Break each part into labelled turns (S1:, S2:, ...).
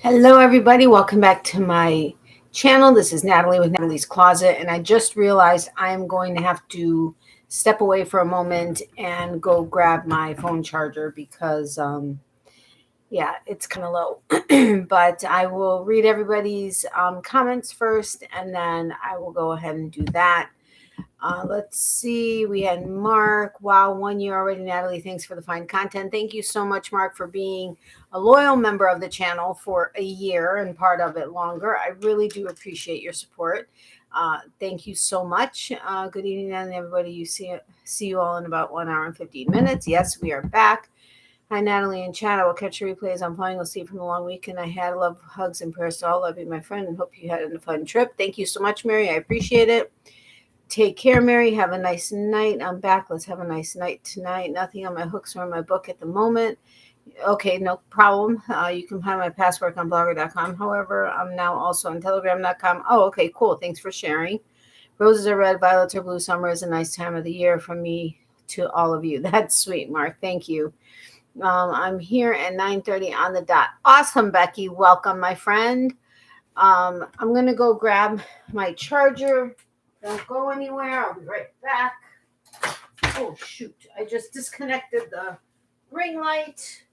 S1: Hello, everybody. Welcome back to my channel. This is Natalie with Natalie's Closet, and I just realized I'm going to have to step away for a moment and go grab my phone charger because, yeah, it's kind of low. But I will read everybody's comments first, and then I will go ahead and do that. Let's see. We had Mark. Wow, 1 year already. Natalie, thanks for the fine content. Thank you so much, Mark, for being a loyal member of the channel for a year and part of it longer. I really do appreciate your support. Thank you so much. Good evening, everybody. See you all in about 1 hour and 15 minutes. Yes, we are back. Hi, Natalie and chat. I will catch your replays. I'm flying. We'll see you from the long weekend I had. Love, hugs, and prayers to all. Love you, my friend, and hope you had a fun trip. Thank you so much, Mary. I appreciate it. Take care, Mary. Have a nice night. I'm back. Let's have a nice night tonight. Nothing on my hooks or in my book at the moment. Okay, no problem. You can find my past work on blogger.com. However, I'm now also on telegram.com. Oh, okay, cool. Thanks for sharing. Roses are red, violets are blue. Summer is a nice time of the year from me to all of you. That's sweet, Mark. Thank you. I'm here at 9:30 on the dot. Awesome, Becky. Welcome, my friend. I'm going to go grab my charger. Don't go anywhere. I'll be right back. Oh, shoot. I just disconnected the ring light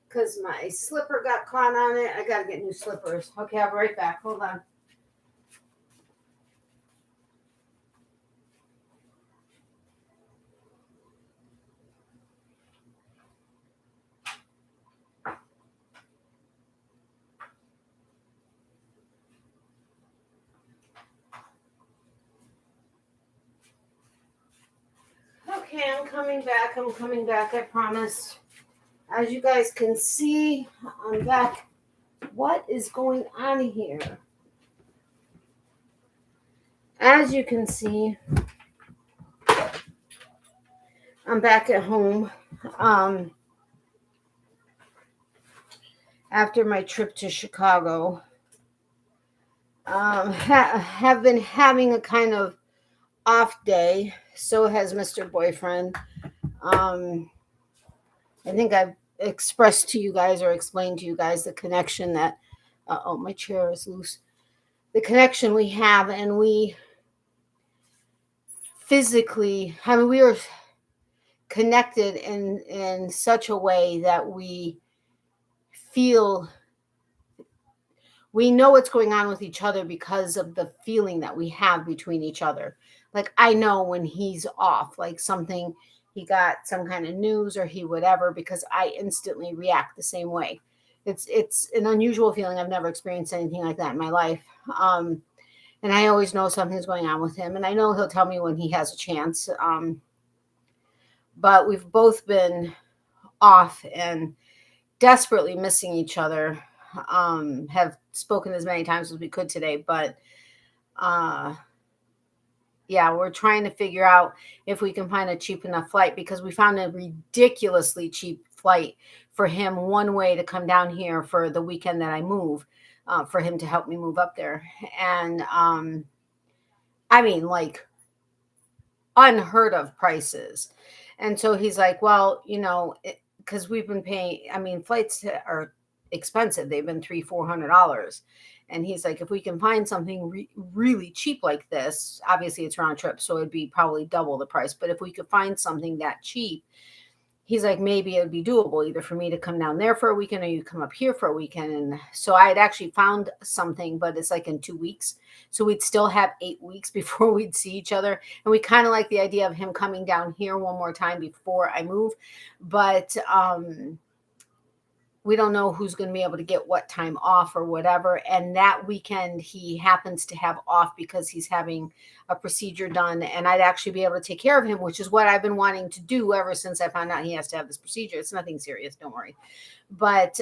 S1: because my slipper got caught on it. I got to get new slippers. Okay, I'll be right back. Hold on. Okay, I'm coming back. I promise. As you guys can see, I'm back. What is going on here? As you can see, I'm back at home. After my trip to Chicago, have been having a kind of off day. So has Mr. Boyfriend. I think I've expressed to you guys or explained to you guys the connection that, oh, my chair is loose. The connection we have, and we physically, we are connected in such a way that we feel, we know what's going on with each other because of the feeling that we have between each other. Like, I know when he's off, like something, he got some kind of news or he whatever, because I instantly react the same way. It's an unusual feeling. I've never experienced anything like that in my life. And I always know something's going on with him. And I know he'll tell me when he has a chance. But we've both been off and desperately missing each other. Have spoken as many times as we could today, but yeah, we're trying to figure out if we can find a cheap enough flight, because we found a ridiculously cheap flight for him one way to come down here for the weekend that I move, for him to help me move up there. And I mean, like, unheard of prices. And so he's like, well, because we've been paying, flights are expensive. They've been $300-400. And he's like, if we can find something really cheap like this, obviously it's round trip, so it'd be probably double the price. But if we could find something that cheap, he's like, maybe it'd be doable either for me to come down there for a weekend or you come up here for a weekend. And so I had actually found something, but it's like in 2 weeks. So we'd still have 8 weeks before we'd see each other. And we kind of like the idea of him coming down here one more time before I move. But we don't know who's going to be able to get what time off or whatever. And that weekend he happens to have off because he's having a procedure done. And I'd actually be able to take care of him, which is what I've been wanting to do ever since I found out he has to have this procedure. It's nothing serious, don't worry. But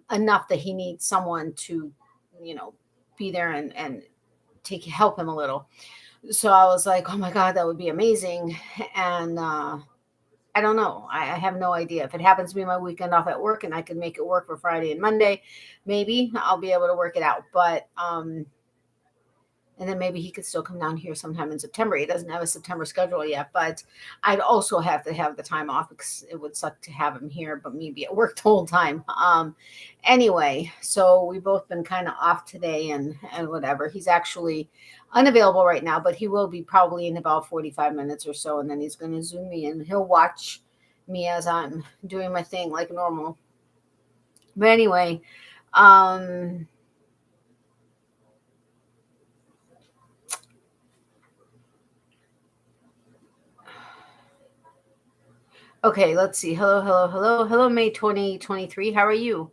S1: enough that he needs someone to, be there and help him a little. So I was like, oh my God, that would be amazing. And I don't know. I have no idea. If it happens to be my weekend off at work and I can make it work for Friday and Monday, maybe I'll be able to work it out. But And then maybe he could still come down here sometime in September. He doesn't have a September schedule yet, but I'd also have to have the time off because it would suck to have him here, but me be at work the whole time. Anyway, so we've both been kind of off today and whatever. He's actually unavailable right now, but he will be probably in about 45 minutes or so. And then he's going to Zoom me and he'll watch me as I'm doing my thing like normal. But anyway, okay, let's see. Hello, May 2023. How are you?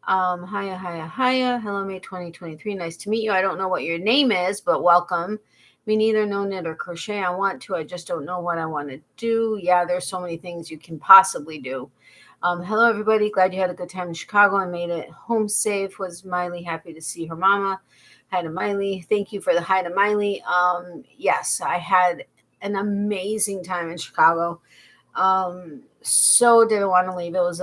S1: Hiya. Hello, May 2023. Nice to meet you. I don't know what your name is, but welcome. Me neither, no knit or crochet. I want to. I just don't know what I want to do. Yeah, there's so many things you can possibly do. Hello, everybody. Glad you had a good time in Chicago and made it home safe. Was Miley happy to see her mama? Hi to Miley. Thank you for the hi to Miley. Yes, I had an amazing time in Chicago. So didn't want to leave. It was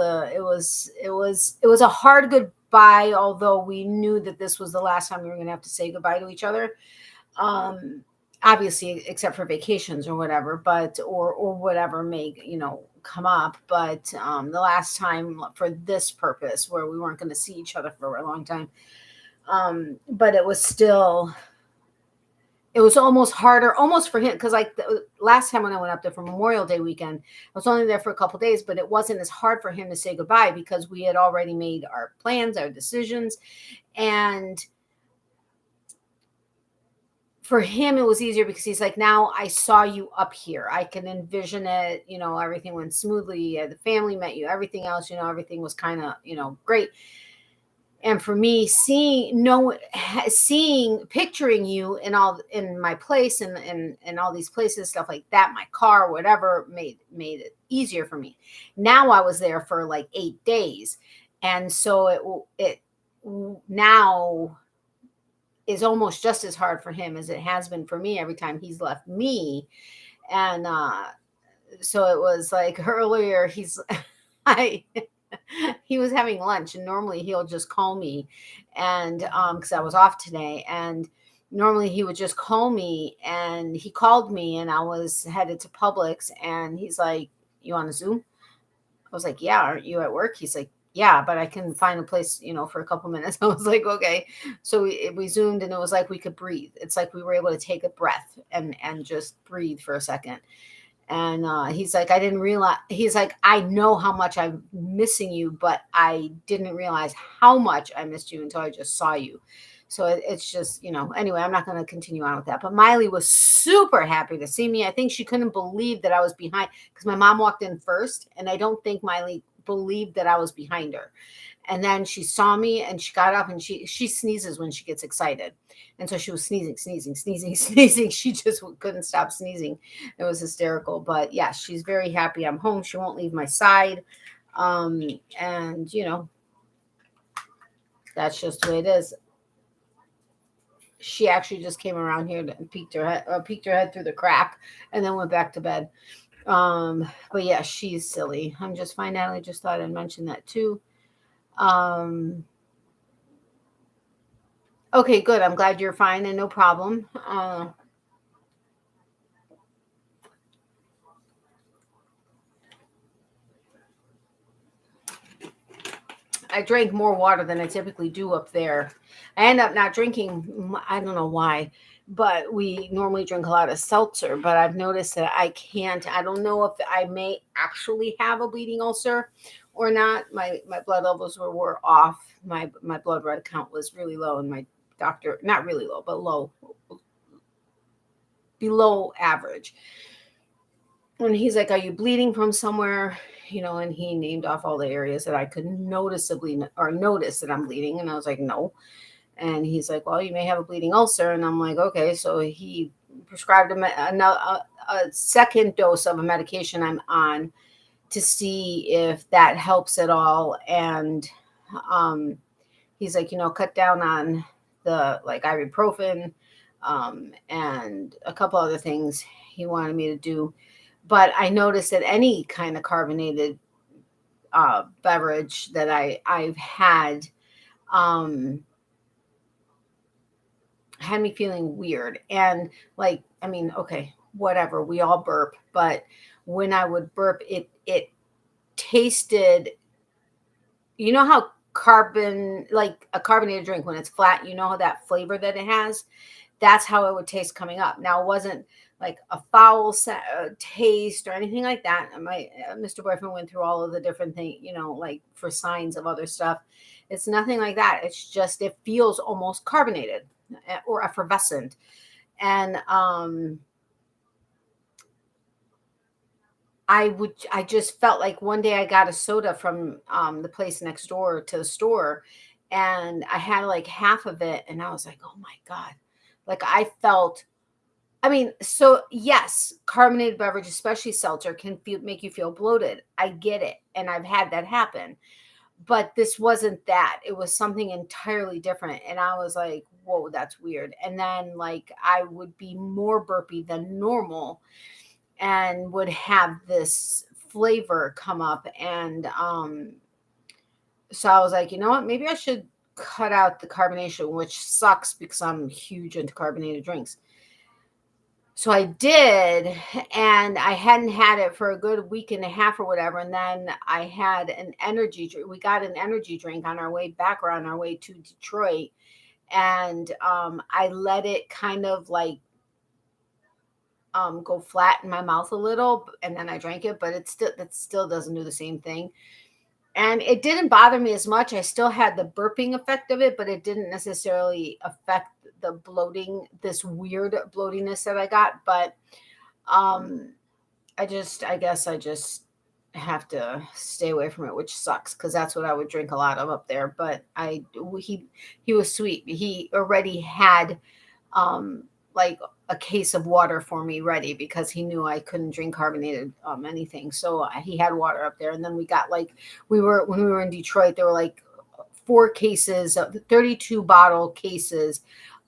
S1: a hard goodbye, although we knew that this was the last time we were going to have to say goodbye to each other. Obviously, except for vacations or whatever, but or whatever may come up. But the last time for this purpose, where we weren't going to see each other for a long time. But it was still. It was almost harder, almost for him, because like the last time when I went up there for Memorial Day weekend, I was only there for a couple of days, but it wasn't as hard for him to say goodbye because we had already made our plans, our decisions. And for him, it was easier because he's like, now I saw you up here. I can envision it. Everything went smoothly. The family met you, everything else, everything was kind of, great. And for me, picturing you in my place and all these places, stuff like that, my car, whatever, made it easier for me. Now I was there for like 8 days, and so it now is almost just as hard for him as it has been for me every time he's left me. And so it was like earlier, he was having lunch, and normally he'll just call me, and because I was off today, and normally he would just call me, and he called me, and I was headed to Publix, and he's like, you on a Zoom? I was like, yeah. Aren't you at work? He's like, yeah, but I can find a place, for a couple minutes. I was like, okay. So we Zoomed, and it was like we could breathe. It's like we were able to take a breath and just breathe for a second. And he's like, I didn't realize, he's like, I know how much I'm missing you, but I didn't realize how much I missed you until I just saw you. So it's just, anyway, I'm not going to continue on with that. But Miley was super happy to see me. I think she couldn't believe that I was behind because my mom walked in first. And I don't think Miley believed that I was behind her. And then she saw me and she got up, and she sneezes when she gets excited. And so she was sneezing. She just couldn't stop sneezing. It was hysterical. But yeah, she's very happy I'm home. She won't leave my side. And that's just the way it is. She actually just came around here and peeked her head through the crack and then went back to bed. But yeah, she's silly. I'm just fine, Natalie. Just thought I'd mention that too. Okay, good. I'm glad you're fine and no problem. I drank more water than I typically do up there. I end up not drinking. I don't know why, but we normally drink a lot of seltzer, but I've noticed that I don't know if I may actually have a bleeding ulcer or not. My blood levels were off. My blood red count was really low, and my doctor, not really low, but low, below average. And he's like, are you bleeding from somewhere? And he named off all the areas that I could notice that I'm bleeding. And I was like, no. And he's like, well, you may have a bleeding ulcer. And I'm like, okay. So he prescribed a second dose of a medication I'm on to see if that helps at all. And he's like, cut down on the ibuprofen and a couple other things he wanted me to do. But I noticed that any kind of carbonated beverage that I've had had me feeling weird. And like, I mean, okay, whatever, we all burp, but when I would burp, it tasted, you know how like a carbonated drink, when it's flat, you know how that flavor that it has, that's how it would taste coming up. Now, it wasn't like a foul taste or anything like that. And my Mr. Boyfriend went through all of the different things, like for signs of other stuff. It's nothing like that. It's just, it feels almost carbonated or effervescent. And I just felt like one day I got a soda from the place next door to the store, and I had like half of it, and I was like, oh my God. Like I felt, I mean, so yes, carbonated beverage, especially seltzer, can make you feel bloated. I get it. And I've had that happen. But this wasn't that. It was something entirely different. And I was like, whoa, that's weird. And then like I would be more burpy than normal and would have this flavor come up. And so I was like, you know what? Maybe I should cut out the carbonation, which sucks because I'm huge into carbonated drinks. So I did, and I hadn't had it for a good week and a half or whatever. And then I had an energy drink. We got an energy drink on our way back or on our way to Detroit. And I let it kind of like go flat in my mouth a little, and then I drank it, but that still doesn't do the same thing. And it didn't bother me as much. I still had the burping effect of it, but it didn't necessarily affect the bloating, this weird bloatiness that I got. But I guess I just have to stay away from it, which sucks because that's what I would drink a lot of up there. But he was sweet. He already had like a case of water for me ready because he knew I couldn't drink carbonated anything. So he had water up there. And then we got like, when we were in Detroit, there were like 4 cases of 32 bottle cases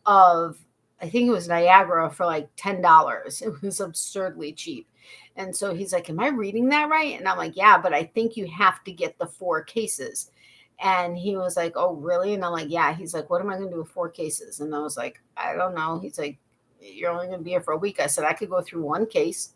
S1: of, I think it was Niagara for like $10. It was absurdly cheap. And so he's like, am I reading that right? And I'm like, yeah, but I think you have to get the 4 cases. And he was like, oh, really? And I'm like, yeah. He's like, what am I going to do with 4 cases? And I was like, I don't know. He's like, you're only going to be here for a week. I said, I could go through 1 case.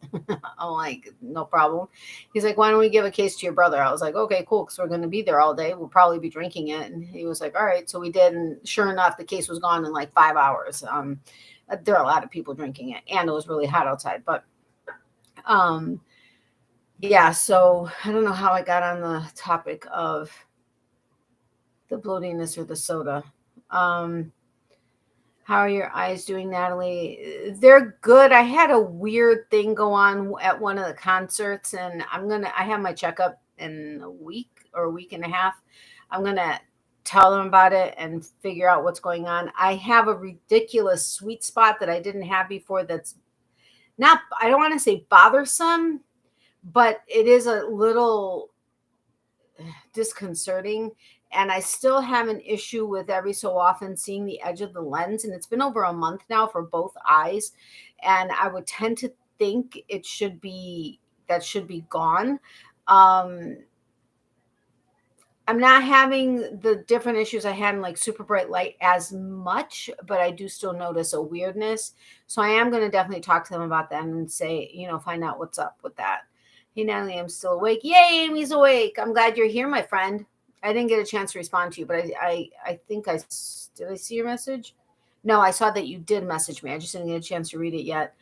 S1: I'm like, no problem. He's like, why don't we give a case to your brother? I was like, okay, cool. Because we're going to be there all day. We'll probably be drinking it. And he was like, all right. So we did. And sure enough, the case was gone in like 5 hours. There are a lot of people drinking it, and it was really hot outside. But yeah, so I don't know how I got on the topic of the bloatiness or the soda. How are your eyes doing, Natalie? They're good. I had a weird thing go on at one of the concerts, and I have my checkup in a week or a week and a half. I'm going to tell them about it and figure out what's going on. I have a ridiculous sweet spot that I didn't have before. That's not, I don't want to say bothersome, but it is a little disconcerting. And I still have an issue with every so often seeing the edge of the lens. And it's been over a month now for both eyes. And I would tend to think that should be gone. I'm not having the different issues I had in like super bright light as much, but I do still notice a weirdness. So I am going to definitely talk to them about that and say, find out what's up with that. Hey, Natalie, I'm still awake. Yay, Amy's awake. I'm glad you're here, my friend. I didn't get a chance to respond to you, but I think did I see your message? No, I saw that you did message me. I just didn't get a chance to read it yet.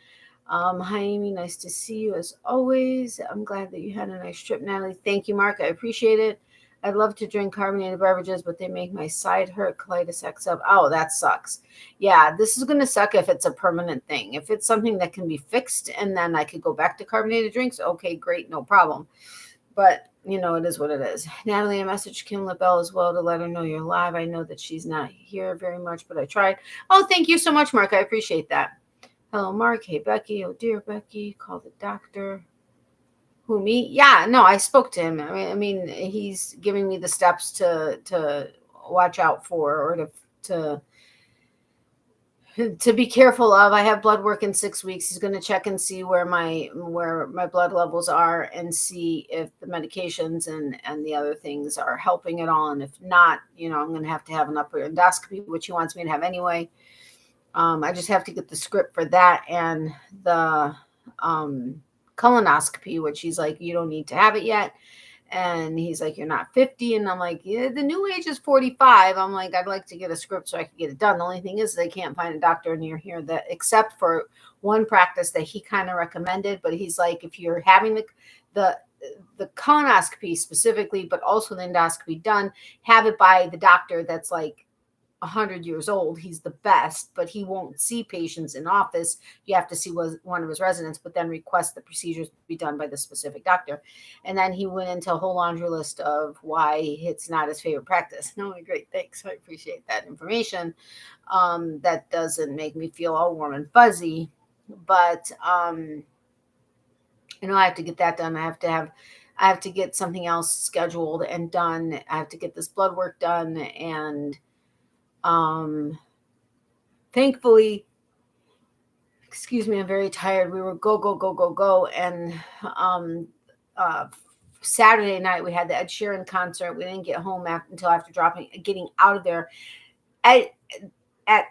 S1: Hi, Amy. Nice to see you as always. I'm glad that you had a nice trip, Natalie. Thank you, Mark. I appreciate it. I'd love to drink carbonated beverages, but they make my side hurt. Colitis acts up. Oh, that sucks. Yeah, this is going to suck if it's a permanent thing. If it's something that can be fixed and then I could go back to carbonated drinks, okay, great, no problem. But, it is what it is. Natalie, I messaged Kim LaBelle as well to let her know you're live. I know that she's not here very much, but I tried. Oh, thank you so much, Mark. I appreciate that. Hello, Mark. Hey, Becky. Oh, dear, Becky. Call the doctor. Who, me? Yeah, no, I spoke to him. I mean, he's giving me the steps to watch out for, or to be careful of. I have blood work in 6 weeks. He's going to check and see where my blood levels are and see if the medications and the other things are helping at all. And if not, I'm going to have an upper endoscopy, which he wants me to have anyway. I just have to get the script for that and the colonoscopy, which he's like, you don't need to have it yet. And he's like, you're not 50. And I'm like, yeah, the new age is 45. I'm like, I'd like to get a script so I can get it done. The only thing is they can't find a doctor near here that, except for one practice that he kind of recommended. But he's like, if you're having the colonoscopy specifically, but also the endoscopy done, have it by the doctor that's like 100 years old. He's the best, but he won't see patients in office. You have to see one of his residents, but then request the procedures be done by the specific doctor. And then he went into a whole laundry list of why it's not his favorite practice. No, great, thanks. I appreciate that information. That doesn't make me feel all warm and fuzzy, but I have to get that done. I have to get something else scheduled and done. I have to get this blood work done, and thankfully, excuse me, I'm very tired. We were go. And, Saturday night we had the Ed Sheeran concert. We didn't get home until after getting out of there at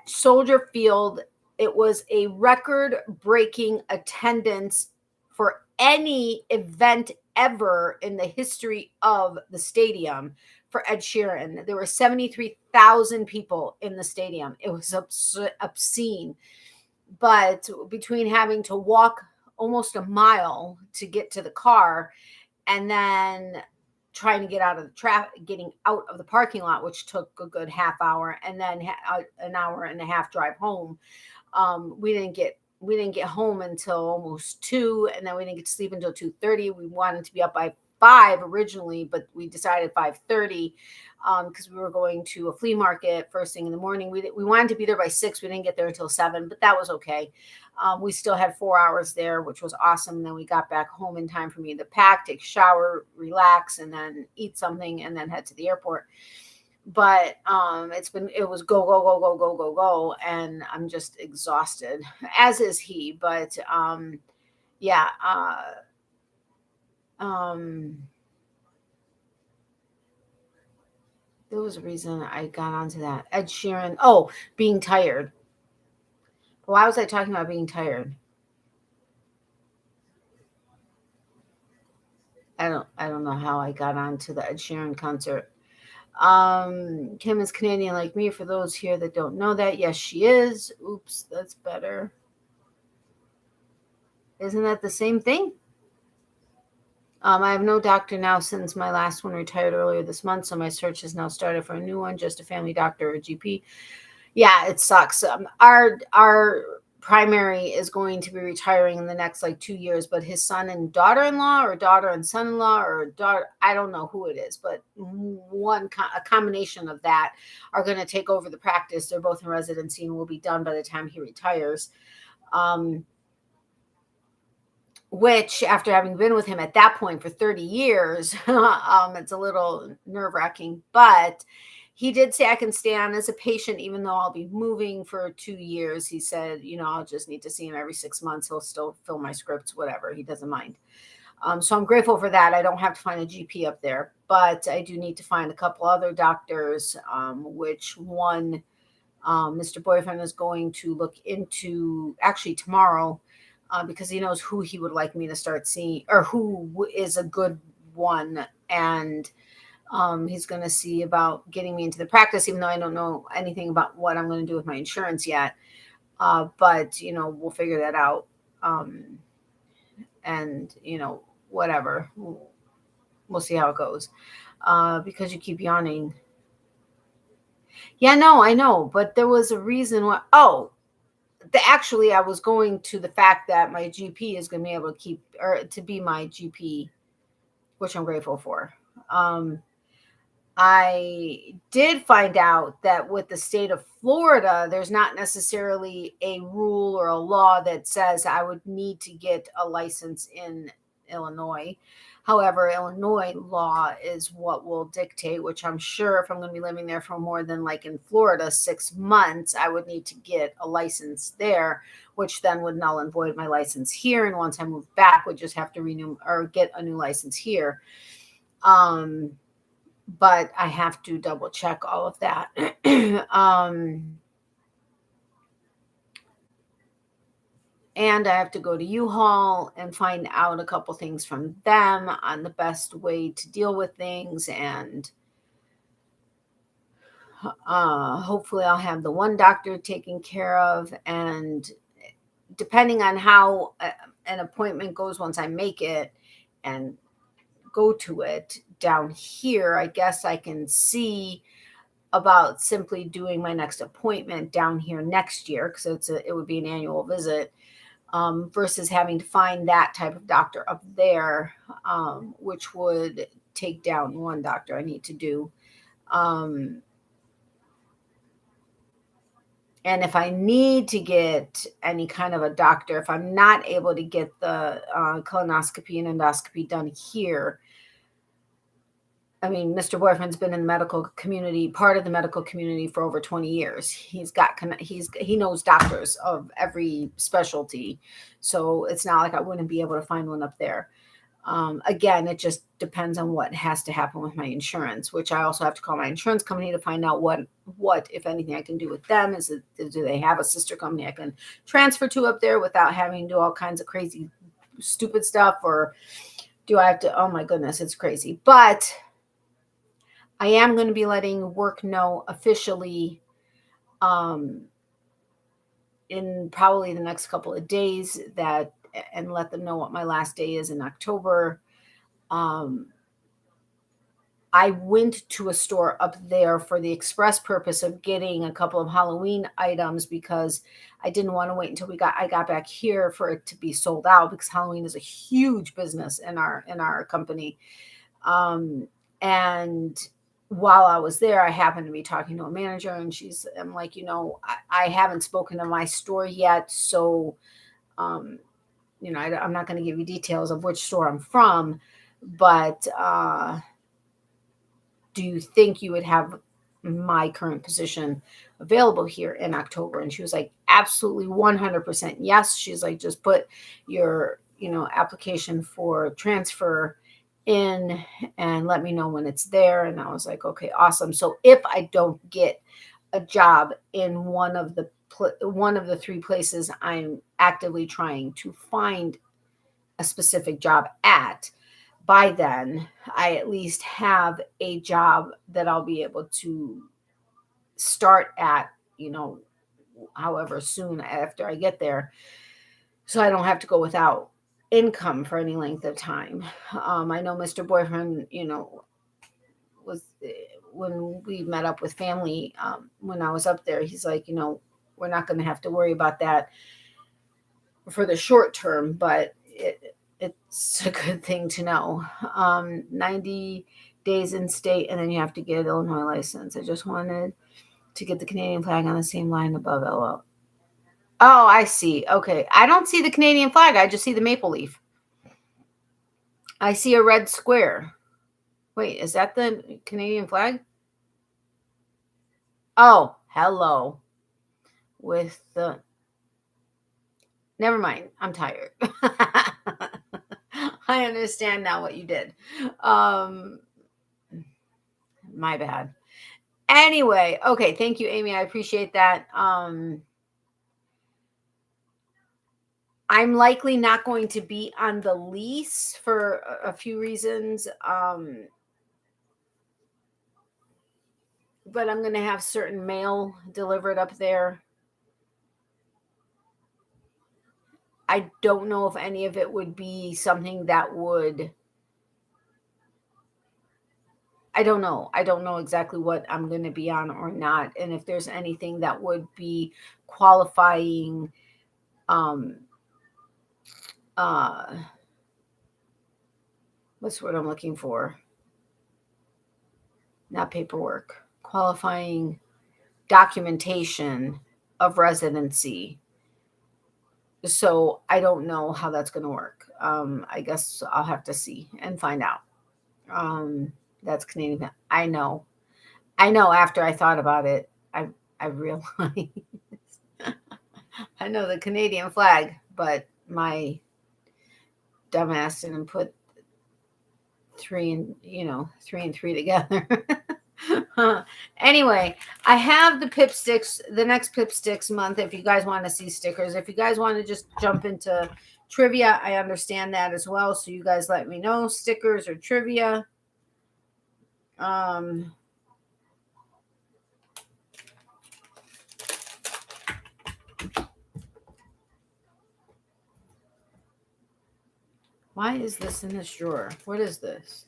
S1: Soldier Field. It was a record breaking attendance for any event ever in the history of the stadium for Ed Sheeran. There were 73,000 people in the stadium. It was obscene. But between having to walk almost a mile to get to the car and then trying to get out of the traffic, getting out of the parking lot, which took a good half hour, and then an hour and a half drive home, we didn't get home until almost 2, and then we didn't get to sleep until 2:30. We wanted to be up by 5 originally, but we decided 5:30 because we were going to a flea market first thing in the morning. We wanted to be there by 6. We didn't get there until 7, but that was okay. We still had 4 hours there, which was awesome. And then we got back home in time for me to pack, take a shower, relax, and then eat something, and then head to the airport. But it was go, and I'm just exhausted, as is he. But yeah. There was a reason I got onto that. Ed Sheeran. Oh, being tired. Why was I talking about being tired? I don't know how I got onto the Ed Sheeran concert. Kim is Canadian like me. For those here that don't know that, yes, she is. Oops, that's better. Isn't that the same thing? I have no doctor now since my last one retired earlier this month, so my search has now started for a new one, just a family doctor or a GP. Yeah, it sucks. Our primary is going to be retiring in the next 2 years, but his son and daughter-in-law, or daughter and son-in-law, or daughter, I don't know who it is, but a combination of that are going to take over the practice. They're both in residency and will be done by the time he retires. Which, after having been with him at that point for 30 years, it's a little nerve-wracking. But he did say I can stay on as a patient, even though I'll be moving for 2 years. He said, I'll just need to see him every 6 months. He'll still fill my scripts, whatever. He doesn't mind. So I'm grateful for that. I don't have to find a GP up there, but I do need to find a couple other doctors, which one Mr. Boyfriend is going to look into actually tomorrow. Because he knows who he would like me to start seeing, or who is a good one. And he's going to see about getting me into the practice, even though I don't know anything about what I'm going to do with my insurance yet. But, we'll figure that out. And, whatever. We'll see how it goes. Because you keep yawning. Yeah, no, I know. But there was a reason why. Actually, I was going to the fact that my GP is going to be able to be my GP, which I'm grateful for. I did find out that with the state of Florida, there's not necessarily a rule or a law that says I would need to get a license in Illinois. However, Illinois law is what will dictate, which I'm sure if I'm going to be living there for more than in Florida, 6 months, I would need to get a license there, which then would null and void my license here. And once I move back, would just have to renew or get a new license here. But I have to double check all of that. And I have to go to U-Haul and find out a couple things from them on the best way to deal with things. And hopefully I'll have the one doctor taken care of. And depending on how an appointment goes once I make it and go to it down here, I guess I can see about simply doing my next appointment down here next year, because it would be an annual visit, versus having to find that type of doctor up there, which would take down one doctor I need to do. And if I need to get any kind of a doctor, if I'm not able to get the colonoscopy and endoscopy done here, I mean, Mr. Boyfriend's been in the medical community, part of the medical community, for over 20 years. He knows doctors of every specialty. So it's not like I wouldn't be able to find one up there. Again, it just depends on what has to happen with my insurance, which I also have to call my insurance company to find out what, if anything, I can do with them. Do they have a sister company I can transfer to up there without having to do all kinds of crazy, stupid stuff? Or do I have to, oh my goodness, it's crazy. But I am going to be letting work know officially in probably the next couple of days and let them know what my last day is in October. I went to a store up there for the express purpose of getting a couple of Halloween items, because I didn't want to wait until I got back here for it to be sold out, because Halloween is a huge business in our company. And while I was there, I happened to be talking to a manager, and I'm like, I haven't spoken to my store yet. So, I'm not going to give you details of which store I'm from, but do you think you would have my current position available here in October? And she was like, absolutely 100% yes. She's like, just put your, application for transfer in and let me know when it's there. And I was like, okay, awesome. So if I don't get a job in one of the 3 places I'm actively trying to find a specific job at, by then I at least have a job that I'll be able to start at, however soon after I get there, so I don't have to go without income for any length of time. I know Mr. Boyfriend, was when we met up with family, when I was up there, he's like, we're not going to have to worry about that for the short term, but it's a good thing to know. 90 days in state, and then you have to get an Illinois license. I just wanted to get the Canadian flag on the same line above LL. Oh, I see. Okay. I don't see the Canadian flag. I just see the maple leaf. I see a red square. Wait, is that the Canadian flag? Oh, hello. With the... Never mind. I'm tired. I understand now what you did. My bad. Anyway, okay. Thank you, Amy. I appreciate that. I'm likely not going to be on the lease for a few reasons. But I'm going to have certain mail delivered up there. I don't know if any of it would be something that would... I don't know. I don't know exactly what I'm going to be on or not. And if there's anything that would be qualifying, what's what I'm looking for? Not paperwork. Qualifying documentation of residency. So I don't know how that's going to work. I guess I'll have to see and find out. That's Canadian. I know. After I thought about it, I realized I know the Canadian flag, but my dumbass didn't put 3 and 3 together. Anyway, I have the Pip Sticks, the next Pip Sticks month, if you guys want to see stickers. If you guys want to just jump into trivia, I understand that as well. So you guys let me know, stickers or trivia. Why is this in this drawer? What is this?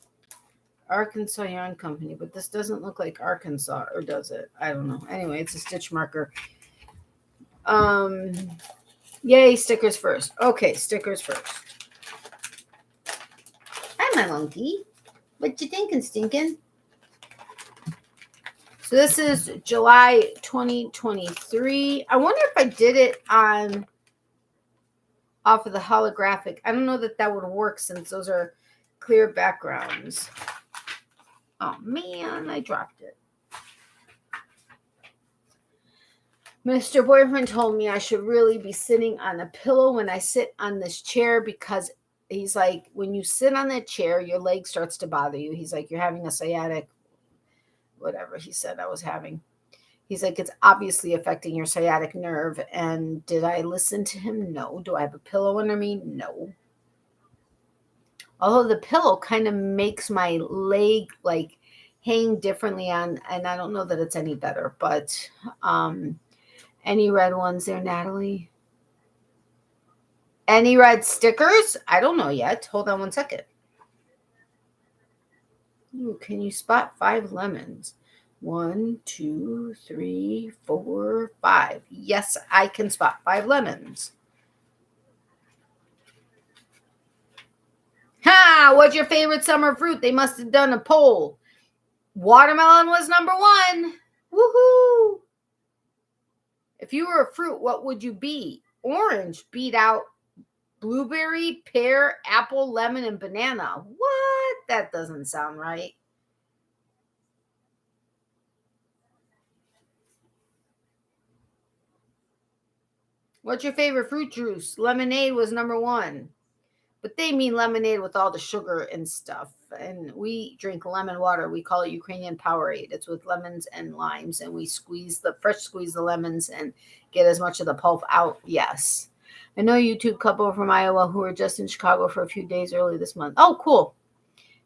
S1: Arkansas Yarn Company, but this doesn't look like Arkansas, or does it? I don't know. Anyway, it's a stitch marker. Yay, stickers first. Okay, stickers first. Hi, my monkey. What you thinking, stinking? So this is July 2023. I wonder if I did it off of the holographic. I don't know that that would work since those are clear backgrounds. Oh man, I dropped it. Mr. Boyfriend told me I should really be sitting on a pillow when I sit on this chair, because he's like, when you sit on that chair, your leg starts to bother you. He's like, you're having a sciatic, whatever he said I was having. He's like, it's obviously affecting your sciatic nerve. And did I listen to him? No. Do I have a pillow under me? No. Although the pillow kind of makes my leg like hang differently on, and I don't know that it's any better, but any red ones there, Natalie? Any red stickers? I don't know yet. Hold on one second. Ooh, can you spot 5 lemons? 1, 2, 3, 4, 5. Yes, I can spot 5 lemons. Ha! What's your favorite summer fruit? They must have done a poll. Watermelon was number 1. Woohoo! If you were a fruit, what would you be? Orange beat out blueberry, pear, apple, lemon, and banana. What? That doesn't sound right. What's your favorite fruit juice? Lemonade was number 1. But they mean lemonade with all the sugar and stuff. And we drink lemon water. We call it Ukrainian Powerade. It's with lemons and limes. And we squeeze the lemons and get as much of the pulp out. Yes. I know a YouTube couple from Iowa who were just in Chicago for a few days early this month. Oh, cool.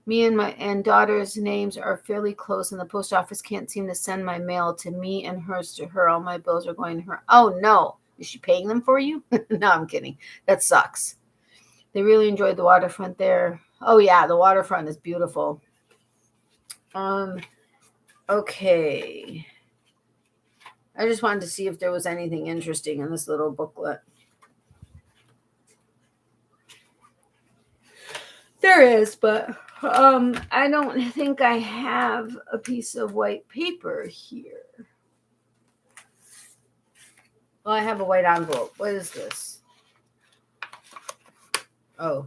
S1: Me and my daughter's names are fairly close, and the post office can't seem to send my mail to me and hers to her. All my bills are going to her. Oh, no. Is she paying them for you? No, I'm kidding. That sucks. They really enjoyed the waterfront there. Oh, yeah, the waterfront is beautiful. Okay. I just wanted to see if there was anything interesting in this little booklet. There is, but I don't think I have a piece of white paper here. Well, I have a white envelope. What is this? Oh,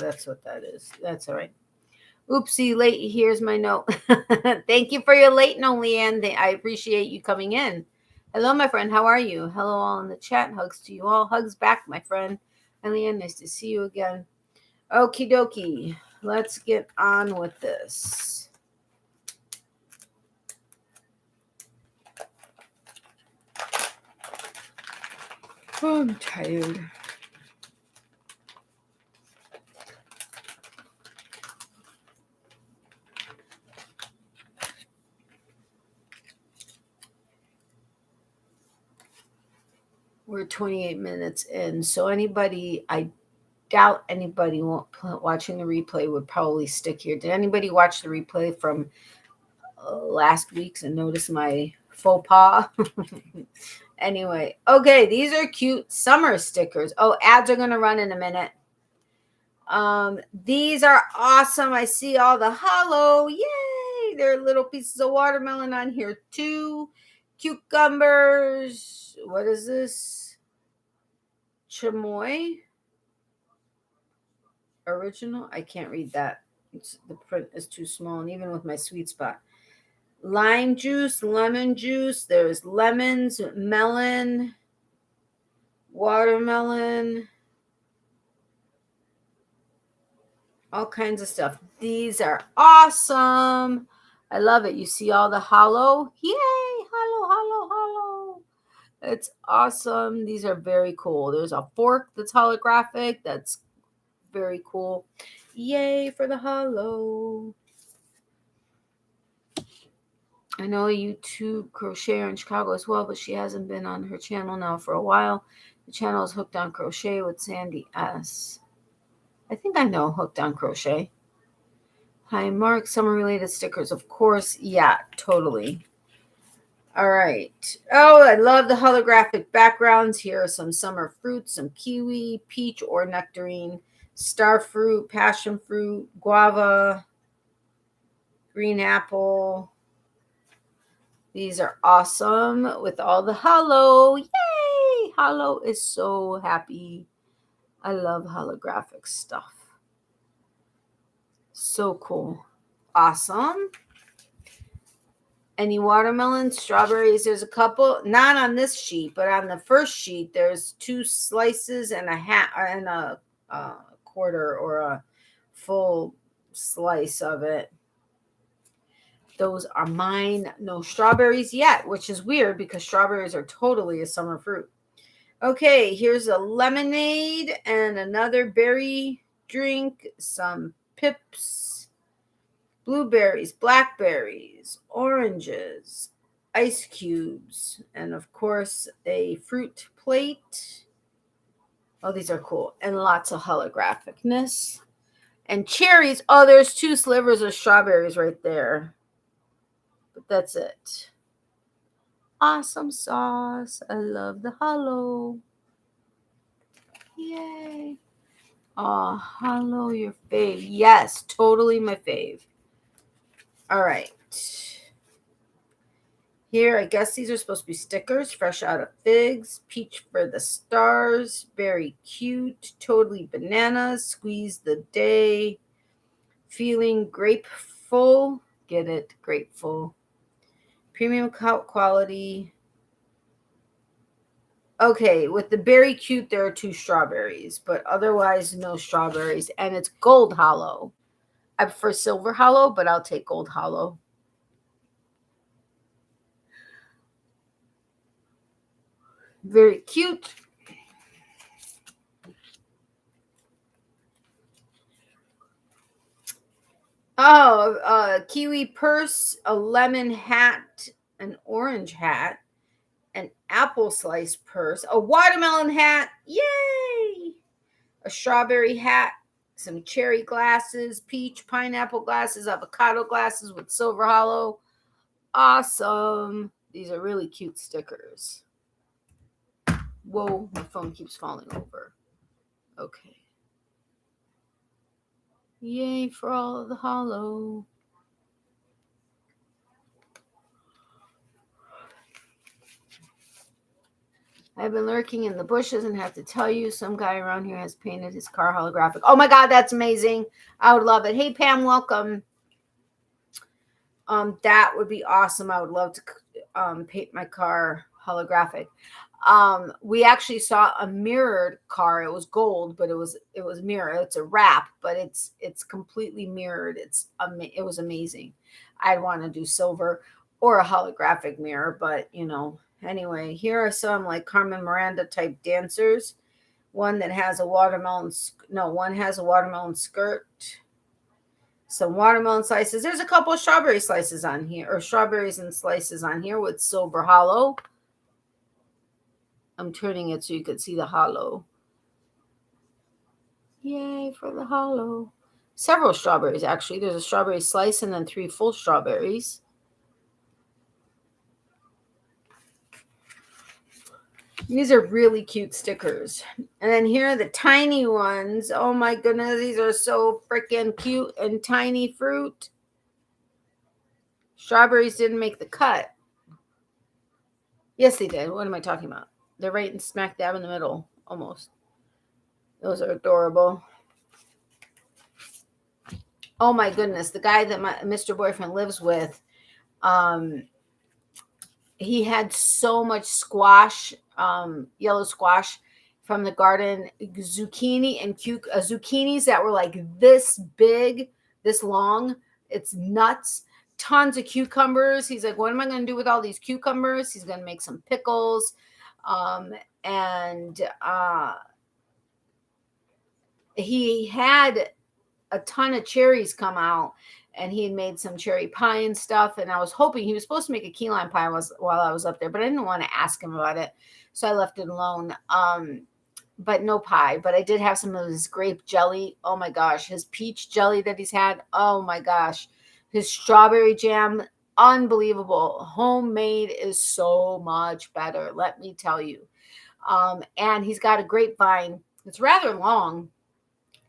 S1: that's what that is. That's all right. Oopsie, late. Here's my note. Thank you for your late note, Leanne. I appreciate you coming in. Hello, my friend. How are you? Hello, all in the chat. Hugs to you all. Hugs back, my friend. And Leanne, nice to see you again. Okie dokie. Let's get on with this. Oh, I'm tired. We're 28 minutes in, so I doubt anybody watching the replay would probably stick here. Did anybody watch the replay from last week's and notice my faux pas? Anyway, okay, these are cute summer stickers. Oh, ads are going to run in a minute. These are awesome. I see all the hollow. Yay! There are little pieces of watermelon on here too. Cucumbers. What is this? Chamoy. Original. I can't read that. The print is too small, and even with my sweet spot. Lime juice, lemon juice. There's lemons, melon, watermelon. All kinds of stuff. These are awesome. I love it. You see all the hollow? Yay! Hollow, hollow, hollow. It's awesome. These are very cool. There's a fork that's holographic. That's very cool. Yay for the hollow. I know a YouTube crocheter in Chicago as well, but she hasn't been on her channel now for a while. The channel is Hooked on Crochet with Sandy S. I think I know Hooked on Crochet. Hi, Mark. Summer-related stickers, of course. Yeah, totally. All right. Oh, I love the holographic backgrounds. Here are some summer fruits, some kiwi, peach or nectarine, star fruit, passion fruit, guava, green apple. These are awesome with all the hollow. Yay! Hollow is so happy. I love holographic stuff. So cool. Awesome. Any watermelons, strawberries? There's a couple, not on this sheet, but on the first sheet, there's 2 slices and a quarter or a full slice of it. Those are mine. No strawberries yet, which is weird because strawberries are totally a summer fruit. Okay, here's a lemonade and another berry drink, some pips, blueberries, blackberries, oranges, ice cubes, and of course a fruit plate. Oh, these are cool. And lots of holographicness. And cherries. Oh, there's 2 slivers of strawberries right there. But that's it. Awesome sauce. I love the hollow. Yay. Oh, hollow, your fave. Yes, totally my fave. All right. Here, I guess these are supposed to be stickers. Fresh out of figs. Peach for the stars. Very cute. Totally bananas. Squeeze the day. Feeling grateful. Get it? Grateful. Premium quality. Okay, with the berry cute, there are 2 strawberries, but otherwise no strawberries. And it's gold hollow. I prefer silver hollow, but I'll take gold hollow. Very cute. Oh, kiwi purse, a lemon hat, an orange hat, an apple slice purse, a watermelon hat, yay! A strawberry hat, some cherry glasses, peach, pineapple glasses, avocado glasses with silver hollow. Awesome. These are really cute stickers. Whoa, my phone keeps falling over. Okay. Yay for all of the hollow. I've been lurking in the bushes and have to tell you, some guy around here has painted his car holographic. Oh my God, that's amazing. I would love it. Hey, Pam, welcome. That would be awesome. I would love to paint my car holographic. We actually saw a mirrored car. It was gold, but it was mirrored. It's a wrap, but it's completely mirrored. It was amazing. I'd want to do silver or a holographic mirror, but you know. Anyway, here are some like Carmen Miranda type dancers. One that has a watermelon. One has a watermelon skirt. Some watermelon slices. There's a couple of strawberry slices on here, or strawberries and slices on here with silver hollow. I'm turning it so you can see the hollow. Yay for the hollow. Several strawberries, actually. There's a strawberry slice and then 3 full strawberries. These are really cute stickers. And then here are the tiny ones. Oh my goodness, these are so freaking cute and tiny fruit. Strawberries didn't make the cut. Yes, they did. What am I talking about? They're right in smack dab in the middle, almost. Those are adorable. Oh my goodness, the guy that my Mr. Boyfriend lives with, he had so much squash, yellow squash from the garden, zucchini and zucchinis that were like this big, this long. It's nuts. tons of cucumbers. He's like, what am I going to do with all these cucumbers? He's going to make some pickles. And he had a ton of cherries come out, and he had made some cherry pie and stuff. And I was hoping he was supposed to make a key lime pie while I was up there, but I didn't want to ask him about it. So I left it alone. But no pie. But I did have some of his grape jelly. Oh my gosh. His peach jelly that he's had. Oh my gosh. His strawberry jam. Unbelievable. Homemade is so much better. Let me tell you. And he's got a grapevine. It's rather long.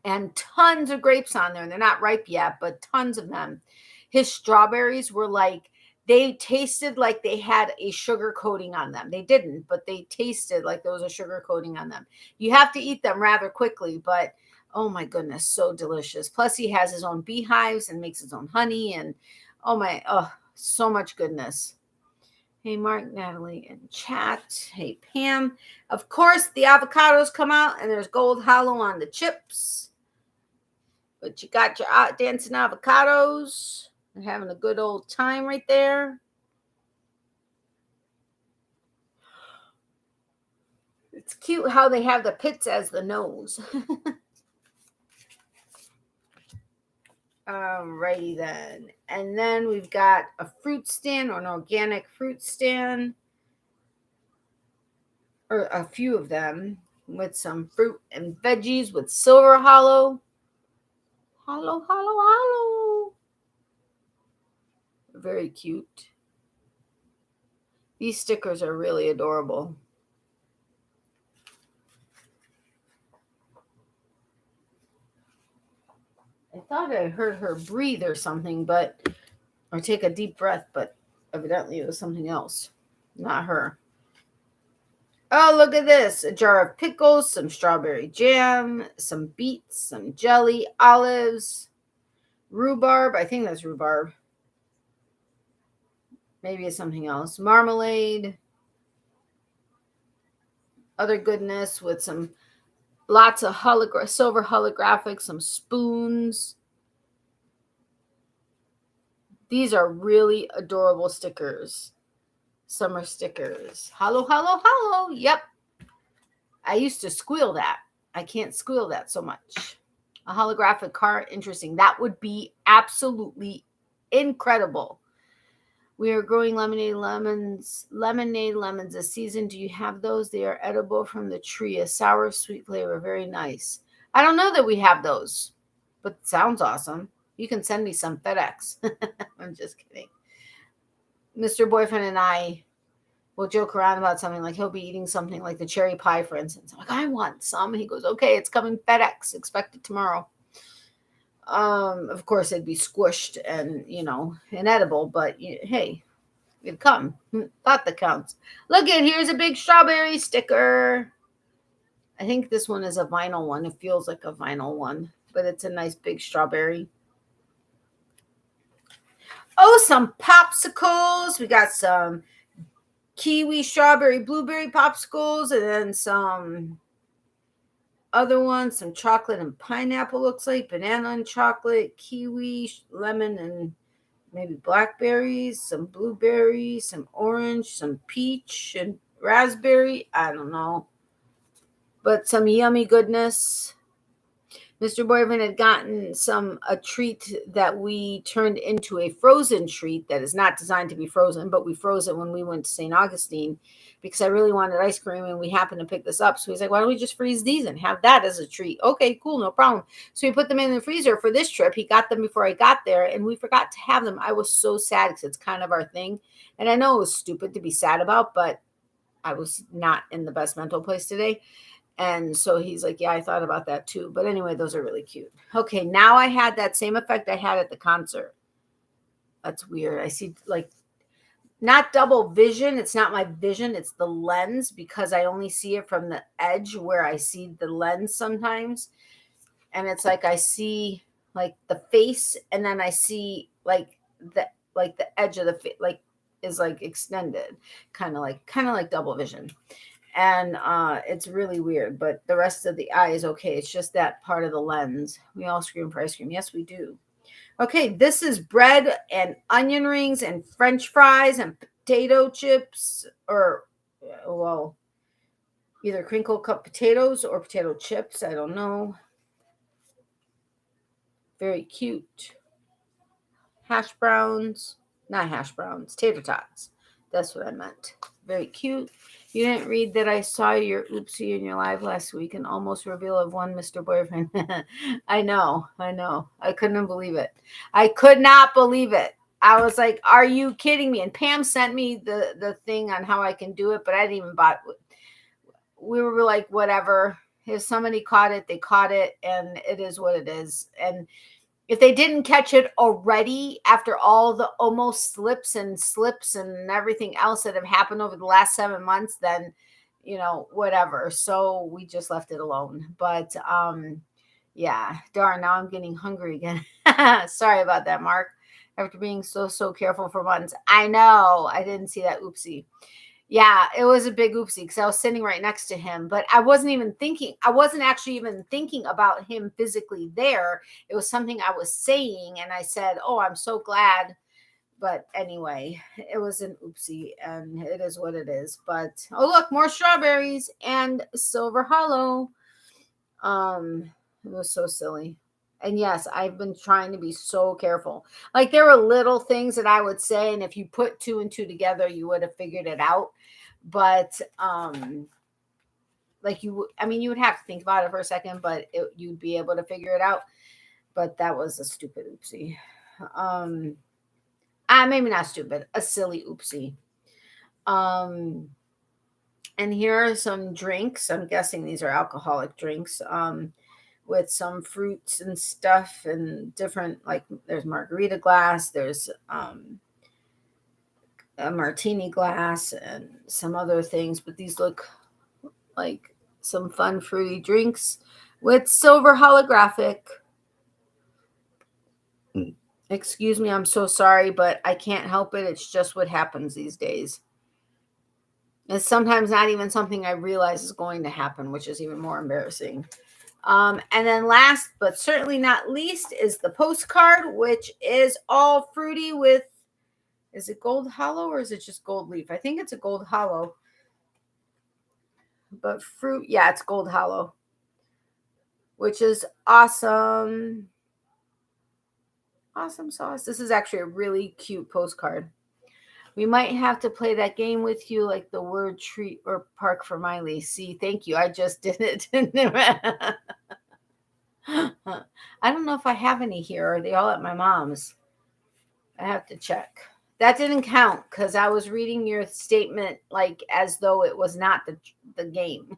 S1: And tons of grapes on there. And they're not ripe yet, but tons of them. His strawberries were like, they tasted like they had a sugar coating on them. They didn't, but they tasted like there was a sugar coating on them. You have to eat them rather quickly, but oh my goodness, so delicious. Plus he has his own beehives and makes his own honey, and oh, so much goodness. Hey, Mark, Natalie, and chat. Hey, Pam. Of course, the avocados come out, and there's gold hollow on the chips. But you got your out dancing avocados. They're having a good old time right there. It's cute how they have the pits as the nose. Alrighty then. And then we've got a fruit stand, or an organic fruit stand. Or a few of them with some fruit and veggies with silver hollow. Hollow. Very cute. These stickers are really adorable. I thought I heard her breathe or something, or take a deep breath, but evidently it was something else, not her. Oh, look at this. A jar of pickles, some strawberry jam, some beets, some jelly, olives, rhubarb. I think that's rhubarb. Maybe it's something else. Marmalade. Other goodness with some lots of silver holographic, some spoons. These are really adorable stickers. Summer stickers. Hollow. Yep. I used to squeal that. I can't squeal that so much. A holographic card. Interesting. That would be absolutely incredible. We are growing lemonade lemons this season. Do you have those? They are edible from the tree. A sour, sweet flavor. Very nice. I don't know that we have those, but it sounds awesome. You can send me some FedEx. I'm just kidding. Mr. Boyfriend and I will joke around about something, like he'll be eating something like the cherry pie, for instance. I'm like, I want some. He goes, okay, it's coming FedEx. Expect it tomorrow. Of course, it'd be squished and, inedible, but hey, it'd come. Thought that counts. Look here's a big strawberry sticker. I think this one is a vinyl one. It feels like a vinyl one, but it's a nice big strawberry. Oh, some popsicles. We got some kiwi, strawberry, blueberry popsicles, and then some other ones, some chocolate and pineapple, looks like, banana and chocolate, kiwi, lemon, and maybe blackberries, some blueberries, some orange, some peach, and raspberry. I don't know. But some yummy goodness. Mr. Boyfriend had gotten a treat that we turned into a frozen treat that is not designed to be frozen, but we froze it when we went to St. Augustine because I really wanted ice cream and we happened to pick this up. So he's like, why don't we just freeze these and have that as a treat? Okay, cool, no problem. So we put them in the freezer for this trip. He got them before I got there and we forgot to have them. I was so sad because it's kind of our thing. And I know it was stupid to be sad about, but I was not in the best mental place today. And so he's like, yeah, I thought about that too. But anyway, those are really cute. Okay, now I had that same effect I had at the concert. That's weird. I see like not double vision. It's not my vision. It's the lens because I only see it from the edge where I see the lens sometimes. And it's like I see like the face and then I see like the edge of the face like is like extended, kind of like double vision. And it's really weird, but the rest of the eye is okay. It's just that part of the lens. We all scream for ice cream. Yes, we do. Okay, this is bread and onion rings and French fries and potato chips, or, well, either crinkle cut potatoes or potato chips. I don't know. Very cute. Hash browns, not hash browns, tater tots. That's what I meant. Very cute. You didn't read that I saw your oopsie in your live last week and almost reveal of one Mr. Boyfriend. I know. I couldn't believe it. I could not believe it. I was like, are you kidding me? And Pam sent me the thing on how I can do it, but I didn't even buy it. We were like, whatever. If somebody caught it, they caught it, and it is what it is. And if they didn't catch it already after all the almost slips and everything else that have happened over the last 7 months, then, whatever. So we just left it alone. But yeah, darn, now I'm getting hungry again. Sorry about that, Mark. After being so careful for months. I know. I didn't see that oopsie. Yeah, it was a big oopsie because I was sitting right next to him, but I wasn't actually even thinking about him physically there. It was something I was saying, and I said, oh, I'm so glad. But anyway, it was an oopsie, and it is what it is. But, oh, look, more strawberries and Silver Hollow. It was so silly. And yes, I've been trying to be so careful. Like, there were little things that I would say, and if you put 2 and 2 together, you would have figured it out. But like you would have to think about it for a second, but you'd be able to figure it out. But that was a stupid oopsie. Maybe not stupid, a silly oopsie. And here are some drinks. I'm guessing these are alcoholic drinks. With some fruits and stuff and different, like there's margarita glass, there's a martini glass and some other things, but these look like some fun fruity drinks with silver holographic. Excuse me, I'm so sorry, but I can't help it. It's just what happens these days. It's sometimes not even something I realize is going to happen, which is even more embarrassing. And then last but certainly not least is the postcard, which is all fruity with, is it gold hollow or is it just gold leaf? I think it's a gold hollow. But fruit, yeah, it's gold hollow, which is awesome. Awesome sauce. This is actually a really cute postcard. We might have to play that game with you, like the word treat or park for Miley. See, thank you. I just did it. I don't know if I have any here. Are they all at my mom's? I have to check. That didn't count because I was reading your statement like as though it was not the game.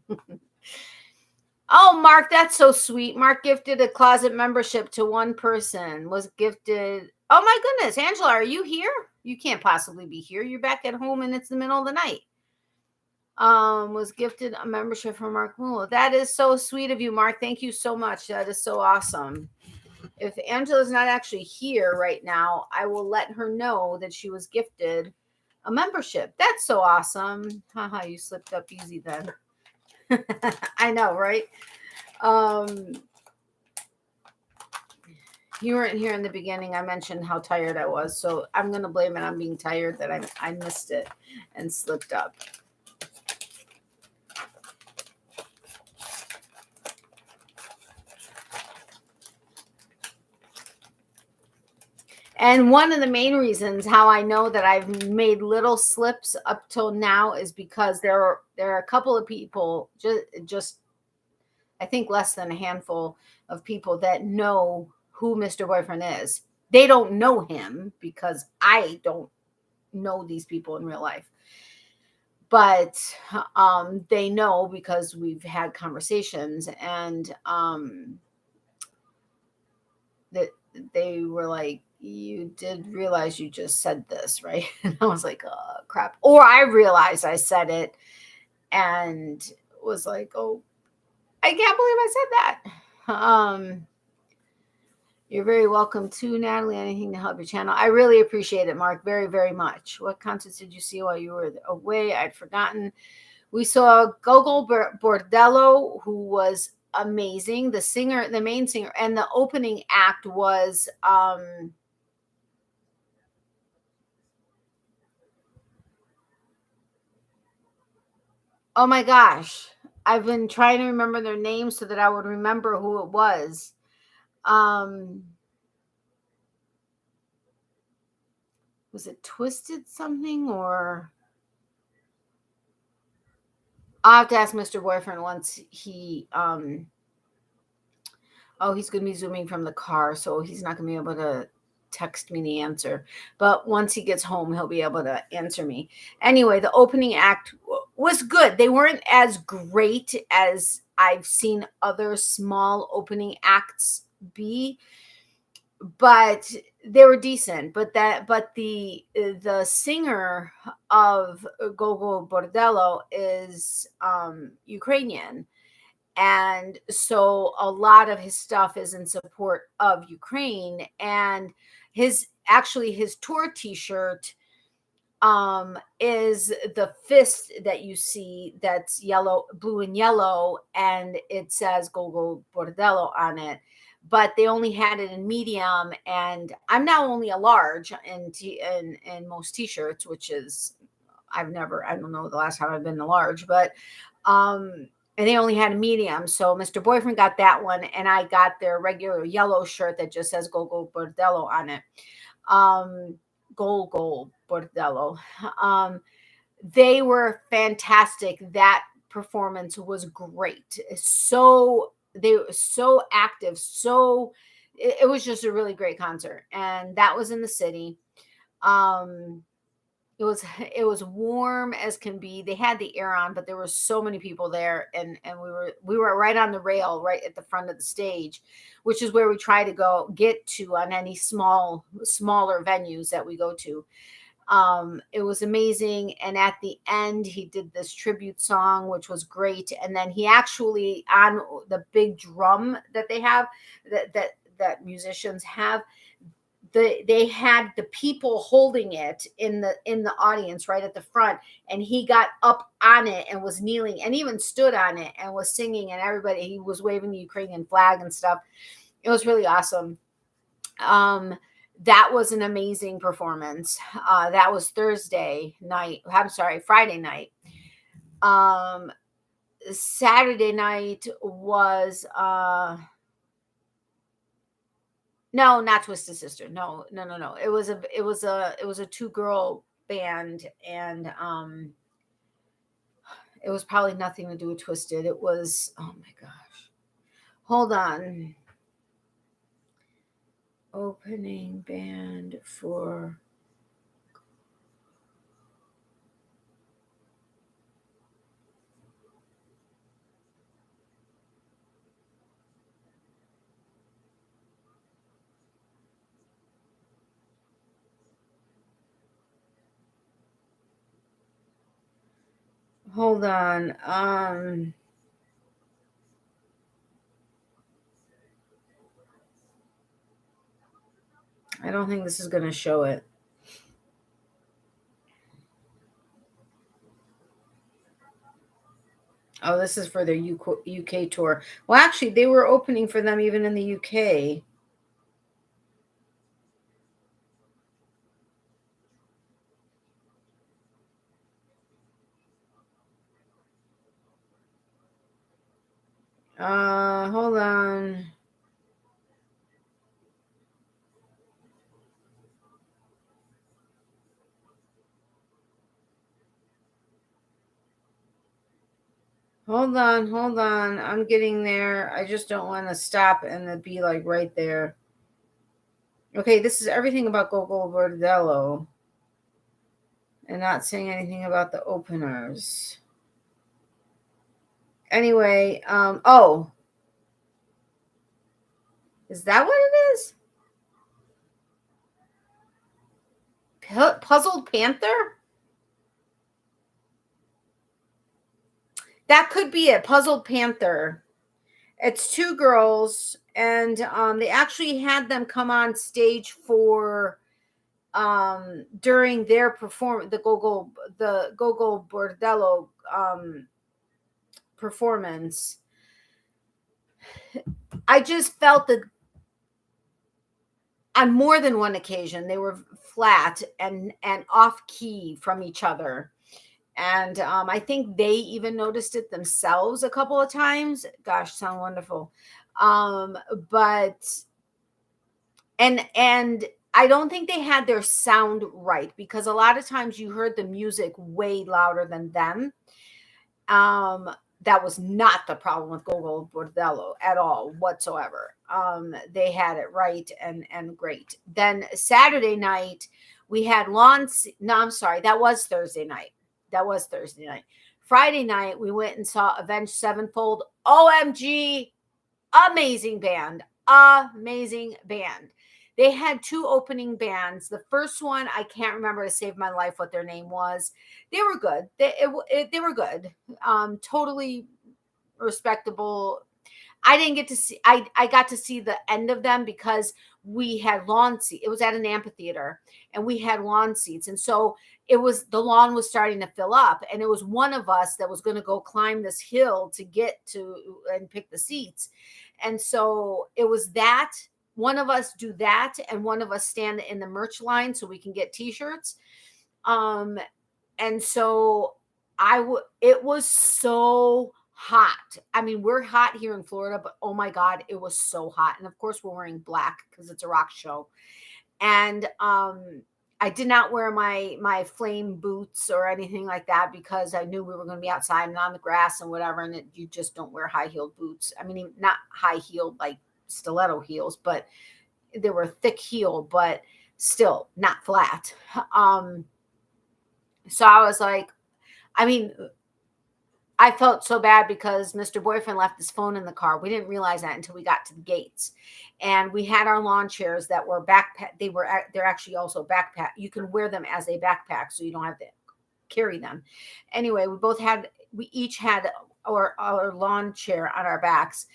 S1: Oh, Mark, that's so sweet. Mark gifted a closet membership to one person. Was gifted. Oh my goodness, Angela, are you here? You can't possibly be here. You're back at home and it's the middle of the night. Was gifted a membership from Marc Mullo. That is so sweet of you, Mark. Thank you so much. That is so awesome. If Angela's not actually here right now, I will let her know that she was gifted a membership. That's so awesome. Haha, you slipped up easy then. I know, right? You weren't here in the beginning. I mentioned how tired I was, so I'm going to blame it on being tired that I missed it and slipped up. And one of the main reasons how I know that I've made little slips up till now is because there are a couple of people, just I think less than a handful of people that know who Mr. Boyfriend is. They don't know him because I don't know these people in real life. But they know because we've had conversations, and that they were like, you did realize you just said this, right? And I was like, oh, crap. Or I realized I said it and was like, oh, I can't believe I said that. You're very welcome to Natalie. Anything to help your channel. I really appreciate it, Mark, very, very much. What concerts did you see while you were away? I'd forgotten. We saw Gogol Bordello, who was amazing. The singer, the main singer, and the opening act was oh my gosh. I've been trying to remember their names so that I would remember who it was. Was it Twisted something, or I'll have to ask Mr. Boyfriend once he oh, he's going to be zooming from the car, so he's not going to be able to text me the answer. But once he gets home, he'll be able to answer me. Anyway, the opening act was good. They weren't as great as I've seen other small opening acts be, but they were decent. But the singer of Gogo Bordello is Ukrainian. And so a lot of his stuff is in support of Ukraine, and his tour t-shirt is the fist that you see that's yellow, blue and yellow, and it says Gogo Bordello on it. But they only had it in medium, and I'm now only a large in most t-shirts, which is I don't know the last time I've been a large, but and they only had a medium. So Mr. Boyfriend got that one, and I got their regular yellow shirt that just says Gogo Bordello on it. Gogo Bordello. They were fantastic. That performance was great. They were so active. It was just a really great concert. And that was in the city. It was warm as can be. They had the air on, but there were so many people there, and we were right on the rail, right at the front of the stage, which is where we try to get to on any smaller venues that we go to. It was amazing, and at the end he did this tribute song, which was great. And then he actually, on the big drum that they have, that musicians have, they had the people holding it in the audience right at the front, and he got up on it and was kneeling and even stood on it and was singing, and he was waving the Ukrainian flag and stuff. It was really awesome. That was an amazing performance. That was Friday night. Saturday night was no, not Twisted Sister. No. It was a 2-girl band, and it was probably nothing to do with Twisted. It was, oh my gosh. Hold on. Opening band for hold on. I don't think this is going to show it. Oh, this is for their UK tour. Well, actually, they were opening for them even in the UK. Hold on. Hold on. I'm getting there. I just don't want to stop and then be like right there. Okay, this is everything about Gogo Bordello, and not saying anything about the openers. Anyway, oh, is that what it is? Puzzled Panther? That could be it. Puzzled Panther. It's 2 girls, and they actually had them come on stage for during their performance, the Gogo Bordello performance. I just felt that on more than one occasion they were flat and off key from each other. And I think they even noticed it themselves a couple of times. Gosh, sound wonderful. But and I don't think they had their sound right, because a lot of times you heard the music way louder than them. That was not the problem with Gogol Bordello at all whatsoever. They had it right and great. Then Saturday night we had no, I'm sorry, that was Thursday night. Friday night we went and saw Avenged Sevenfold. OMG, amazing band. They had two opening bands. The first one, I can't remember to save my life what their name was. They were good. They were good. Totally respectable. I didn't get to see, I got to see the end of them because we had lawn seats. It was at an amphitheater and we had lawn seats. And so the lawn was starting to fill up, and it was one of us that was going to go climb this hill to get to and pick the seats. And so it was that one of us do that, and one of us stand in the merch line so we can get t-shirts. And so it was so hot. I mean, we're hot here in Florida, but oh my God, it was so hot. And of course we're wearing black because it's a rock show. And I did not wear my flame boots or anything like that because I knew we were going to be outside and on the grass and whatever. And you just don't wear high-heeled boots. I mean, not high-heeled like stiletto heels, but they were thick heel, but still not flat. So I was like, I mean, I felt so bad because Mr. Boyfriend left his phone in the car. We didn't realize that until we got to the gates. And we had our lawn chairs that were backpack. They're actually also backpack. You can wear them as a backpack so you don't have to carry them. Anyway, we each had our lawn chair on our backs.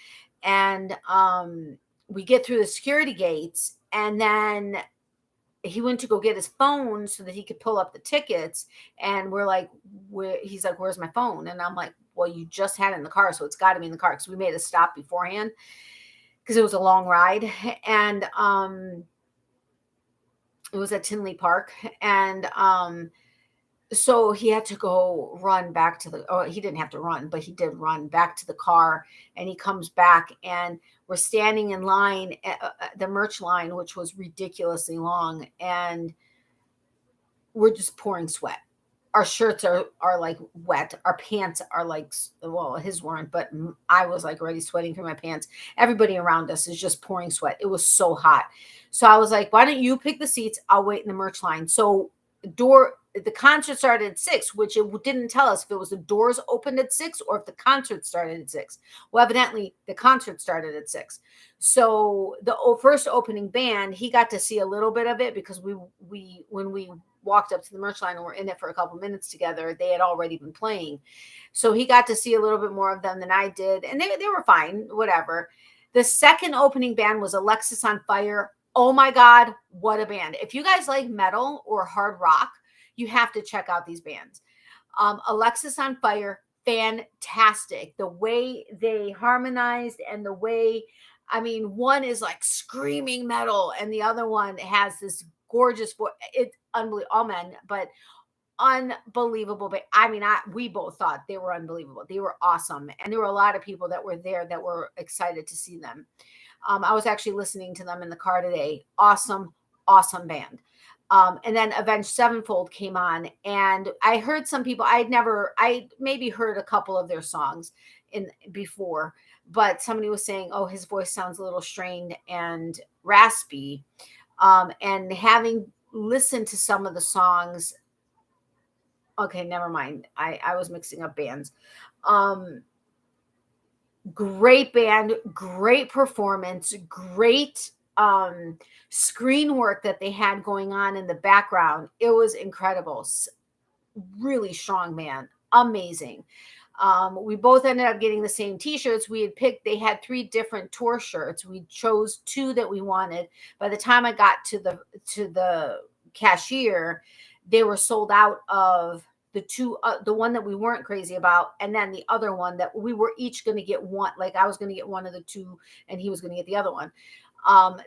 S1: And we get through the security gates, and then he went to go get his phone so that he could pull up the tickets. And we're like, he's like, where's my phone? And I'm like, well, you just had it in the car, so it's got to be in the car, because we made a stop beforehand because it was a long ride. And it was at Tinley Park. And so he had to go run back to he didn't have to run, but he did run back to the car. And he comes back, and we're standing in line, the merch line, which was ridiculously long. And we're just pouring sweat. Our shirts are like wet. Our pants are like, well, his weren't, but I was like already sweating through my pants. Everybody around us is just pouring sweat. It was so hot. So I was like, why don't you pick the seats? I'll wait in the merch line. So the concert started at 6, which it didn't tell us if it was the doors opened at 6 or if the concert started at 6. Well, evidently the concert started at 6. So the first opening band, he got to see a little bit of it because when we walked up to the merch line and were in it for a couple minutes together, they had already been playing. So he got to see a little bit more of them than I did. And they were fine, whatever. The second opening band was Alexis on Fire. Oh my God, what a band. If you guys like metal or hard rock, you have to check out these bands. Alexis on Fire, fantastic. The way they harmonized and the way, I mean, one is like screaming metal and the other one has this gorgeous voice. It's unbelievable. All men, but unbelievable. But I mean, we both thought they were unbelievable. They were awesome. And there were a lot of people that were there that were excited to see them. I was actually listening to them in the car today. Awesome, awesome band. And then Avenged Sevenfold came on, and I heard some people I maybe heard a couple of their songs before, but somebody was saying, oh, his voice sounds a little strained and raspy. And having listened to some of the songs, okay, never mind. I was mixing up bands. Great band, great performance, great screen work that they had going on in the background. It was incredible. Really strong band. Amazing. We both ended up getting the same t-shirts. We had picked, they had 3 different tour shirts. We chose 2 that we wanted. By the time I got to the cashier, they were sold out of the one that we weren't crazy about, and then the other one that we were each going to get one. Like I was going to get one of the two, and he was going to get the other one.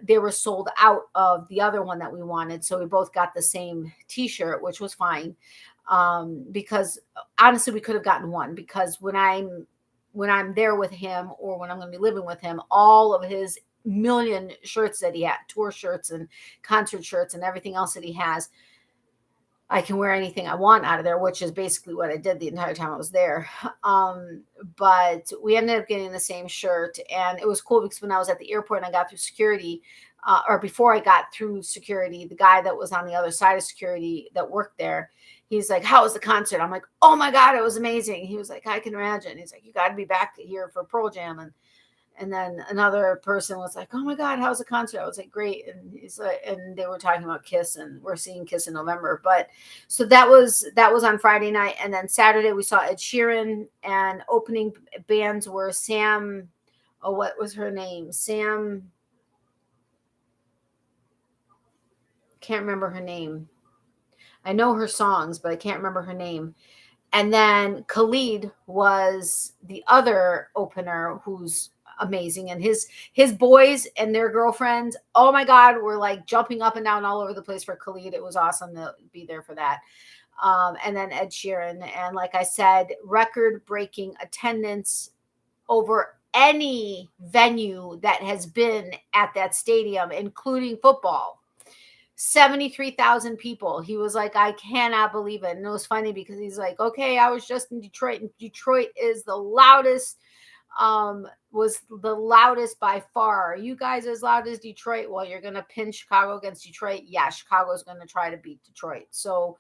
S1: They were sold out of the other one that we wanted, so we both got the same T-shirt, which was fine. Because honestly, we could have gotten one, because when I'm there with him, or when I'm going to be living with him, all of his million shirts that he had, tour shirts and concert shirts and everything else that he has, I can wear anything I want out of there, which is basically what I did the entire time I was there. But we ended up getting the same shirt, and it was cool because when I was at the airport and I got through security, or before I got through security, the guy that was on the other side of security that worked there, he's like, "How was the concert?" I'm like, "Oh my God, it was amazing." He was like, "I can imagine." He's like, "You got to be back here for Pearl Jam." And then another person was like, "Oh my God, how's the concert?" I was like, "Great." And he's like, and they were talking about Kiss, and we're seeing Kiss in November. But so that was on Friday night. And then Saturday we saw Ed Sheeran, and opening bands were Sam. Oh, what was her name? Sam. Can't remember her name. I know her songs, but I can't remember her name. And then Khalid was the other opener, who's amazing. And his boys and their girlfriends, oh my God, were like jumping up and down all over the place for Khalid. It was awesome to be there for that. And then Ed Sheeran. And like I said, record-breaking attendance over any venue that has been at that stadium, including football. 73,000 people. He was like, "I cannot believe it." And it was funny because he's like, "Okay, I was just in Detroit, and Detroit is the loudest, was the loudest by far. Are you guys as loud as Detroit?" Well, you're going to pin Chicago against Detroit. Yeah, Chicago's going to try to beat Detroit. So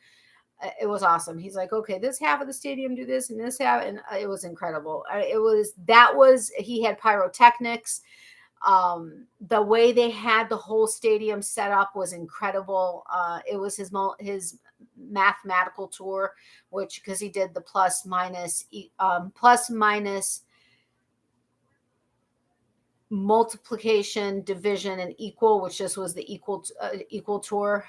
S1: it was awesome. He's like, "Okay, this half of the stadium do this, and this half," and it was incredible. He had pyrotechnics. The way they had the whole stadium set up was incredible. It was his mathematical tour, which, because he did the plus minus multiplication, division, and equal, which just was the equal tour.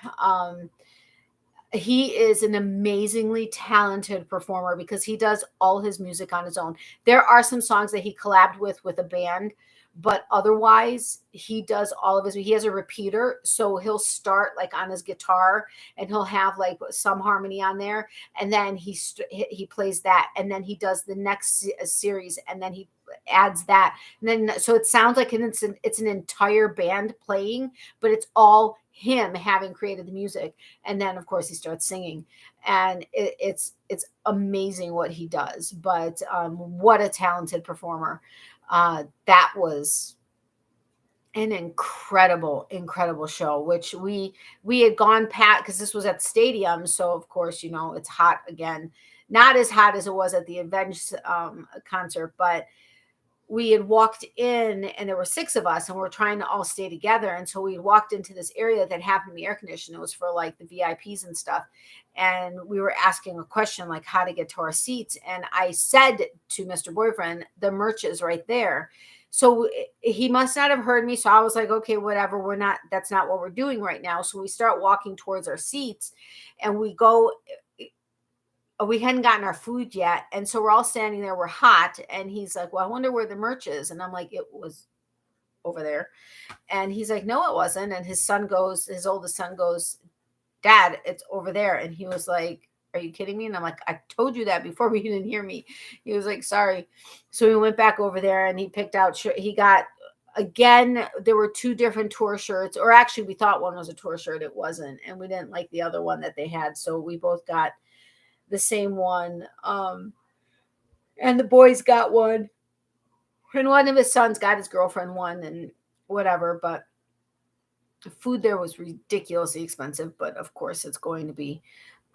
S1: He is an amazingly talented performer because he does all his music on his own. There are some songs that he collabed with a band, but otherwise he does all of he has a repeater. So he'll start like on his guitar, and he'll have like some harmony on there. And then he plays that. And then he does the next series, and then he adds that. And then, so it sounds like it's an entire band playing, but it's all him having created the music. And then of course he starts singing, and it's amazing what he does. But what a talented performer. That was an incredible show, which we had gone past, because this was at the stadium. So of course, it's hot again, not as hot as it was at the Avenged concert, but we had walked in, and there were 6 of us, and we're trying to all stay together. And so we walked into this area that happened to be air conditioned. It was for like the VIPs and stuff. And we were asking a question like how to get to our seats. And I said to Mr. Boyfriend, "The merch is right there." So he must not have heard me. So I was like, "Okay, whatever. That's not what we're doing right now." So we start walking towards our seats, and we hadn't gotten our food yet. And so we're all standing there. We're hot. And he's like, "Well, I wonder where the merch is." And I'm like, "It was over there." And he's like, "No, it wasn't." And his oldest son goes, "Dad, it's over there." And he was like, "Are you kidding me?" And I'm like, "I told you that before, but you didn't hear me." He was like, "Sorry." So we went back over there, and he picked out, he got, again, there were 2 different tour shirts, or actually we thought one was a tour shirt. It wasn't. And we didn't like the other one that they had. So we both got the same one. And the boys got one, and one of his sons got his girlfriend one, and whatever. But the food there was ridiculously expensive, but of course it's going to be.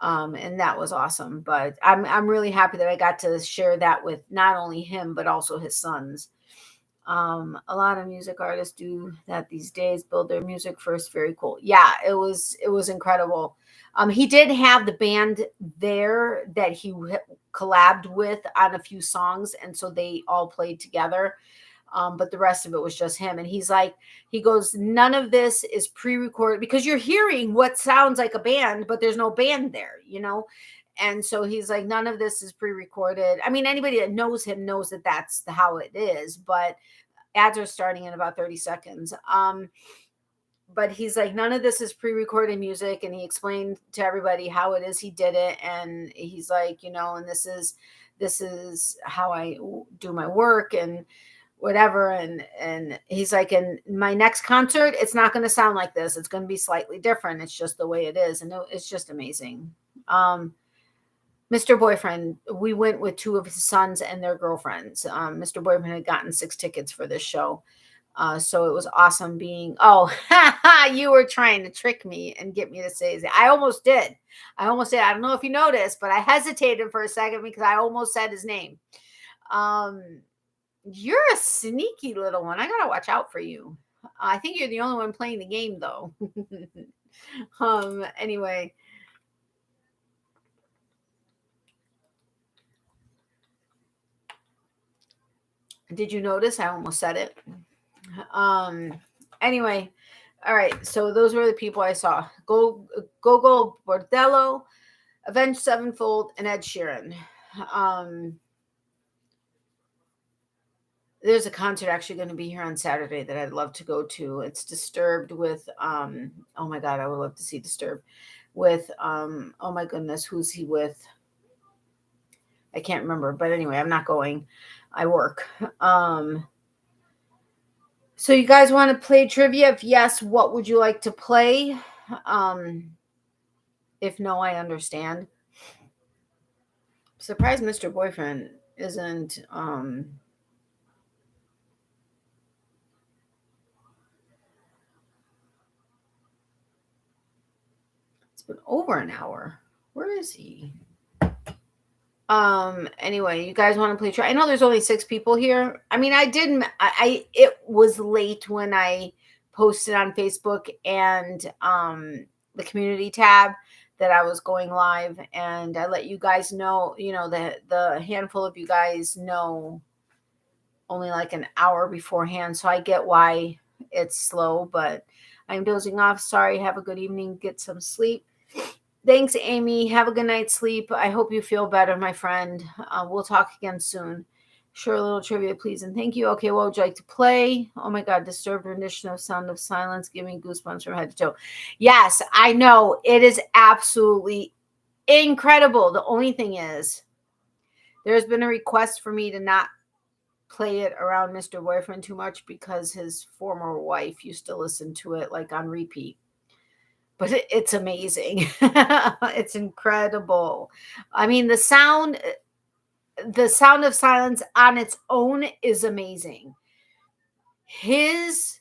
S1: And that was awesome. But I'm really happy that I got to share that with not only him, but also his sons. A lot of music artists do that these days, build their music first. Very cool. Yeah, it was incredible. He did have the band there that he collabed with on a few songs, and so they all played together. But the rest of it was just him. And he goes, "None of this is pre-recorded, because you're hearing what sounds like a band, but there's no band there, And so he's like, none of this is pre-recorded. I mean, anybody that knows him knows that that's how it is, but ads are starting in about 30 seconds. But he's like, none of this is pre-recorded music. And he explained to everybody how it is he did it. And he's like, and this is how I do my work and whatever. And he's like, in my next concert, it's not going to sound like this. It's going to be slightly different. It's just the way it is. And it's just amazing. Mr. Boyfriend, we went with 2 of his sons and their girlfriends. Mr. Boyfriend had gotten 6 tickets for this show. So it was awesome being, you were trying to trick me and get me to say it. I almost did. I don't know if you noticed, but I hesitated for a second because I almost said his name. You're a sneaky little one. I got to watch out for you. I think you're the only one playing the game though. Anyway. Did you notice? I almost said it. Anyway, all right. So those were the people I saw. Go Bordello, Avenged Sevenfold, and Ed Sheeran. There's a concert actually going to be here on Saturday that I'd love to go to. It's Disturbed with oh my god, I would love to see Disturbed with oh my goodness, who's he with? I can't remember, but anyway, I'm not going. I work. So you guys want to play trivia? If yes, what would you like to play? If no, I understand. Surprised Mr. Boyfriend isn't it's been over an hour. Where is he? Anyway, you guys want to play trivia? I know there's only 6 people here. I mean, it was late when I posted on Facebook and the community tab that I was going live, and I let you guys know, the handful of you guys know only like an hour beforehand, so I get why it's slow, but I'm dozing off. Sorry. Have a good evening. Get some sleep. Thanks, Amy. Have a good night's sleep. I hope you feel better, my friend. We'll talk again soon. Sure, a little trivia, please, and thank you. Okay, what would you like to play? Oh my God, Disturbed rendition of Sound of Silence, giving goosebumps from head to toe. Yes, I know. It is absolutely incredible. The only thing is, there's been a request for me to not play it around Mr. Boyfriend too much because his former wife used to listen to it like on repeat. But it's amazing. It's incredible. I mean, the sound of silence on its own is amazing. His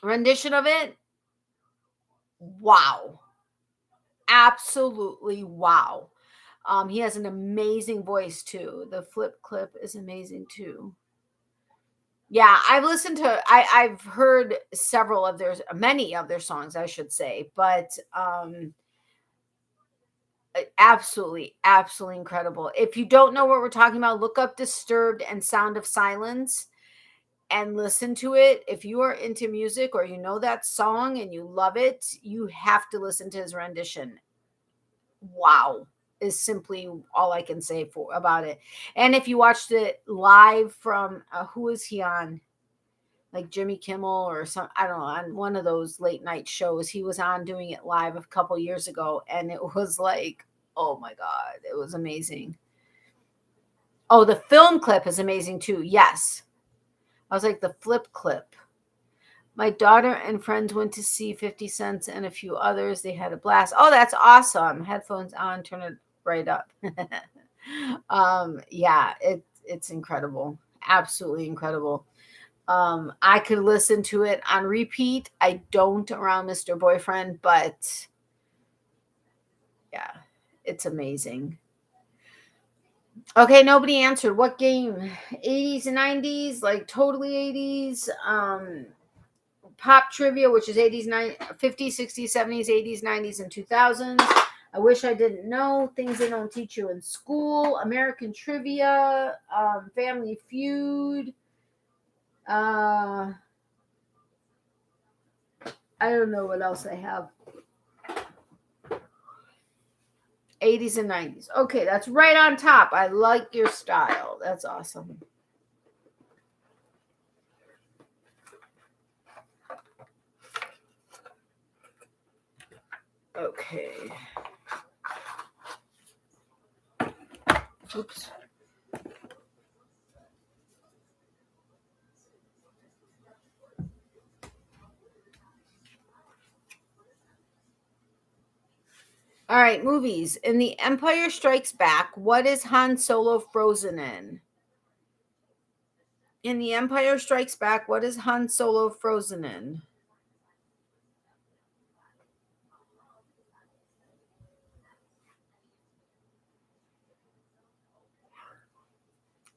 S1: rendition of it, wow. Absolutely wow. He has an amazing voice too. The flip clip is amazing too. Yeah, I've heard many of their songs, I should say, but absolutely incredible. If you don't know what we're talking about, look up Disturbed and Sound of Silence and listen to it. If you are into music or you know that song and you love it, you have to listen to his rendition. Wow is simply all I can say about it. And if you watched it live from who is he on? Like Jimmy Kimmel or I don't know, on one of those late night shows. He was on doing it live a couple years ago, and it was like, oh my God, it was amazing. Oh, the film clip is amazing too. Yes. I was like, the flip clip. My daughter and friends went to see 50 Cent and a few others. They had a blast. Oh, that's awesome. Headphones on, turn it right up. Yeah, it's incredible. Absolutely incredible. I could listen to it on repeat. I don't around Mr. Boyfriend, but yeah, it's amazing. Okay, nobody answered. What game? 80s and 90s, like totally 80s. Pop trivia, which is 80s, 50s, 60s, 70s, 80s, 90s, and 2000s. I wish I didn't know. Things they don't teach you in school. American trivia. Family Feud. I don't know what else I have. 80s and 90s. Okay, that's right on top. I like your style. That's awesome. Okay. Oops. All right, movies. In The Empire Strikes Back, what is Han Solo frozen in? In The Empire Strikes Back, what is Han Solo frozen in?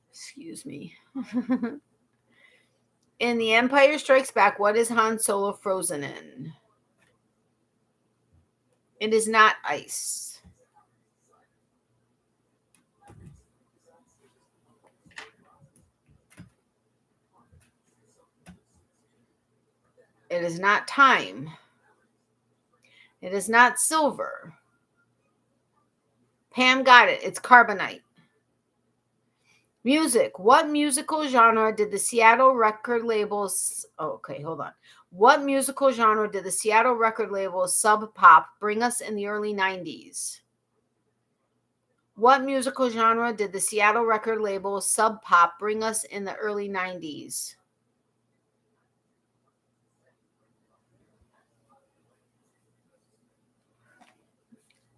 S1: Excuse me. In The Empire Strikes Back, what is Han Solo frozen in? It is not ice. It is not time. It is not silver. Pam got it. It's carbonite. Music. What musical genre did the Seattle record labels... Oh, okay, hold on. What musical genre did the Seattle record label Sub Pop bring us in the early 90s? What musical genre did the Seattle record label Sub Pop bring us in the early 90s?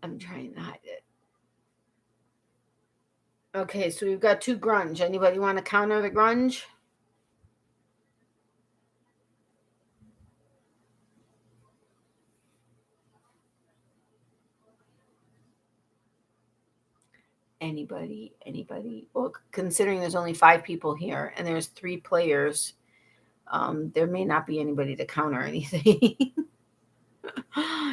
S1: I'm trying to hide it. Okay, so we've got 2 grunge. Anybody want to counter the grunge? Anybody? Well, considering there's only 5 people here and there's 3 players, there may not be anybody to counter anything.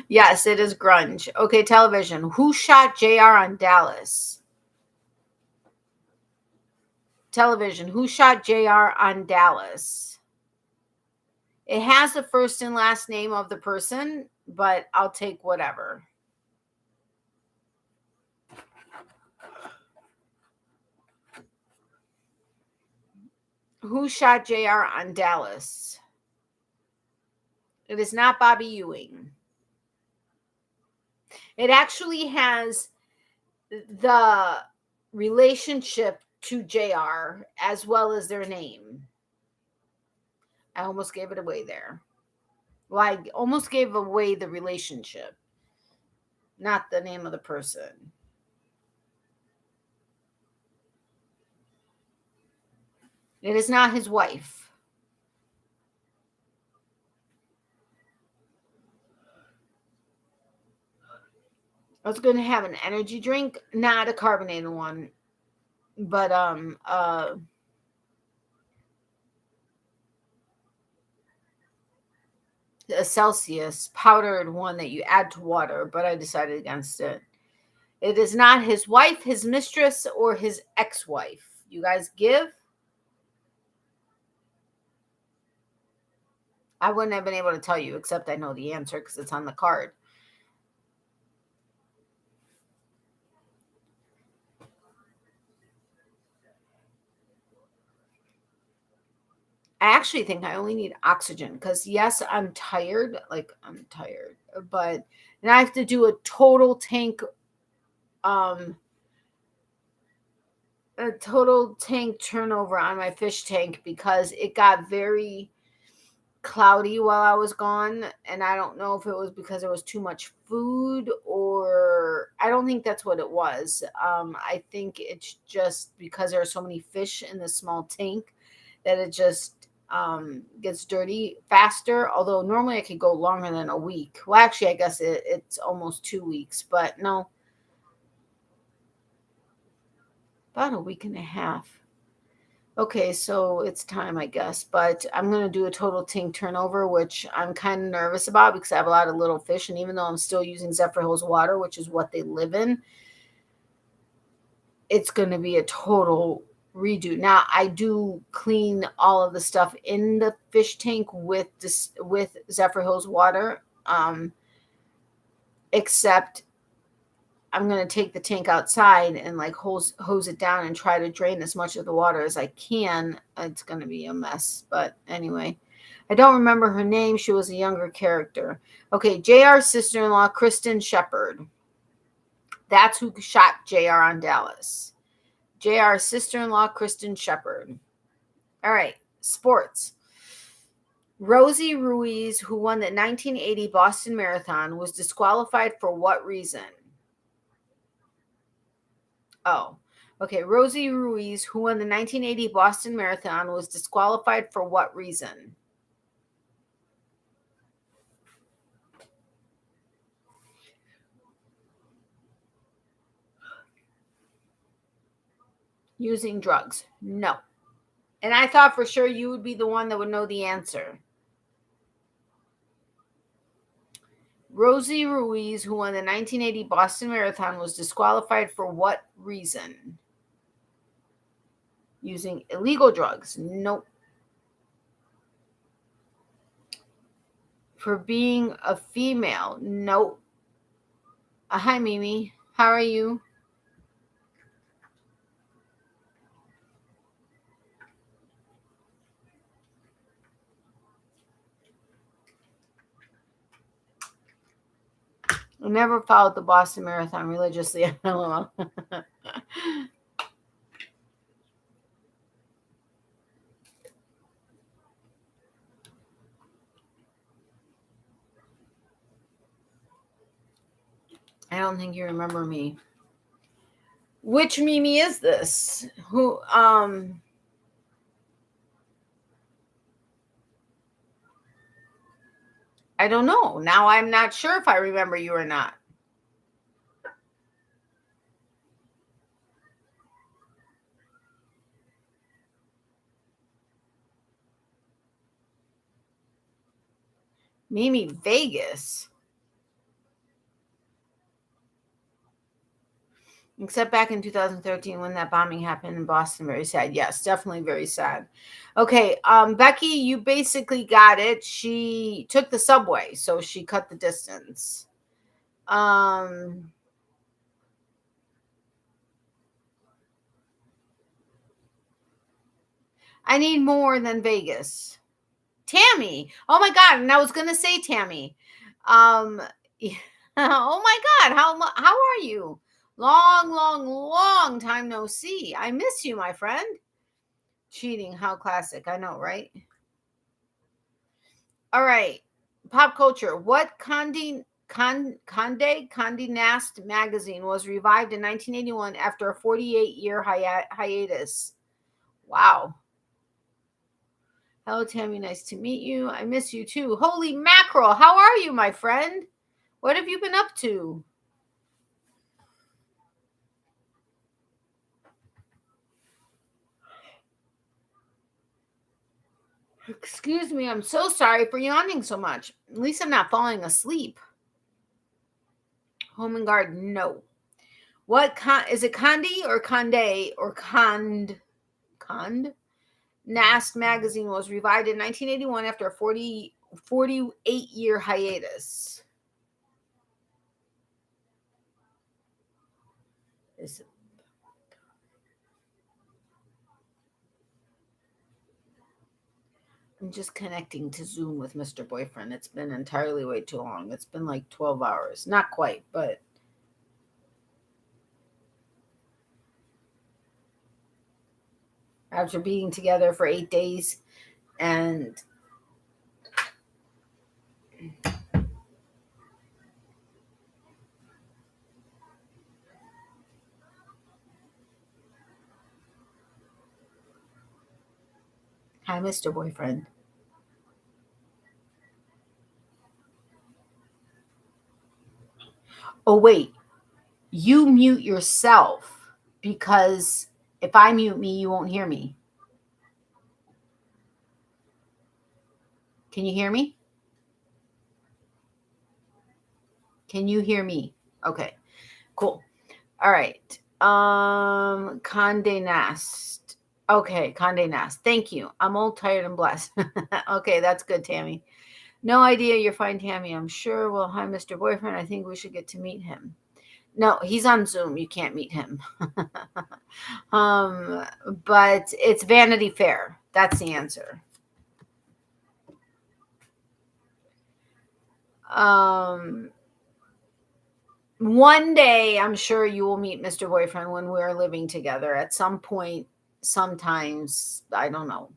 S1: Yes, it is grunge. Okay, television. Who shot JR on Dallas? Television. Who shot JR on Dallas? It has the first and last name of the person, but I'll take whatever. Who shot JR on Dallas? It is not Bobby Ewing. It actually has the relationship to JR as well as their name. I almost gave it away there. Well, I almost gave away the relationship, not the name of the person. It is not his wife. I was going to have an energy drink, not a carbonated one, but a Celsius powdered one that you add to water, but I decided against it. It is not his wife, his mistress, or his ex-wife. You guys give? I wouldn't have been able to tell you, except I know the answer because it's on the card. I actually think I only need oxygen because, yes, I'm tired. I'm tired. But and I have to do a total tank turnover on my fish tank because it got very cloudy while I was gone, and I don't know if it was because there was too much food, or I don't think that's what it was. I think it's just because there are so many fish in this small tank that it just gets dirty faster, although normally I could go longer than a week. Well, actually, I guess it's almost 2 weeks, but no, about a week and a half. Okay, so it's time, I guess, but I'm going to do a total tank turnover, which I'm kind of nervous about because I have a lot of little fish, and even though I'm still using Zephyrhills water, which is what they live in, it's going to be a total redo. Now, I do clean all of the stuff in the fish tank with Zephyrhills water, except I'm going to take the tank outside and like hose it down and try to drain as much of the water as I can. It's going to be a mess. But anyway, I don't remember her name. She was a younger character. Okay, JR's sister-in-law, Kristen Shepard. That's who shot JR on Dallas. JR's sister-in-law, Kristen Shepard. All right, sports. Rosie Ruiz, who won the 1980 Boston Marathon, was disqualified for what reason? Oh, okay. Rosie Ruiz, who won the 1980 Boston Marathon, was disqualified for what reason? Using drugs. No. And I thought for sure you would be the one that would know the answer. Rosie Ruiz, who won the 1980 Boston Marathon, was disqualified for what reason? Using illegal drugs. Nope. For being a female. Nope. Hi, Mimi. How are you? I never followed the Boston Marathon religiously. LOL. I don't think you remember me. Which Mimi is this? Who, I don't know. Now I'm not sure if I remember you or not. Mimi Vegas. Except back in 2013 when that bombing happened in Boston. Very sad. Yes, definitely very sad. Okay, Becky, you basically got it. She took the subway, so she cut the distance. I need more than Vegas. Tammy. Oh my God. And I was going to say Tammy. Oh my God. How are you? Long time no see. I miss you, my friend. Cheating. How classic. I know, right? All right. Pop culture. What Condé Nast magazine was revived in 1981 after a 48-year hiatus? Wow. Hello, Tammy. Nice to meet you. I miss you too. Holy mackerel. How are you, my friend? What have you been up to? Excuse me. I'm so sorry for yawning so much. At least I'm not falling asleep. Home and garden. No. What is it? Condé or Condé or Cond? Nast magazine was revived in 1981 after a 48-year hiatus. I'm just connecting to Zoom with Mr. Boyfriend. It's been entirely way too long. It's been like 12 hours. Not quite, but after being together for 8 days and hi, Mr. Boyfriend. Oh, wait. You mute yourself because if I mute me, you won't hear me. Can you hear me? Can you hear me? Okay, cool. All right. Condé Nast. Okay, Condé Nast. Thank you. I'm all tired and blessed. Okay, that's good, Tammy. No idea. You're fine, Tammy. I'm sure. Well, hi, Mr. Boyfriend. I think we should get to meet him. No, he's on Zoom. You can't meet him. But it's Vanity Fair. That's the answer. One day, I'm sure you will meet Mr. Boyfriend when we're living together at some point, sometimes, I don't know.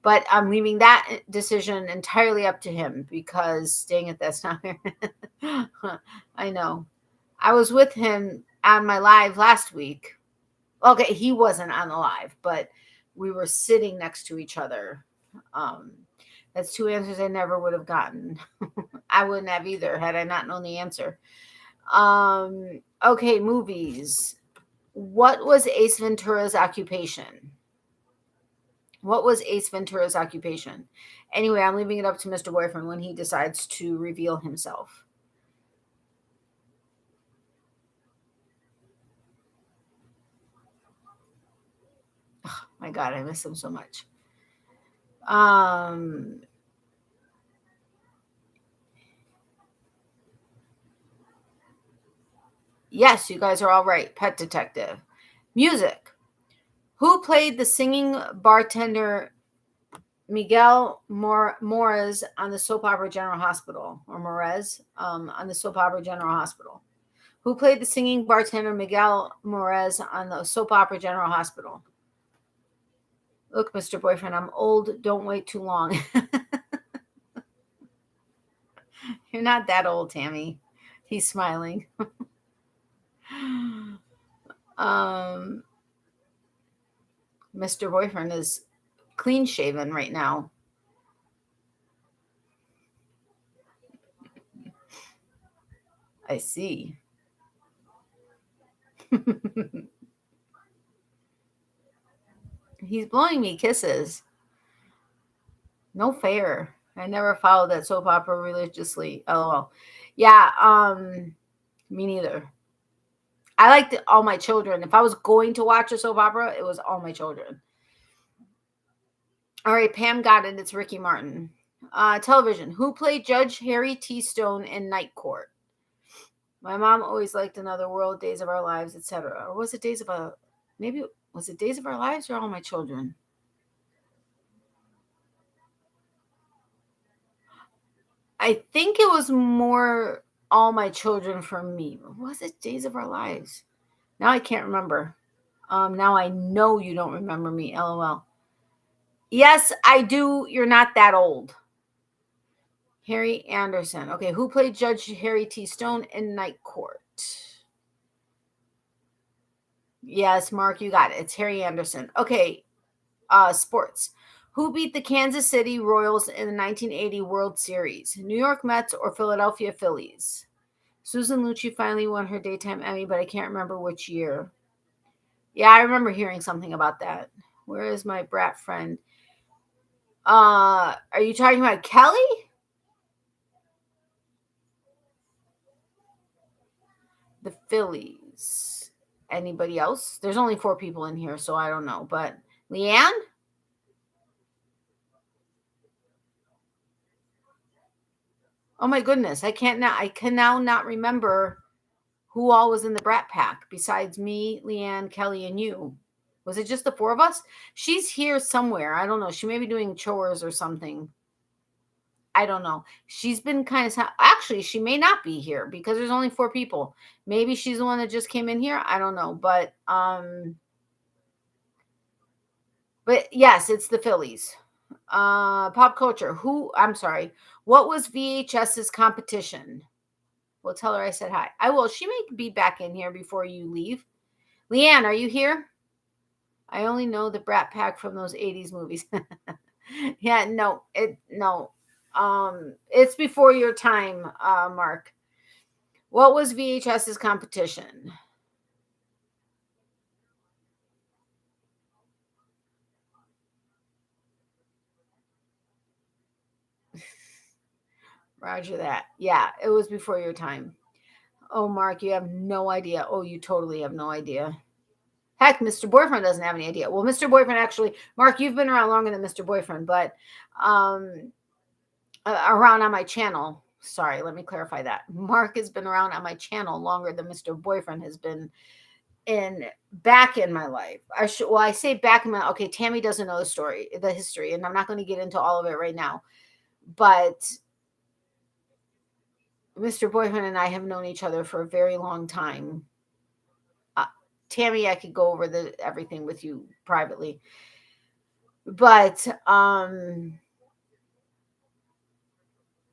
S1: But I'm leaving that decision entirely up to him because, dang it, that's not fair. I know. I was with him on my live last week. Okay, he wasn't on the live, but we were sitting next to each other. That's two answers I never would have gotten. I wouldn't have either had I not known the answer. Okay, movies. What was Ace Ventura's occupation? What was Ace Ventura's occupation? Anyway, I'm leaving it up to Mr. Boyfriend when he decides to reveal himself. Oh, my God, I miss him so much. Yes, you guys are all right. Pet Detective. Music. Who played the singing bartender Miguel Morez on the soap opera General Hospital? Or Morez on the soap opera General Hospital. Who played the singing bartender Miguel Morez on the soap opera General Hospital? Look, Mr. Boyfriend, I'm old. Don't wait too long. You're not that old, Tammy. He's smiling. Mr. Boyfriend is clean shaven right now. I see. He's blowing me kisses. No fair. I never followed that soap opera religiously. LOL. Yeah, me neither. I liked All My Children. If I was going to watch a soap opera, it was All My Children. All right, Pam got it. It's Ricky Martin. Television. Who played Judge Harry T. Stone in Night Court? My mom always liked Another World, Days of Our Lives, etc. Or was it Days of a... Maybe... Was it Days of Our Lives or All My Children? I think it was more All My Children for me. Or was it Days of Our Lives? Now I can't remember. Now I know you don't remember me. LOL. Yes, I do. You're not that old. Harry Anderson. Okay, who played Judge Harry T. Stone in Night Court? Yes, Mark, you got it. It's Harry Anderson. Okay, sports. Who beat the Kansas City Royals in the 1980 World Series? New York Mets or Philadelphia Phillies? Susan Lucci finally won her Daytime Emmy, but I can't remember which year. Yeah, I remember hearing something about that. Where is my brat friend? Are you talking about Kelly? The Phillies. Anybody else? There's only 4 people in here, so I don't know. But Leanne? Oh my goodness, I can now not remember who all was in the Brat Pack besides me, Leanne, Kelly, and you. Was it just the 4 of us? She's here somewhere. I don't know. She may be doing chores or something. I don't know. She's been kind of... Actually, she may not be here because there's only 4 people. Maybe she's the one that just came in here. I don't know. But yes, it's the Phillies. Pop culture. I'm sorry. What was VHS's competition? Well, tell her I said hi. I will. She may be back in here before you leave. Leanne, are you here? I only know the Brat Pack from those 80s movies. Yeah, no. It's before your time, Mark. What was VHS's competition? Roger that. Yeah, it was before your time. Oh, Mark, you have no idea. Oh, you totally have no idea. Heck, Mr. Boyfriend doesn't have any idea. Well, Mr. Boyfriend actually, Mark, you've been around longer than Mr. Boyfriend, but around on my channel. Sorry, let me clarify that. Marc has been around on my channel longer than Mr. Boyfriend has been back in my life. I say back in my, okay, Tammy doesn't know the history, and I'm not going to get into all of it right now. But Mr. Boyfriend and I have known each other for a very long time. Tammy, I could go over everything with you privately. But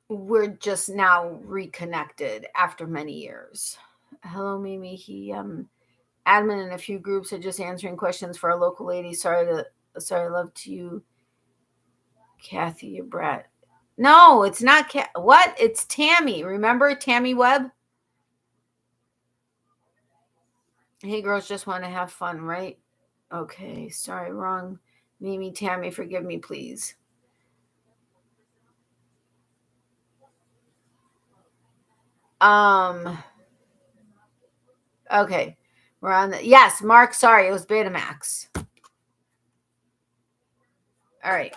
S1: we're just now reconnected after many years. Hello, Mimi. He admin in a few groups are just answering questions for our local lady. Sorry, love to you, Kathy, your brat. No, it's not what? It's Tammy. Remember Tammy Webb? Hey, girls just want to have fun, right? Okay, sorry, wrong. Mimi, Tammy, forgive me, please. Okay, we're on the, yes, Marc, sorry, it was Betamax. All right.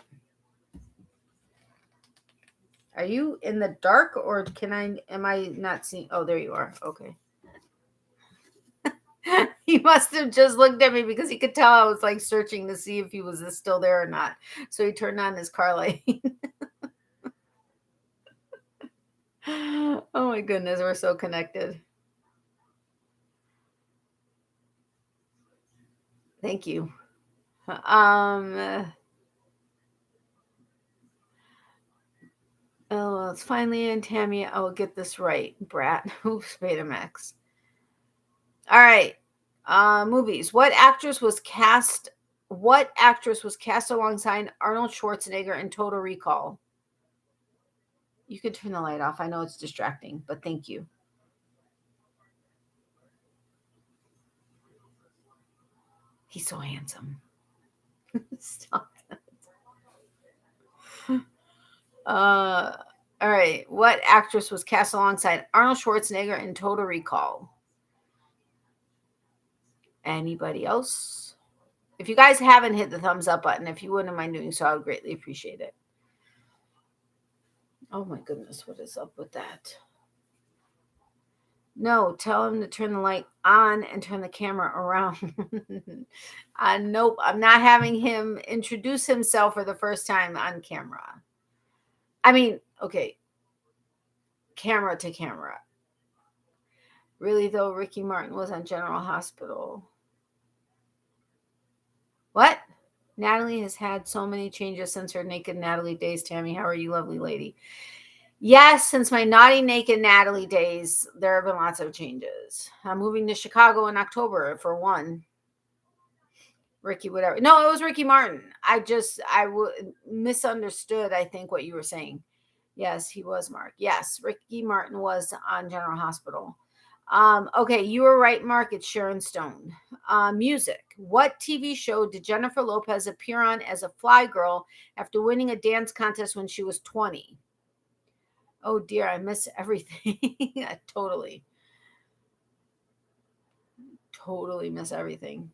S1: Are you in the dark, or am I not seeing? Oh, there you are. Okay. He must have just looked at me because he could tell I was like searching to see if he was still there or not. So he turned on his car light. Oh my goodness, we're so connected. Thank you. Oh, it's finally in, Tammy. I will get this right, brat. Oops, Betamax. All right. Movies. What actress was cast alongside Arnold Schwarzenegger in Total Recall? You could turn the light off. I know it's distracting, but thank you. He's so handsome. Stop it. All right. What actress was cast alongside Arnold Schwarzenegger in Total Recall? Anybody else? If you guys haven't hit the thumbs up button, if you wouldn't mind doing so, I would greatly appreciate it. Oh my goodness, what is up with that? No, tell him to turn the light on and turn the camera around. Nope, I'm not having him introduce himself for the first time on camera. I mean, okay, camera to camera. Really, though, Ricky Martin was on General Hospital. What? Natalie has had so many changes since her Naked Natalie days. Tammy, how are you, lovely lady? Yes, since my Naughty Naked Natalie days, there have been lots of changes. I'm moving to Chicago in October, for one. Ricky, whatever. No, it was Ricky Martin. I misunderstood, I think, what you were saying. Yes, he was Marc. Yes, Ricky Martin was on General Hospital. Okay, you were right, Marc. It's Sharon Stone. Music. What TV show did Jennifer Lopez appear on as a fly girl after winning a dance contest when she was 20? Oh dear, I miss everything. Totally miss everything.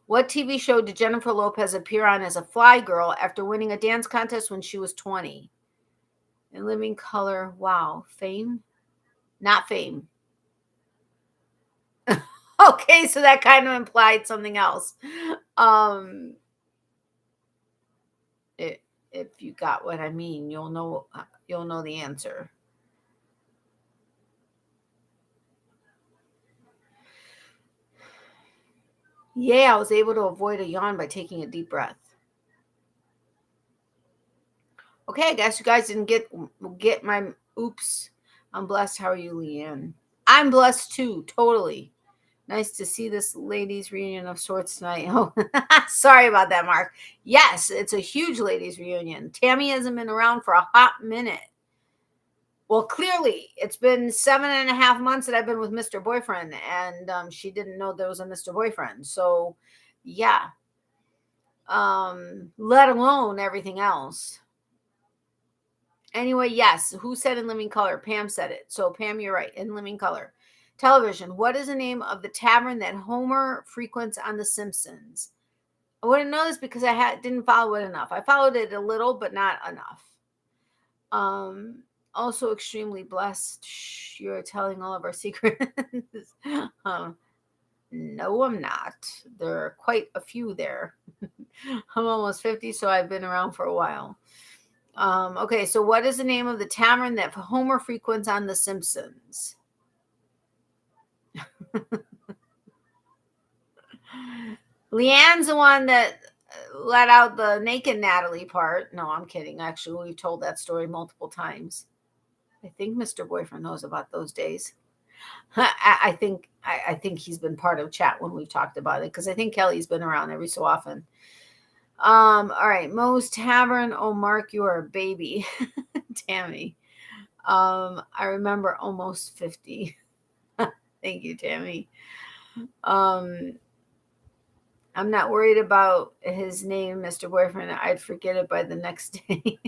S1: What TV show did Jennifer Lopez appear on as a fly girl after winning a dance contest when she was 20? In Living Color. Wow. Fame? Not Fame. Okay, so that kind of implied something else. If you got what I mean, you'll know the answer. Yeah, I was able to avoid a yawn by taking a deep breath. Okay, I guess you guys didn't get my oops. I'm blessed. How are you, Leanne? I'm blessed too, totally. Nice to see this ladies' reunion of sorts tonight. Oh, sorry about that, Marc. Yes, it's a huge ladies' reunion. Tammy hasn't been around for a hot minute. Well, clearly, it's been 7.5 months that I've been with Mr. Boyfriend, and she didn't know there was a Mr. Boyfriend. So, yeah. Let alone everything else. Anyway, yes. Who said In Living Color? Pam said it. So, Pam, you're right. In Living Color. Television. What is the name of the tavern that Homer frequents on The Simpsons? I wouldn't know this because I didn't follow it enough. I followed it a little, but not enough. Also extremely blessed. Shh, you're telling all of our secrets. No, I'm not. There are quite a few there. I'm almost 50, so I've been around for a while. Okay, so what is the name of the tavern that Homer frequents on The Simpsons? Leanne's the one that let out the naked Natalie part. No, I'm kidding. Actually, we've told that story multiple times. I think Mr. Boyfriend knows about those days. I think he's been part of chat when we've talked about it, because I think Kelly's been around every so often. All right, Moe's Tavern. Oh, Mark, you are a baby. Tammy. I remember almost 50. Thank you, Tammy. I'm not worried about his name, Mr. Boyfriend. I'd forget it by the next day.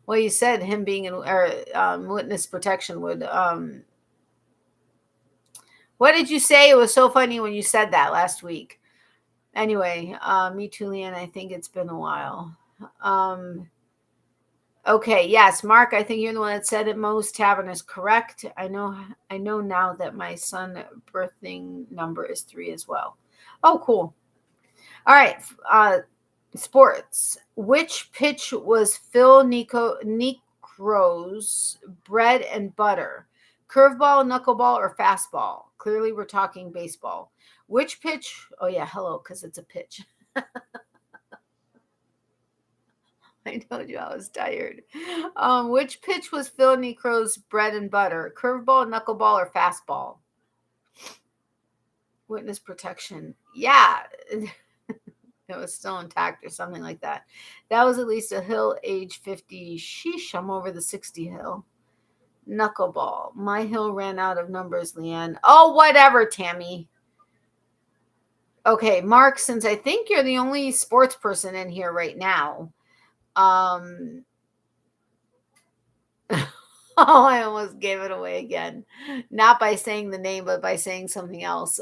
S1: Well, you said him being in witness protection would. What did you say? It was so funny when you said that last week. Anyway, me too, Leanne. I think it's been a while. Okay, yes, Mark, I think you're the one that said it. Moe's Tavern is correct. I know now that my son birthing number is 3 as well. Oh, cool. All right, sports. Which pitch was Phil Necro's bread and butter? Curveball, knuckleball, or fastball? Clearly, we're talking baseball. Which pitch? Oh, yeah, hello, because it's a pitch. I told you I was tired. Which pitch was Phil Necro's bread and butter? Curveball, knuckleball, or fastball? Witness protection. Yeah. It was still intact or something like that. That was at least a hill age 50. Sheesh, I'm over the 60 hill. Knuckleball. My hill ran out of numbers, Leanne. Oh, whatever, Tammy. Okay, Mark, since I think you're the only sports person in here right now. Oh, I almost gave it away again. Not by saying the name, but by saying something else.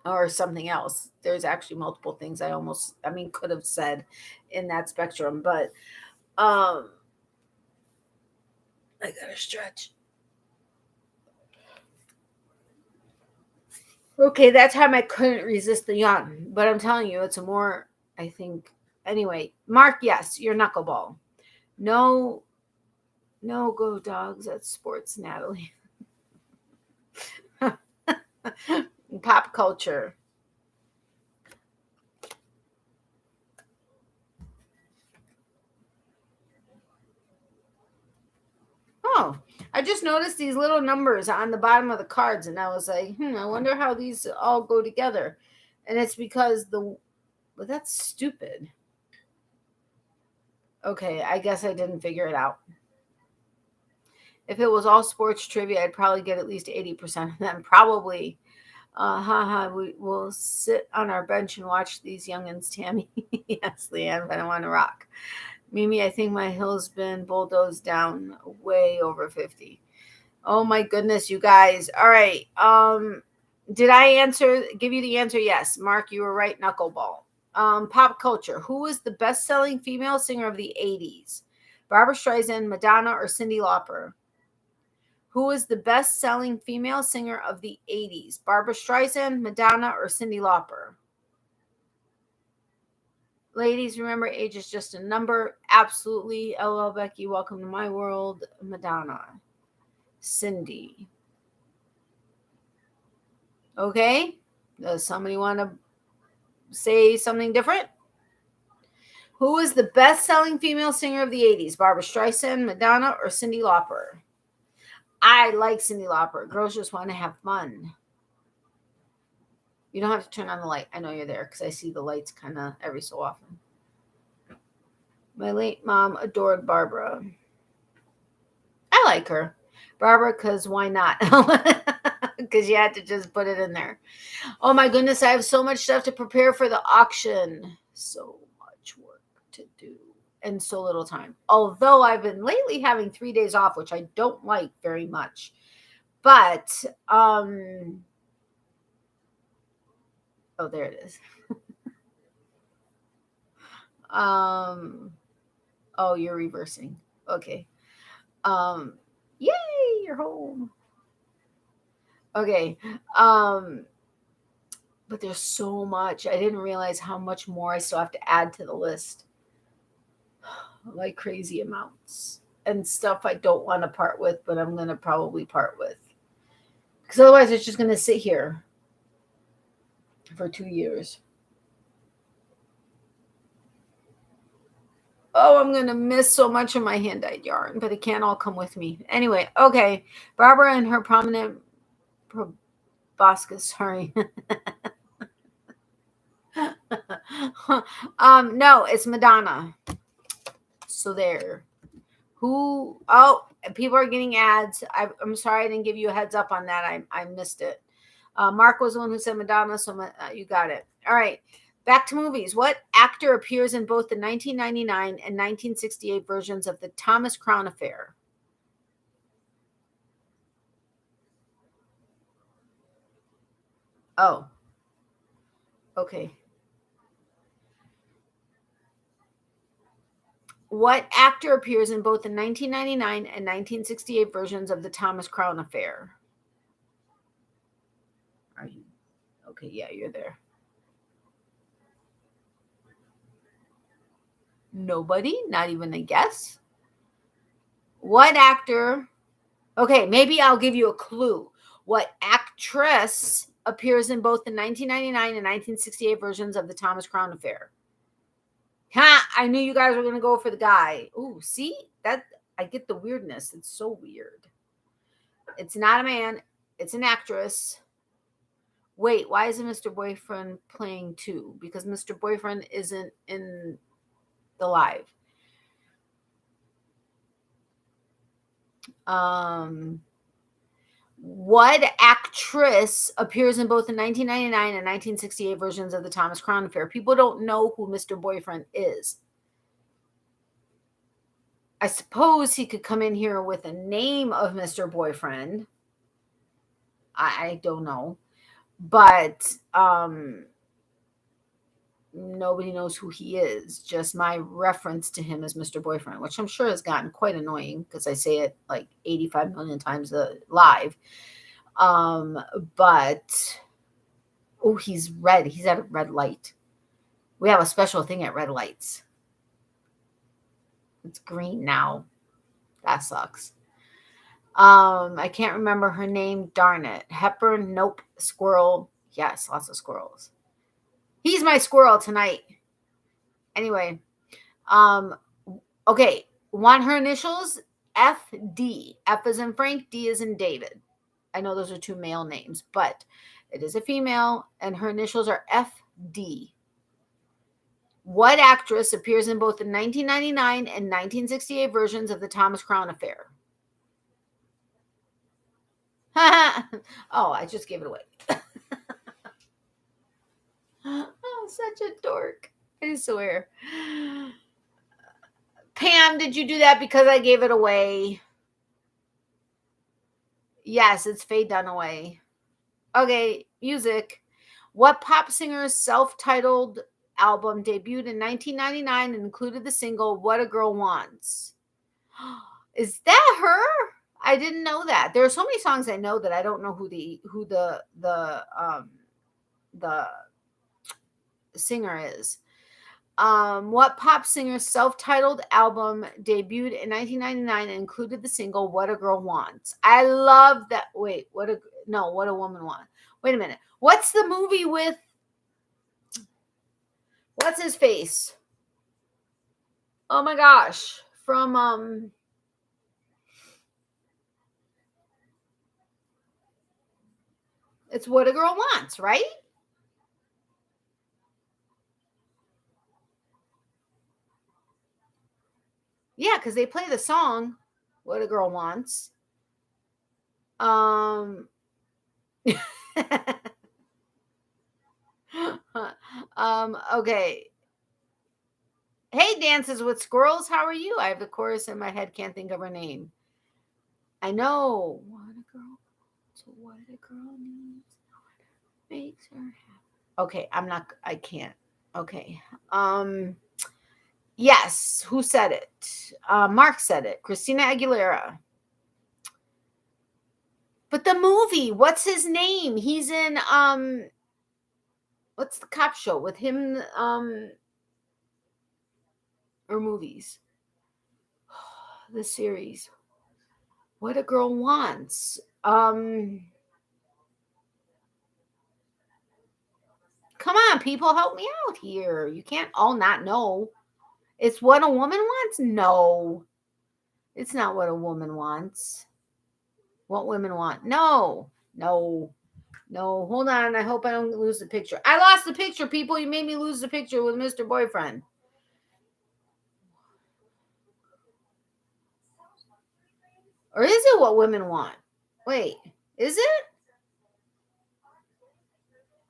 S1: Or something else. There's actually multiple things I could have said in that spectrum, but I gotta stretch. Okay, that time I couldn't resist the yawn, but I'm telling you, it's a more, I think, anyway. Mark, yes, you're knuckleball. No, go dogs. That's sports, Natalie. Pop culture. Oh, I just noticed these little numbers on the bottom of the cards, and I was like, I wonder how these all go together. And it's because but that's stupid. Okay, I guess I didn't figure it out. If it was all sports trivia, I'd probably get at least 80% of them. Probably. We will sit on our bench and watch these youngins, Tammy. Yes, Leanne, but I want to rock. Mimi, I think my hill's been bulldozed down way over 50. Oh my goodness, you guys. All right. Did I give you the answer? Yes. Mark, you were right. Knuckleball. Pop culture. Who was the best-selling female singer of the 80s? Barbra Streisand, Madonna, or Cyndi Lauper? Who was the best-selling female singer of the 80s? Barbra Streisand, Madonna, or Cyndi Lauper? Ladies, remember, age is just a number. Absolutely. LL Becky, welcome to my world. Madonna. Cyndi. Okay. Does somebody want to say something different? Who is the best-selling female singer of the 80s? Barbra Streisand, Madonna, or Cyndi Lauper? I like Cyndi Lauper. Girls just want to have fun. You don't have to turn on the light. I know you're there because I see the lights kind of every so often. My late mom adored Barbara. I like her. Barbara, because why not? Because you had to just put it in there. Oh my goodness, I have so much stuff to prepare for the auction. So much work to do and so little time. Although I've been lately having 3 days off, which I don't like very much. But, oh, there it is. Oh, you're reversing. Okay. Yay, you're home. Okay. But there's so much. I didn't realize how much more I still have to add to the list. Like crazy amounts. And stuff I don't want to part with, but I'm going to probably part with. Because otherwise it's just going to sit here for 2 years. Oh, I'm going to miss so much of my hand-dyed yarn, but it can't all come with me. Anyway, okay. Barbara and her prominent proboscis, sorry. No, it's Madonna. So there. Who? Oh, people are getting ads. I'm sorry I didn't give you a heads up on that. I missed it. Mark was the one who said Madonna, so you got it. All right. Back to movies. What actor appears in both the 1999 and 1968 versions of the Thomas Crown Affair? Oh. Okay. What actor appears in both the 1999 and 1968 versions of the Thomas Crown Affair? Are you okay? Yeah, you're there. Nobody? Not even a guess? What actor? Okay, maybe I'll give you a clue. What actress appears in both the 1999 and 1968 versions of the Thomas Crown Affair? Ha! I knew you guys were going to go for the guy. Ooh, see? That I get the weirdness. It's so weird. It's not a man. It's an actress. Wait, why isn't Mr. Boyfriend playing too? Because Mr. Boyfriend isn't in the live. What actress appears in both the 1999 and 1968 versions of the Thomas Crown Affair? People don't know who Mr. Boyfriend is. I suppose he could come in here with a name of Mr. Boyfriend. I don't know. But nobody knows who he is. Just my reference to him as Mr. Boyfriend, which I'm sure has gotten quite annoying because I say it like 85 million times live. But oh, he's red. He's at a red light. We have a special thing at red lights. It's green now. That sucks. I can't remember her name. Darn it. Hepburn. Nope. Squirrel. Yes, lots of squirrels. He's my squirrel tonight. Anyway. Okay. Want her initials? FD. F is in Frank. D is in David. I know those are two male names, but it is a female, and her initials are FD. What actress appears in both the 1999 and 1968 versions of the Thomas Crown Affair? Oh, I just gave it away. Oh, such a dork. I swear. Pam, did you do that because I gave it away? Yes, it's Faye Dunaway. Okay, music. What pop singer's self-titled album debuted in 1999 and included the single "What a Girl Wants"? Is that her? I didn't know that. There are so many songs I know that I don't know who the singer is. What pop singer's self-titled album debuted in 1999 and included the single "What a Girl Wants"? I love that. Wait, what a woman wants. Wait a minute. What's the movie with? What's his face? Oh my gosh, from it's What a Girl Wants, right? Yeah, because they play the song "What a Girl Wants." Okay. Hey, Dances with Squirrels, how are you? I have the chorus in my head, can't think of her name. I know. What a girl. So what a girl needs makes her happy. Okay, I can't. Okay. Yes. Who said it? Mark said it. Christina Aguilera. But the movie, what's his name? He's in what's the cop show with him or movies? The series. What a Girl Wants. Come on, people, help me out here. You can't all not know. It's What a Woman Wants? No. It's not What a Woman Wants. What Women Want. No. Hold on. I hope I don't lose the picture. I lost the picture, people. You made me lose the picture with Mr. Boyfriend. Or is it What Women Want? Wait, is it?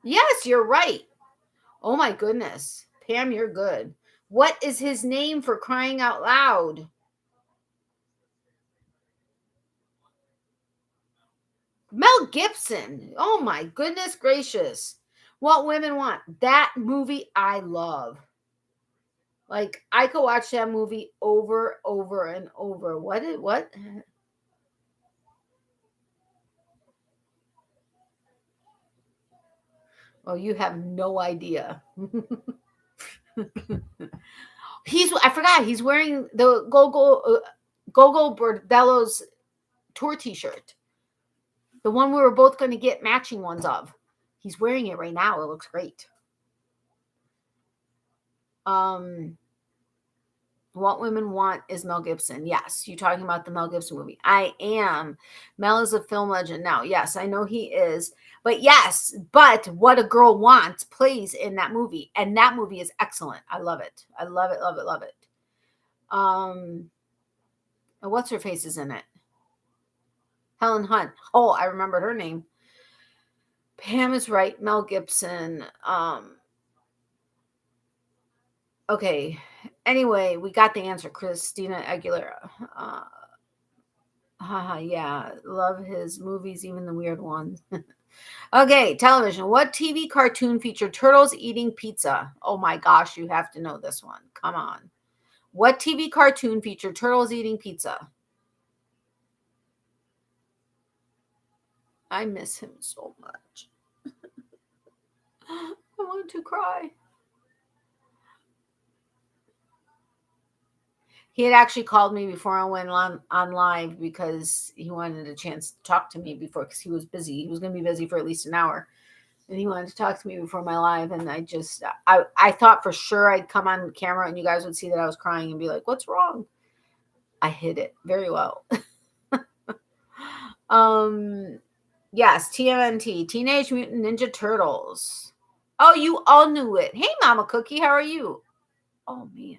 S1: Yes, you're right. Oh my goodness. Pam, you're good. What is his name, for crying out loud? Mel Gibson. Oh my goodness gracious. What Women Want. That movie I love. Like, I could watch that movie over and over. What? Oh, you have no idea. I forgot, he's wearing the Gogo Bordello's tour t-shirt. The one we were both going to get matching ones of. He's wearing it right now. It looks great. What Women Want is Mel Gibson. Yes, you're talking about the Mel Gibson movie. I am. Mel is a film legend now. Yes, I know he is. But yes, but What a Girl Wants plays in that movie. And that movie is excellent. I love it. I love it, love it, love it. What's her face is in it? Helen Hunt. Oh, I remembered her name. Pam is right. Mel Gibson. Okay. Anyway, we got the answer. Christina Aguilera. Yeah. Love his movies, even the weird ones. Okay. Television. What TV cartoon featured turtles eating pizza? Oh my gosh, you have to know this one. Come on. What TV cartoon featured turtles eating pizza? I miss him so much. I want to cry. He had actually called me before I went on live because he wanted a chance to talk to me before, because he was busy. He was going to be busy for at least an hour. And he wanted to talk to me before my live. And I thought for sure I'd come on camera and you guys would see that I was crying and be like, what's wrong? I hid it very well. Yes, TMNT, Teenage Mutant Ninja Turtles. Oh, you all knew it. Hey, Mama Cookie, how are you? Oh, man.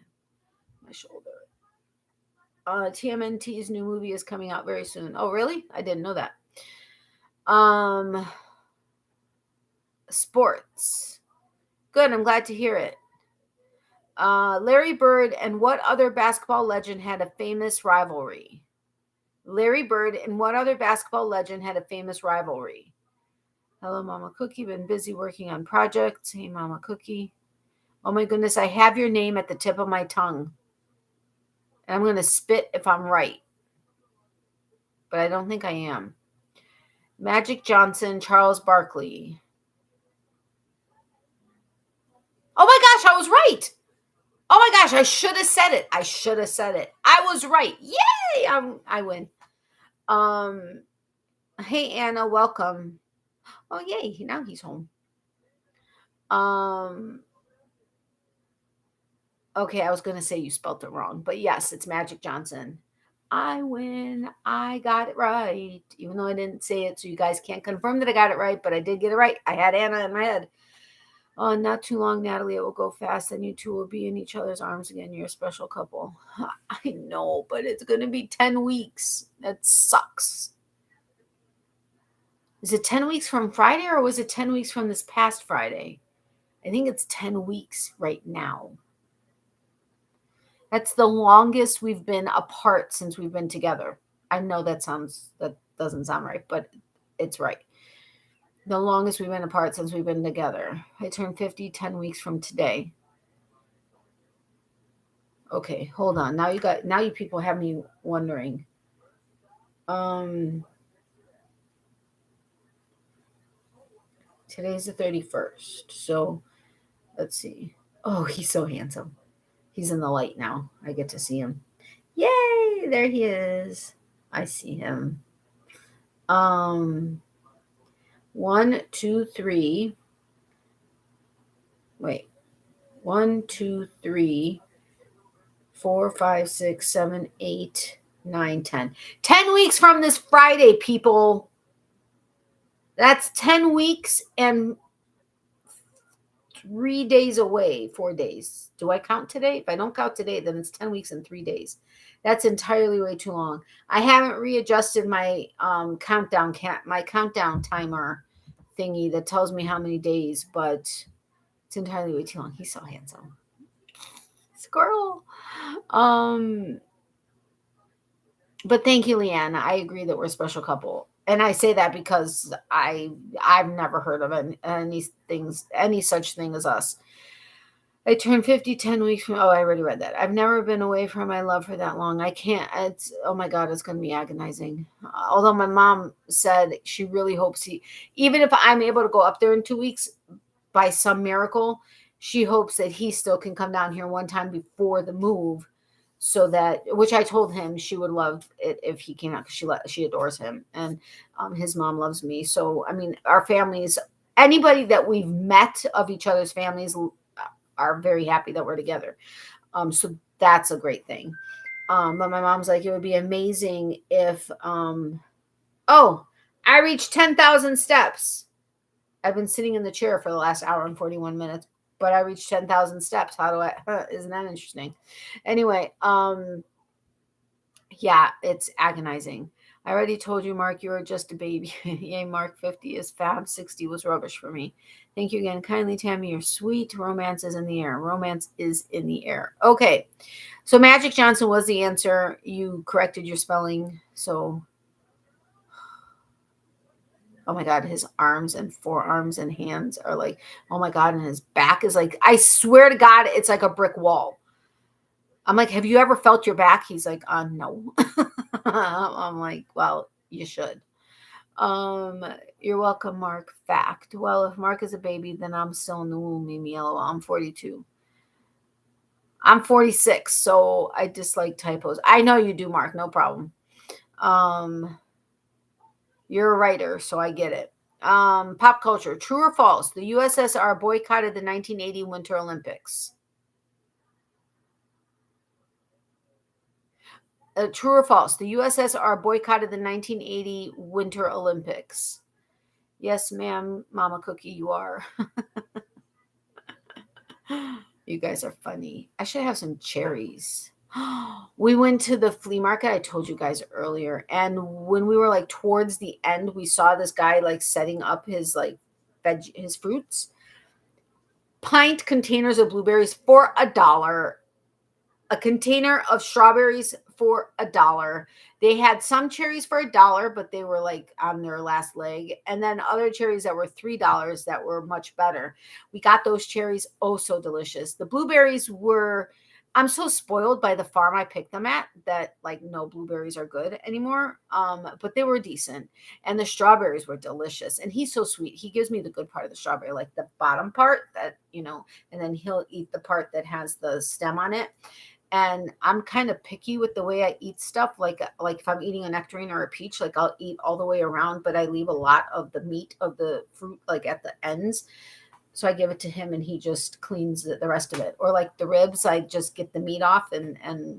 S1: My shoulder. TMNT's new movie is coming out very soon. Oh, really? I didn't know that. Sports. Good. I'm glad to hear it. Larry Bird and what other basketball legend had a famous rivalry? Larry Bird and what other basketball legend had a famous rivalry? Hello, Mama Cookie. Been busy working on projects. Hey, Mama Cookie. Oh, my goodness. I have your name at the tip of my tongue. And I'm going to spit if I'm right. But I don't think I am. Magic Johnson, Charles Barkley. Oh my gosh, I was right. Oh my gosh, I should have said it. I was right. Yay! I win. Hey Anna, welcome. Oh yay, now he's home. Okay, I was going to say you spelled it wrong, but yes, it's Magic Johnson. I win. I got it right. Even though I didn't say it, so you guys can't confirm that I got it right, but I did get it right. I had Anna in my head. Oh, not too long, Natalie. It will go fast, and you two will be in each other's arms again. You're a special couple. I know, but it's going to be 10 weeks. That sucks. Is it 10 weeks from Friday, or was it 10 weeks from this past Friday? I think it's 10 weeks right now. That's the longest we've been apart since we've been together. I know that doesn't sound right, but it's right. The longest we've been apart since we've been together. I turned 50 10 weeks from today. Okay, hold on. Now you people have me wondering. Today's the 31st. So let's see. Oh, he's so handsome. He's in the light now. I get to see him. Yay! There he is. I see him. 1, 2, 3. Wait. 1, 2, 3, 4, 5, 6, 7, 8, 9, 10. 10 weeks from this Friday, people. That's 10 weeks and 3 days away, 4 days. Do I count today? If I don't count today, then it's 10 weeks and 3 days. That's entirely way too long. I haven't readjusted my countdown timer thingy that tells me how many days, but it's entirely way too long. He's so handsome. Squirrel. But thank you, Leanne. I agree that we're a special couple. And I say that because I've never heard of any such thing as us. I turned 50 10 weeks from. Oh, I already read that. I've never been away from my love for that long. I can't. Oh my God, it's going to be agonizing. Although my mom said she really hopes even if I'm able to go up there in 2 weeks by some miracle, she hopes that he still can come down here one time before the move. So that, which I told him she would love it if he came out, because she adores him, and his mom loves me. So, I mean, our families, anybody that we've met of each other's families are very happy that we're together. So that's a great thing. But my mom's like, it would be amazing if, I reached 10,000 steps. I've been sitting in the chair for the last hour and 41 minutes. But I reached 10,000 steps. Isn't that interesting? Anyway, yeah, it's agonizing. I already told you, Mark, you were just a baby. Yay, Mark, 50 is fab. 60 was rubbish for me. Thank you again. Kindly, Tammy, you're sweet. Romance is in the air. Romance is in the air. Okay. So Magic Johnson was the answer. You corrected your spelling. So, oh my God, his arms and forearms and hands are like, oh my God, and his back is like, I swear to God, it's like a brick wall. I'm like, have you ever felt your back? He's like, no. I'm like, well, you should. You're welcome, Mark. Fact. Well, if Mark is a baby, then I'm still in the womb, Mimi, LOL. I'm 42. I'm 46, so I dislike typos. I know you do, Mark. No problem. You're a writer, so I get it. Pop culture. True or false? The USSR boycotted the 1980 Winter Olympics. True or false? The USSR boycotted the 1980 Winter Olympics. Yes, ma'am, Mama Cookie, you are. You guys are funny. I should have some cherries. We went to the flea market, I told you guys earlier, and when we were like towards the end, we saw this guy like setting up his like his fruits. Pint containers of blueberries for $1. A container of strawberries for $1. They had some cherries for $1, but they were like on their last leg. And then other cherries that were $3 that were much better. We got those cherries. Oh, so delicious. The blueberries were, I'm so spoiled by the farm I picked them at that like no blueberries are good anymore. But they were decent. And the strawberries were delicious. And he's so sweet. He gives me the good part of the strawberry, like the bottom part that, and then he'll eat the part that has the stem on it. And I'm kind of picky with the way I eat stuff. Like if I'm eating a nectarine or a peach, like I'll eat all the way around, but I leave a lot of the meat of the fruit, like at the ends. So I give it to him and he just cleans the rest of it. Or like the ribs, I just get the meat off and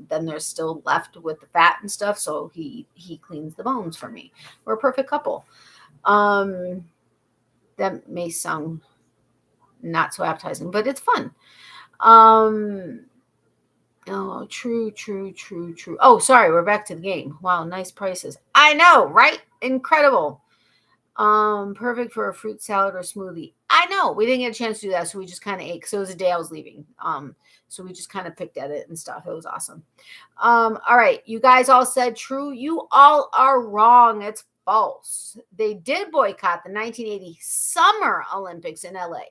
S1: then there's still left with the fat and stuff. So he cleans the bones for me. We're a perfect couple. That may sound not so appetizing, but it's fun. Oh, true. Oh, sorry. We're back to the game. Wow, nice prices. I know, right? Incredible. Perfect for a fruit salad or smoothie. I know. We didn't get a chance to do that, so we just kind of ate because it was the day I was leaving. So we just kind of picked at it and stuff. It was awesome. All right. You guys all said true. You all are wrong. It's false. They did boycott the 1980 Summer Olympics in LA,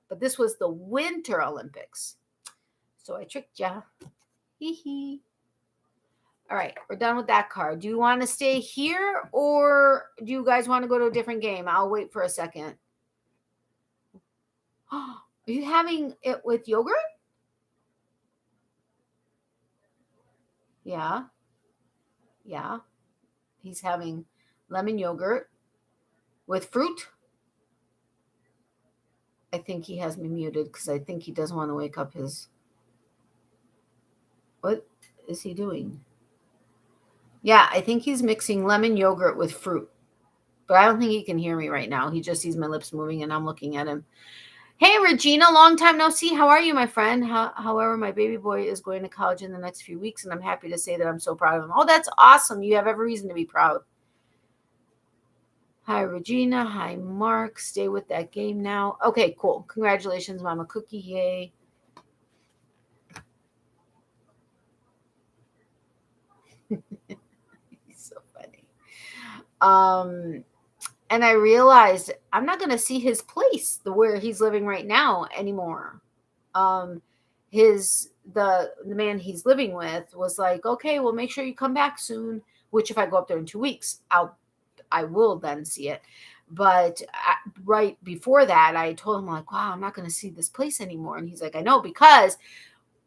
S1: but this was the Winter Olympics. So I tricked ya. Hee hee. All right, we're done with that card. Do you want to stay here or do you guys want to go to a different game? I'll wait for a second. Are you having it with yogurt? Yeah. Yeah. He's having lemon yogurt with fruit. I think he has me muted because I think he doesn't want to wake up his... What is he doing? Yeah, I think he's mixing lemon yogurt with fruit. But I don't think he can hear me right now. He just sees my lips moving and I'm looking at him. Hey, Regina, long time no see. How are you, my friend? However, my baby boy is going to college in the next few weeks, and I'm happy to say that I'm so proud of him. Oh, that's awesome. You have every reason to be proud. Hi, Regina. Hi, Mark. Stay with that game now. Okay, cool. Congratulations, Mama Cookie. Yay. He's so funny. And I realized I'm not going to see his place, where he's living right now, anymore. The man he's living with was like, okay, well, make sure you come back soon. Which, if I go up there in 2 weeks, I will then see it. But right before that, I told him, like, wow, I'm not going to see this place anymore. And he's like, I know, because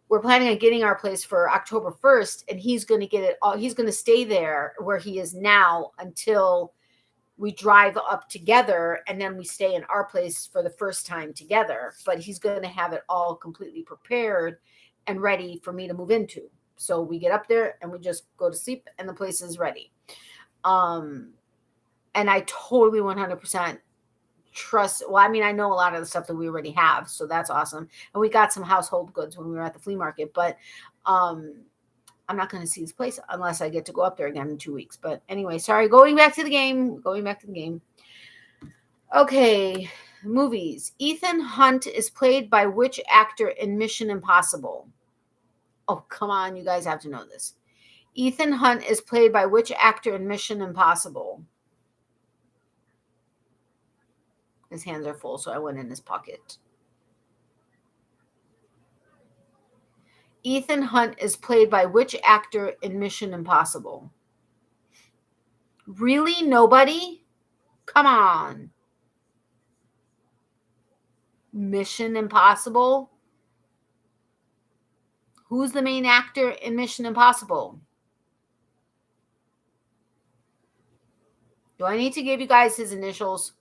S1: we're planning on getting our place for October 1st, and he's going to get it all. He's going to stay there where he is now until we drive up together, and then we stay in our place for the first time together. But he's going to have it all completely prepared and ready for me to move into. So we get up there and we just go to sleep and the place is ready. And I totally 100% trust. Well, I mean, I know a lot of the stuff that we already have, so that's awesome. And we got some household goods when we were at the flea market, but I'm not going to see this place unless I get to go up there again in 2 weeks. But anyway, sorry, going back to the game. Okay, movies. Ethan Hunt is played by which actor in Mission Impossible? Oh, come on, you guys have to know this. Ethan Hunt is played by which actor in Mission Impossible? His hands are full, so I went in his pocket. Ethan Hunt is played by which actor in Mission Impossible? Really? Nobody? Come on. Mission Impossible? Who's the main actor in Mission Impossible? Do I need to give you guys his initials?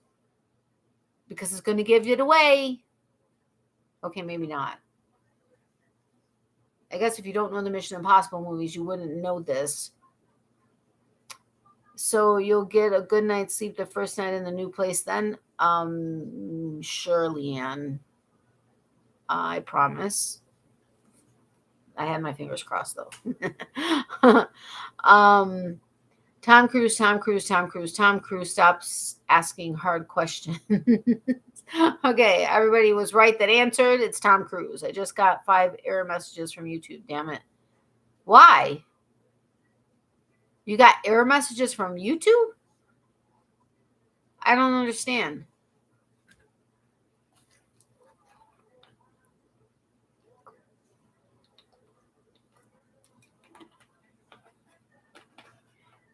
S1: Because it's going to give it away. Okay, maybe not. I guess if you don't know the Mission Impossible movies, you wouldn't know this. So you'll get a good night's sleep the first night in the new place then? Sure, Leanne. I promise. I had my fingers crossed, though. Tom Cruise stops asking hard questions. Okay, everybody was right that answered. It's Tom Cruise. I just got 5 error messages from YouTube. Damn it. Why? You got error messages from YouTube? I don't understand.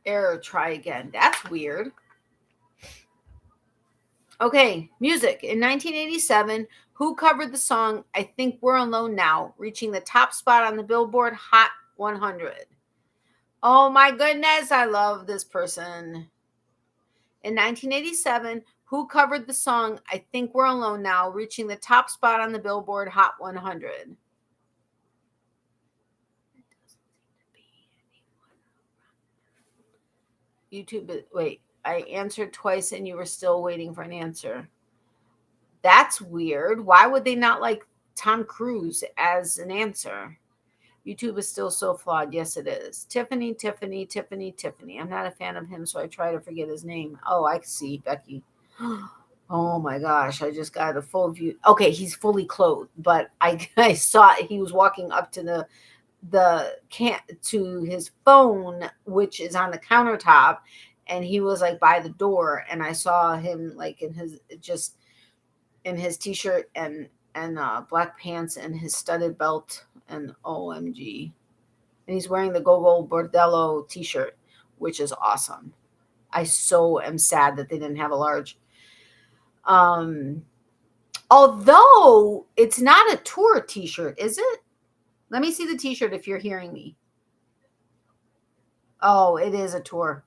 S1: Error, try again. That's weird. Okay, music. In 1987, who covered the song I Think We're Alone Now, reaching the top spot on the Billboard Hot 100? Oh my goodness, I love this person. In 1987, who covered the song I Think We're Alone Now, reaching the top spot on the Billboard Hot 100? YouTube, wait, I answered twice and you were still waiting for an answer. That's weird. Why would they not like Tom Cruise as an answer? YouTube is still so flawed. Yes, it is. Tiffany. I'm not a fan of him, so I try to forget his name. Oh, I see, Becky. Oh my gosh, I just got a full view. Okay, he's fully clothed, but I saw he was walking up to to his phone, which is on the countertop, and he was like by the door, and I saw him like in his t-shirt and black pants and his studded belt, and OMG. And he's wearing the Gogol Bordello t-shirt, which is awesome. I so am sad that they didn't have a large. Although it's not a tour t-shirt, is it? Let me see the t-shirt if you're hearing me. Oh, it is a tour.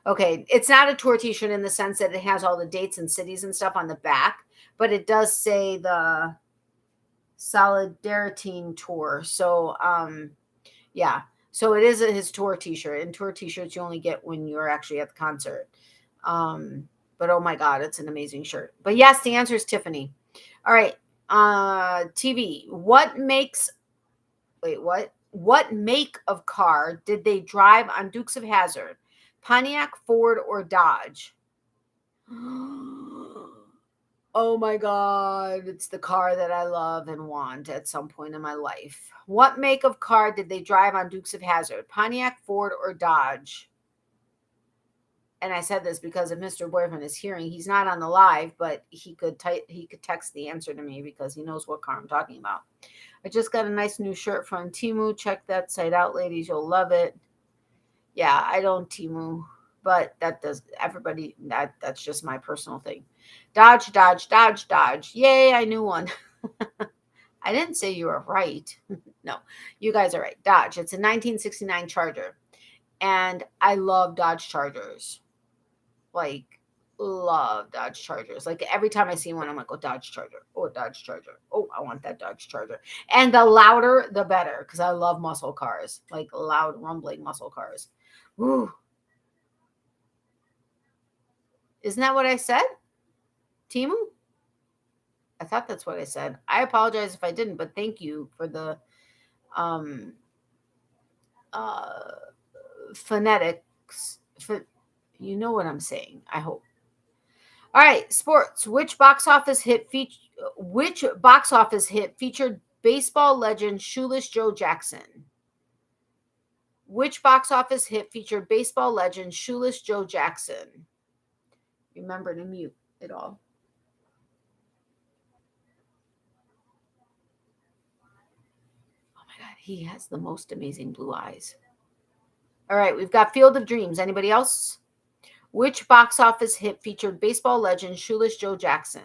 S1: Okay, it's not a tour t-shirt in the sense that it has all the dates and cities and stuff on the back, but it does say the Solidarity Tour. So, yeah. So it is his tour t-shirt. And tour t-shirts you only get when you're actually at the concert. But oh my God, it's an amazing shirt. But yes, the answer is Tiffany. All right. TV. What make of car did they drive on Dukes of Hazzard? Pontiac, Ford, or Dodge? Oh my God, it's the car that I love and want at some point in my life. What make of car did they drive on Dukes of Hazzard? Pontiac, Ford, or Dodge? And I said this because if Mr. Boyfriend is hearing, he's not on the live, but he could text the answer to me because he knows what car I'm talking about. I just got a nice new shirt from Temu. Check that site out, ladies. You'll love it. Yeah, I don't Temu, but that's just my personal thing. Dodge, Dodge, Dodge, Dodge. Yay, I knew one. I didn't say you were right. No, you guys are right. Dodge. It's a 1969 Charger. And I love Dodge Chargers. Like, love Dodge Chargers. Like, every time I see one, I'm like, oh, Dodge Charger. Oh, Dodge Charger. Oh, I want that Dodge Charger. And the louder, the better, because I love muscle cars. Like, loud, rumbling muscle cars. Ooh. Isn't that what I said? Timu? I thought that's what I said. I apologize if I didn't, but thank you for the phonetics. You know what I'm saying, I hope. All right, sports. Which box office hit featured baseball legend Shoeless Joe Jackson? Which box office hit featured baseball legend Shoeless Joe Jackson? Remember to mute it all. Oh my God, he has the most amazing blue eyes. All right, we've got Field of Dreams. Anybody else? Which box office hit featured baseball legend Shoeless Joe Jackson?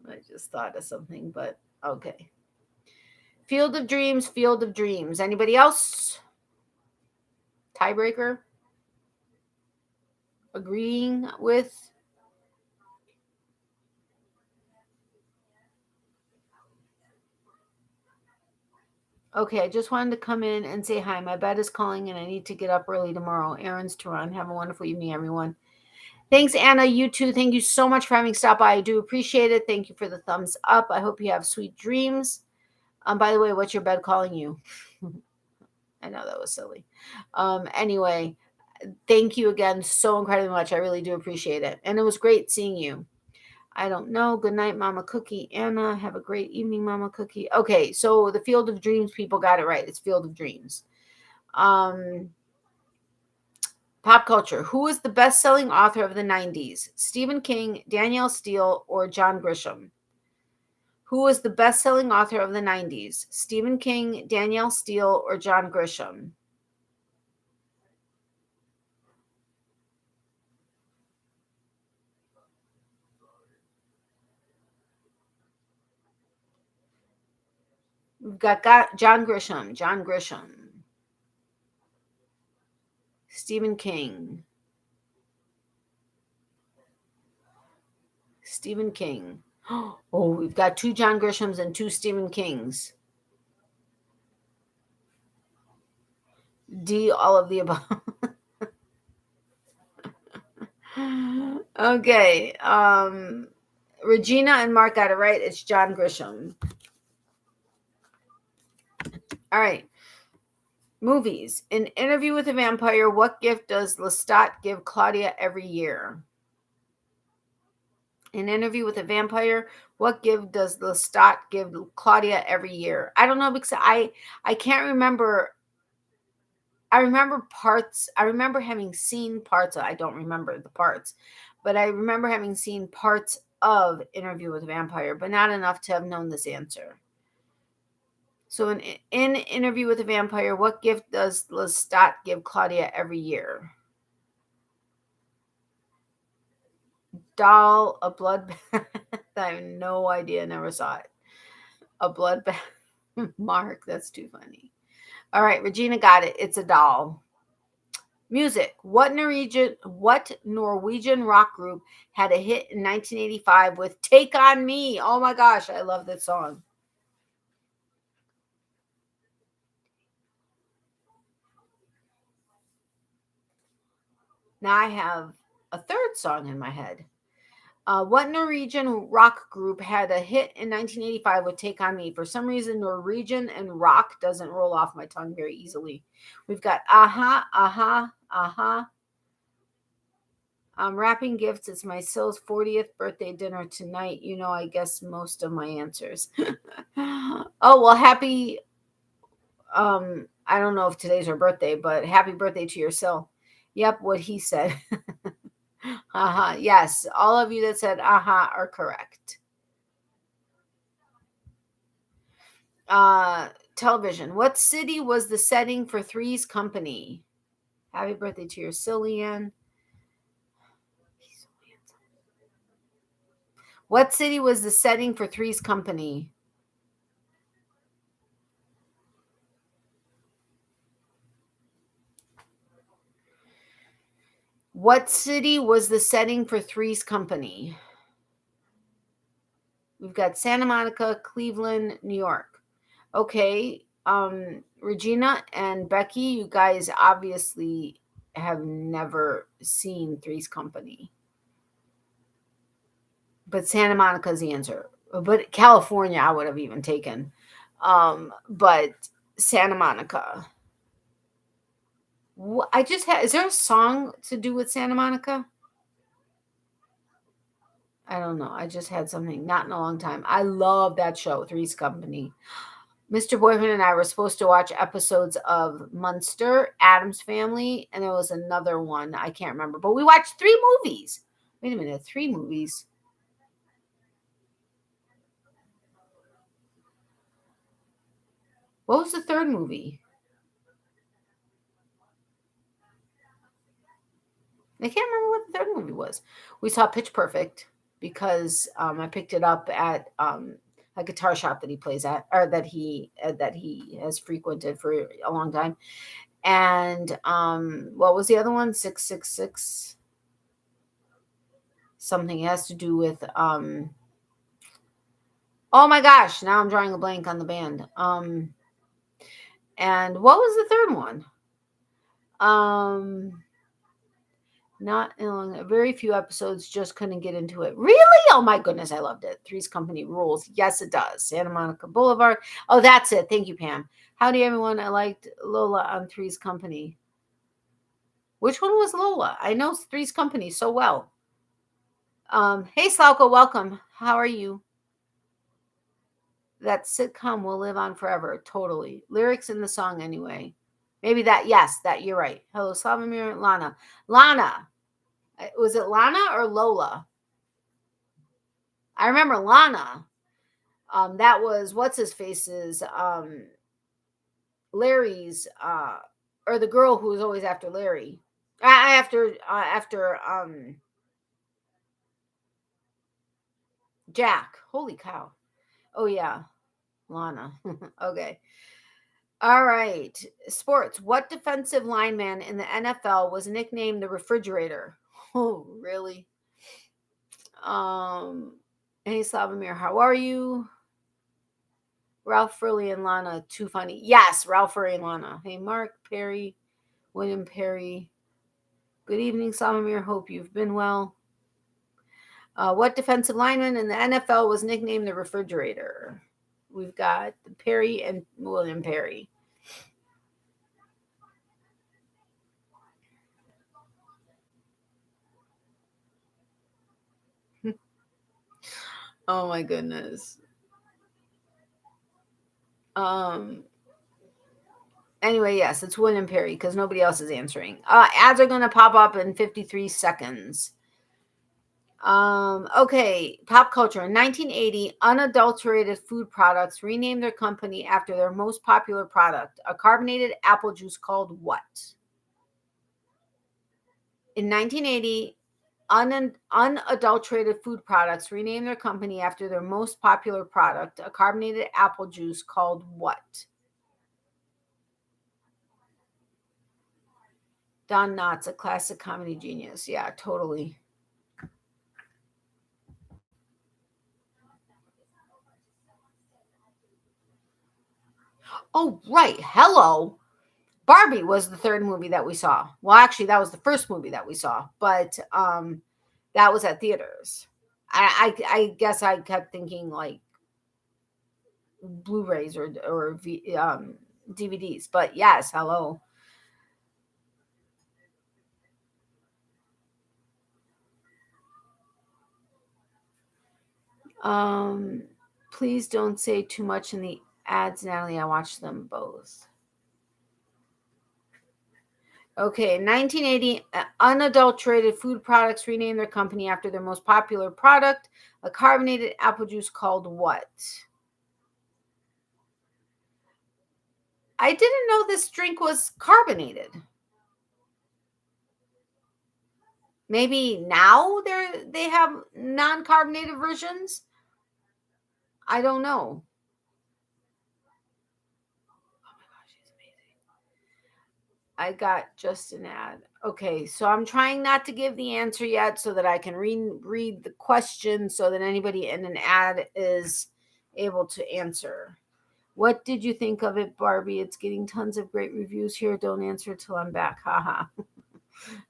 S1: I just thought of something, but okay. Field of Dreams, Field of Dreams. Anybody else? Tiebreaker? Agreeing with? Okay, I just wanted to come in and say hi. My bed is calling and I need to get up early tomorrow. Errands to run. Have a wonderful evening, everyone. Thanks, Anna. You too. Thank you so much for having stopped by. I do appreciate it. Thank you for the thumbs up. I hope you have sweet dreams. By the way, what's your bed calling you? I know that was silly. Anyway, thank you again so incredibly much. I really do appreciate it. And it was great seeing you. I don't know. Good night, Mama Cookie. Anna, have a great evening, Mama Cookie. Okay, so the Field of Dreams, people got it right. It's Field of Dreams. Pop culture. Who is the best-selling author of the 90s? Stephen King, Danielle Steele, or John Grisham? Who was the best-selling author of the 90s? Stephen King, Danielle Steele, or John Grisham? We've got John Grisham. John Grisham. Stephen King. Stephen King. Oh, we've got 2 John Grishams and 2 Stephen Kings. D, all of the above. Okay. Regina and Mark got it right. It's John Grisham. All right. Movies. In Interview with a Vampire, what gift does Lestat give Claudia every year? In Interview with a Vampire, what gift does Lestat give Claudia every year? I don't know because I can't remember. I remember parts. I remember having seen parts. I don't remember the parts, but I remember having seen parts of Interview with a Vampire, but not enough to have known this answer. So in Interview with a Vampire, what gift does Lestat give Claudia every year? Doll, a blood bath. I have no idea. Never saw it. A blood bath. Mark, that's too funny. All right, Regina got it. It's a doll. Music. What Norwegian rock group had a hit in 1985 with Take On Me? Oh my gosh, I love that song. Now I have a third song in my head. What Norwegian rock group had a hit in 1985 with Take On Me? For some reason, Norwegian and rock doesn't roll off my tongue very easily. We've got Aha, Aha, Aha. I'm wrapping gifts. It's my Sill's 40th birthday dinner tonight. You know, I guess most of my answers. Oh, well, happy. I don't know if today's her birthday, but happy birthday to your Sill. Yep, what he said. Yes, all of you that said are correct. Television. What city was the setting for Three's Company? Happy birthday to your Cillian. What city was the setting for Three's Company? What city was the setting for Three's Company? We've got Santa Monica, Cleveland, New York. Okay. Regina and Becky, you guys obviously have never seen Three's Company. But Santa Monica's the answer. But California, I would have even taken. But Santa Monica. I just had. Is there a song to do with Santa Monica? I don't know. I just had something. Not in a long time. I love that show, Three's Company. Mr. Boyfriend and I were supposed to watch episodes of Munster, Addams Family, and there was another one. I can't remember. But we watched 3 movies. Wait a minute. 3 movies. What was the third movie? I can't remember what the third movie was. We saw Pitch Perfect because I picked it up at a guitar shop that he plays at, or that he has frequented for a long time. And what was the other one? 666. Something has to do with oh my gosh, now I'm drawing a blank on the band. And what was the third one? Not in very few episodes, just couldn't get into it. Really? Oh my goodness, I loved it. Three's Company rules. Yes, it does. Santa Monica Boulevard. Oh, that's it. Thank you, Pam. Howdy, everyone. I liked Lola on Three's Company. Which one was Lola? I know Three's Company so well. Hey, Slauko, welcome. How are you? That sitcom will live on forever. Totally. Lyrics in the song anyway. Maybe that. Yes, that you're right. Hello, Slavomir, Lana. Lana. Was it Lana or Lola? I remember Lana. That was what's his face's Larry's or the girl who was always after Larry. After Jack. Holy cow. Oh yeah. Lana. Okay. All right. Sports. What defensive lineman in the NFL was nicknamed the refrigerator? Oh, really? Hey, Slavomir, how are you? Ralph Furley and Lana, too funny. Yes, Ralph Furley and Lana. Hey, Mark Perry, William Perry. Good evening, Slavomir. Hope you've been well. What defensive lineman in the NFL was nicknamed the refrigerator? We've got Perry and William Perry. Oh my goodness. Anyway, yes, it's William Perry because nobody else is answering. Ads are going to pop up in 53 seconds. Okay, pop culture. In 1980, unadulterated food products renamed their company after their most popular product, a carbonated apple juice called what? In 1980, unadulterated food products renamed their company after their most popular product, a carbonated apple juice called what? Don Knotts, a classic comedy genius. Yeah, totally. Oh, right. Hello. Barbie was the third movie that we saw. Well, actually, that was the first movie that we saw, but that was at theaters. I guess I kept thinking like Blu-rays or DVDs, but yes, hello. Um, please don't say too much in the ads, Natalie. I watched them both. Okay, in 1980, unadulterated food products renamed their company after their most popular product, a carbonated apple juice called what? I didn't know this drink was carbonated. Maybe now they have non-carbonated versions. I don't know. Oh my gosh, she's amazing. I got just an ad. Okay, so I'm trying not to give the answer yet so that I can read the question so that anybody in an ad is able to answer. What did you think of it, Barbie? It's getting tons of great reviews here. Don't answer till I'm back. Haha.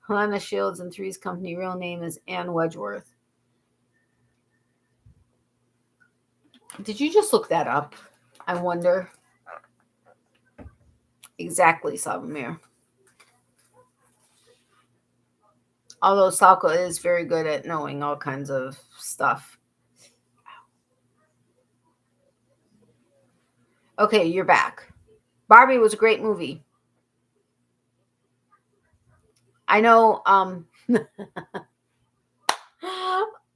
S1: Helena Shields and Three's Company real name is Ann Wedgeworth. Did you just look that up? I wonder. Exactly, Salvamir. Although Salko is very good at knowing all kinds of stuff. Okay, you're back. Barbie was a great movie. I know,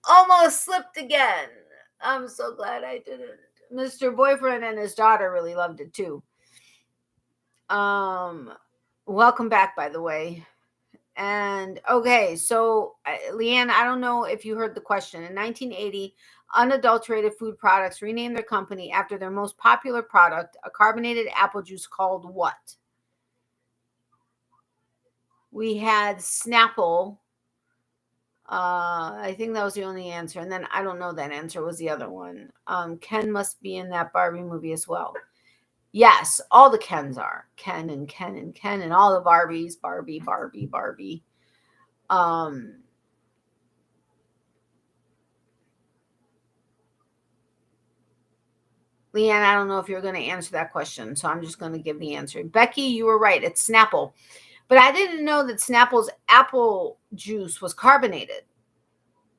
S1: almost slipped again. I'm so glad I didn't. Mr. Boyfriend and his daughter really loved it too. Welcome back, by the way. And okay, so Leanne, I don't know if you heard the question. In 1980, unadulterated food products renamed their company after their most popular product, a carbonated apple juice called what? We had Snapple. I think that was the only answer. And then I don't know that answer was the other one. Ken must be in that Barbie movie as well. Yes, all the Kens are. Ken and Ken and Ken and all the Barbies. Barbie, Barbie, Barbie. Leanne, I don't know if you're going to answer that question, so I'm just going to give the answer. Becky, you were right. It's Snapple. But I didn't know that Snapple's apple juice was carbonated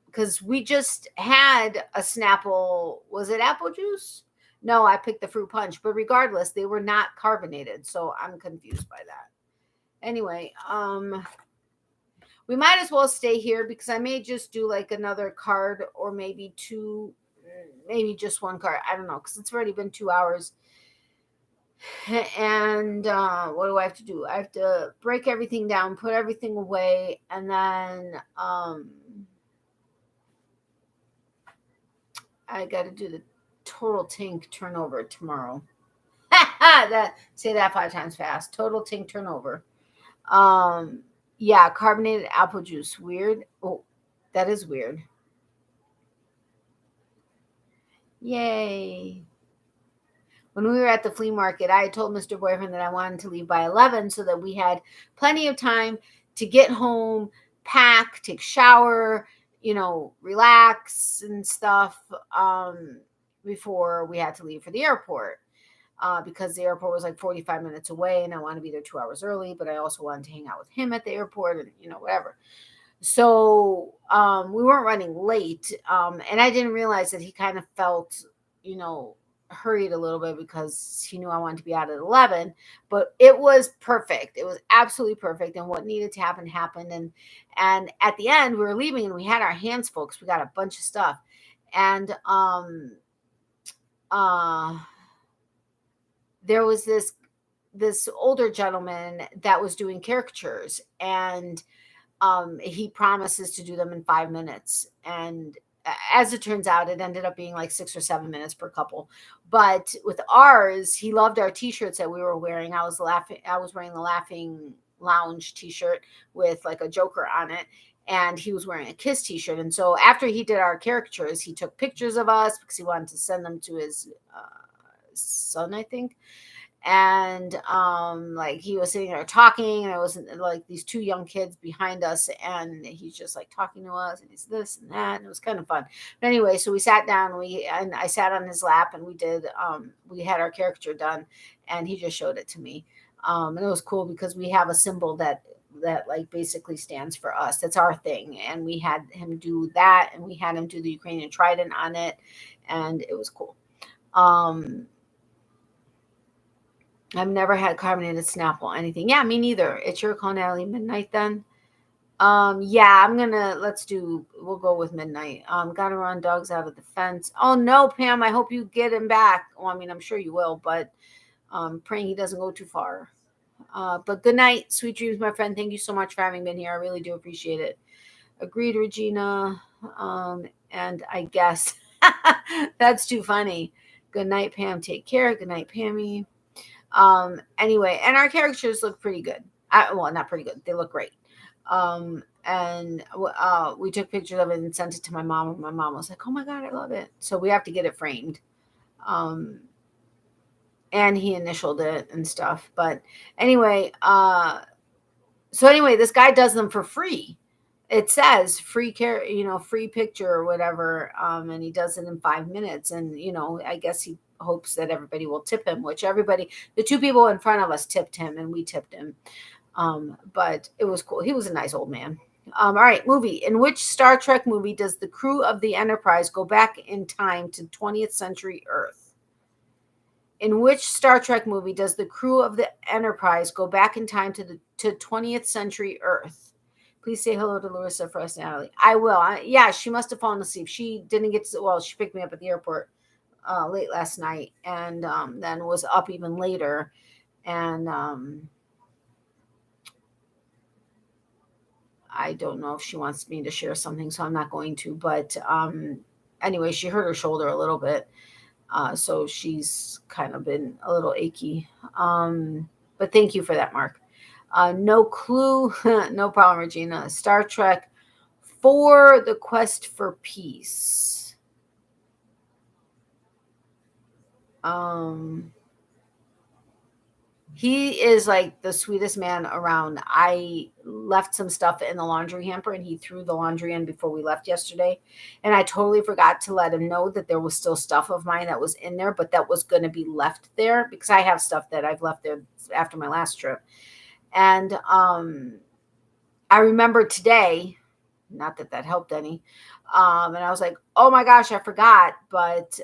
S1: because we just had a Snapple. Was it apple juice? No, I picked the fruit punch. But regardless, they were not carbonated, so I'm confused by that. Anyway, we might as well stay here because I may just do like another card or maybe two, maybe just one card. I don't know because it's already been 2 hours. And what do I have to do? I have to break everything down, put everything away, and then I got to do the total tink turnover tomorrow. Say that 5 times fast. Total tink turnover. Yeah, carbonated apple juice. Weird. Oh, that is weird. Yay. When we were at the flea market, I told Mr. Boyfriend that I wanted to leave by 11 so that we had plenty of time to get home, pack, take a shower, relax and stuff before we had to leave for the airport. Because the airport was like 45 minutes away and I wanted to be there 2 hours early, but I also wanted to hang out with him at the airport and, whatever. So we weren't running late. And I didn't realize that he kind of felt, hurried a little bit because he knew I wanted to be out at 11, but it was perfect. It was absolutely perfect. And what needed to happen happened. And at the end, we were leaving and we had our hands full because we got a bunch of stuff. And there was this older gentleman that was doing caricatures, and he promises to do them in 5 minutes. And as it turns out, it ended up being like 6 or 7 minutes per couple. But with ours, he loved our t-shirts that we were wearing. I was wearing the Laughing Lounge t-shirt with like a Joker on it, and he was wearing a Kiss t-shirt. And so after he did our caricatures, he took pictures of us because he wanted to send them to his son, I think. And like he was sitting there talking, and it was like these two young kids behind us, and he's just like talking to us, and he's this and that, and it was kind of fun. But anyway, so we sat down, and I sat on his lap, and we had our caricature done, and he just showed it to me. And it was cool because we have a symbol that like basically stands for us. That's our thing. And we had him do that, and we had him do the Ukrainian trident on it, and it was cool. I've never had carbonated Snapple, anything. Yeah, me neither. It's your call, Natalie. Midnight then? Yeah, we'll go with midnight. Gotta run dogs out of the fence. Oh no, Pam, I hope you get him back. Well, I mean, I'm sure you will, but praying he doesn't go too far. But good night, sweet dreams, my friend. Thank you so much for having been here. I really do appreciate it. Agreed, Regina. And I guess that's too funny. Good night, Pam. Take care. Good night, Pammy. Anyway, and our caricatures look pretty good. Well, not pretty good. They look great. And we took pictures of it and sent it to my mom. And my mom was like, "Oh my God, I love it." So we have to get it framed. And he initialed it and stuff. But anyway, this guy does them for free. It says free free picture or whatever. And he does it in 5 minutes. And, I guess he hopes that everybody will tip him, which the two people in front of us tipped him, and we tipped him. But it was cool. He was a nice old man. All right, movie. In which Star Trek movie does the crew of the Enterprise go back in time to 20th century Earth? In which Star Trek movie does the crew of the Enterprise go back in time to 20th century Earth? Please say hello to Larissa for us, Natalie. I will. Yeah, she must have fallen asleep. She didn't get to, well, she picked me up at the airport late last night, and then was up even later. And I don't know if she wants me to share something, so I'm not going to. But anyway, she hurt her shoulder a little bit. So she's kind of been a little achy. But thank you for that, Mark. No clue. No problem, Regina. Star Trek for the Quest for Peace. He is like the sweetest man around. I left some stuff in the laundry hamper, and he threw the laundry in before we left yesterday. And I totally forgot to let him know that there was still stuff of mine that was in there, but that was going to be left there because I have stuff that I've left there after my last trip. And I remember today, not that helped any. And I was like, oh my gosh, I forgot. But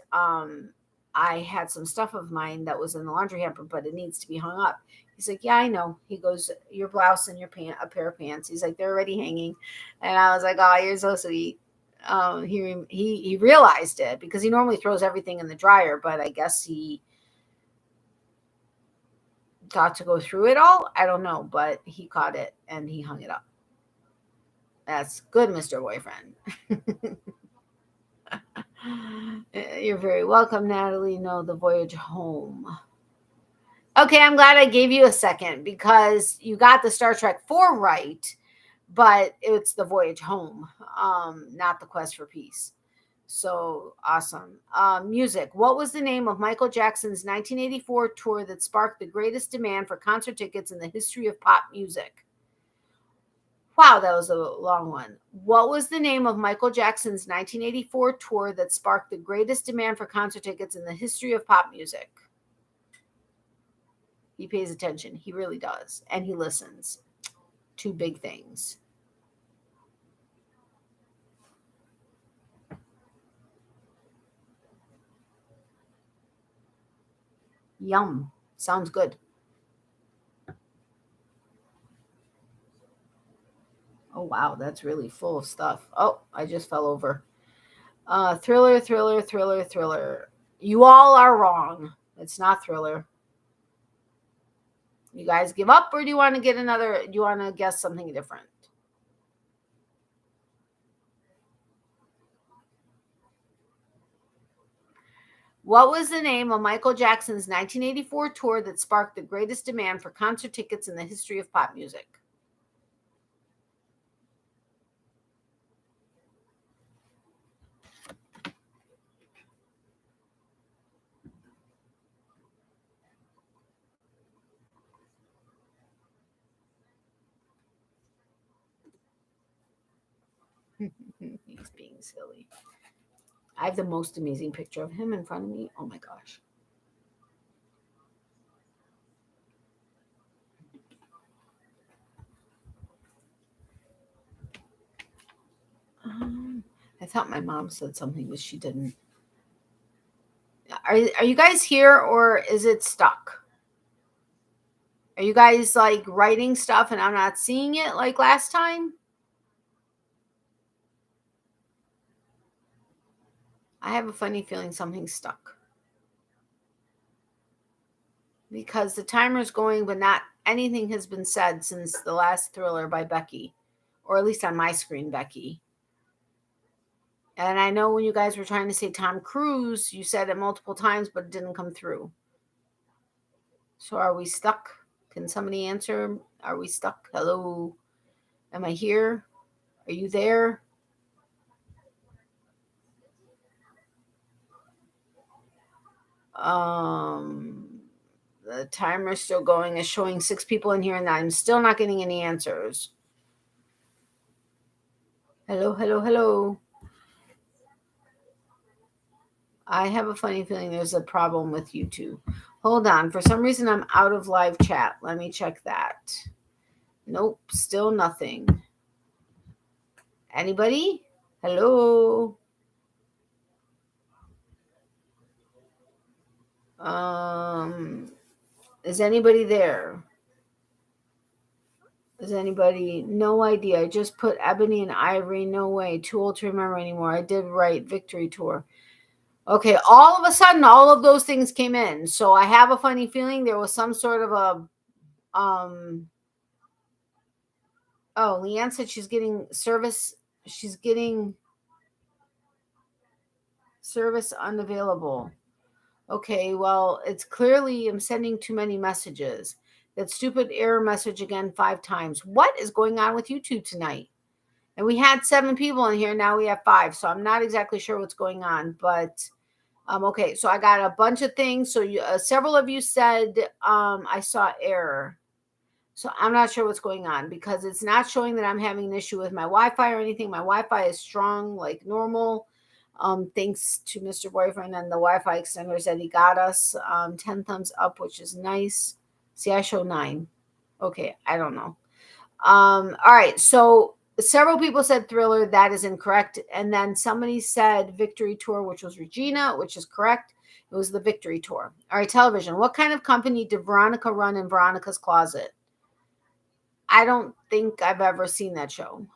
S1: I had some stuff of mine that was in the laundry hamper, but it needs to be hung up. He's like, yeah, I know. He goes, your blouse and your a pair of pants. He's like, they're already hanging. And I was like, oh, you're so sweet. He realized it because he normally throws everything in the dryer, but I guess he got to go through it all. I don't know, but he caught it and he hung it up. That's good, Mr. Boyfriend. You're very welcome, Natalie. No, the voyage home. Okay, I'm glad I gave you a second because you got the Star Trek 4 right, but it's the voyage home, not the quest for peace. So awesome. Music. What was the name of Michael Jackson's 1984 tour that sparked the greatest demand for concert tickets in the history of pop music? Wow, that was a long one. What was the name of Michael Jackson's 1984 tour that sparked the greatest demand for concert tickets in the history of pop music? He pays attention. He really does. And he listens. Two big things. Yum. Sounds good. Oh, wow. That's really full of stuff. Oh, I just fell over. Thriller, thriller, thriller, thriller. You all are wrong. It's not thriller. You guys give up, or do you want to get another? Do you want to guess something different? What was the name of Michael Jackson's 1984 tour that sparked the greatest demand for concert tickets in the history of pop music? He's being silly. I have the most amazing picture of him in front of me. Oh my gosh. I thought my mom said something, but she didn't. Are you guys here, or is it stuck? Are you guys like writing stuff and I'm not seeing it like last time? I have a funny feeling something's stuck. Because the timer's going, but not anything has been said since the last thriller by Becky, or at least on my screen, Becky. And I know when you guys were trying to say Tom Cruise, you said it multiple times, but it didn't come through. So are we stuck? Can somebody answer? Are we stuck? Hello? Am I here? Are you there? The timer's still going. It's showing 6 people in here, and I'm still not getting any answers. Hello, hello, hello. I have a funny feeling there's a problem with YouTube. Hold on. For some reason, I'm out of live chat. Let me check that. Nope, still nothing. Anybody? Hello? Is anybody there? Is anybody? No idea. I just put Ebony and Ivory. No way. Too old to remember anymore. I did write Victory Tour. Okay, all of a sudden, all of those things came in. So I have a funny feeling there was some sort of a Oh, Leanne said she's getting service. She's getting service unavailable. Okay, well, it's clearly I'm sending too many messages. That stupid error message again 5 times. What is going on with YouTube tonight? And we had 7 people in here. Now we have 5. So I'm not exactly sure what's going on. But okay, so I got a bunch of things. So you, several of you said I saw error. So I'm not sure what's going on because it's not showing that I'm having an issue with my Wi-Fi or anything. My Wi-Fi is strong like normal. Thanks to Mr. Boyfriend and the Wi-Fi extenders that he got us. 10 thumbs up, which is nice. See, I show 9. Okay, I don't know. All right, so several people said Thriller. That is incorrect. And then somebody said Victory Tour, which was Regina, which is correct. It was the Victory Tour. All right, television. What kind of company did Veronica run in Veronica's Closet? I don't think I've ever seen that show.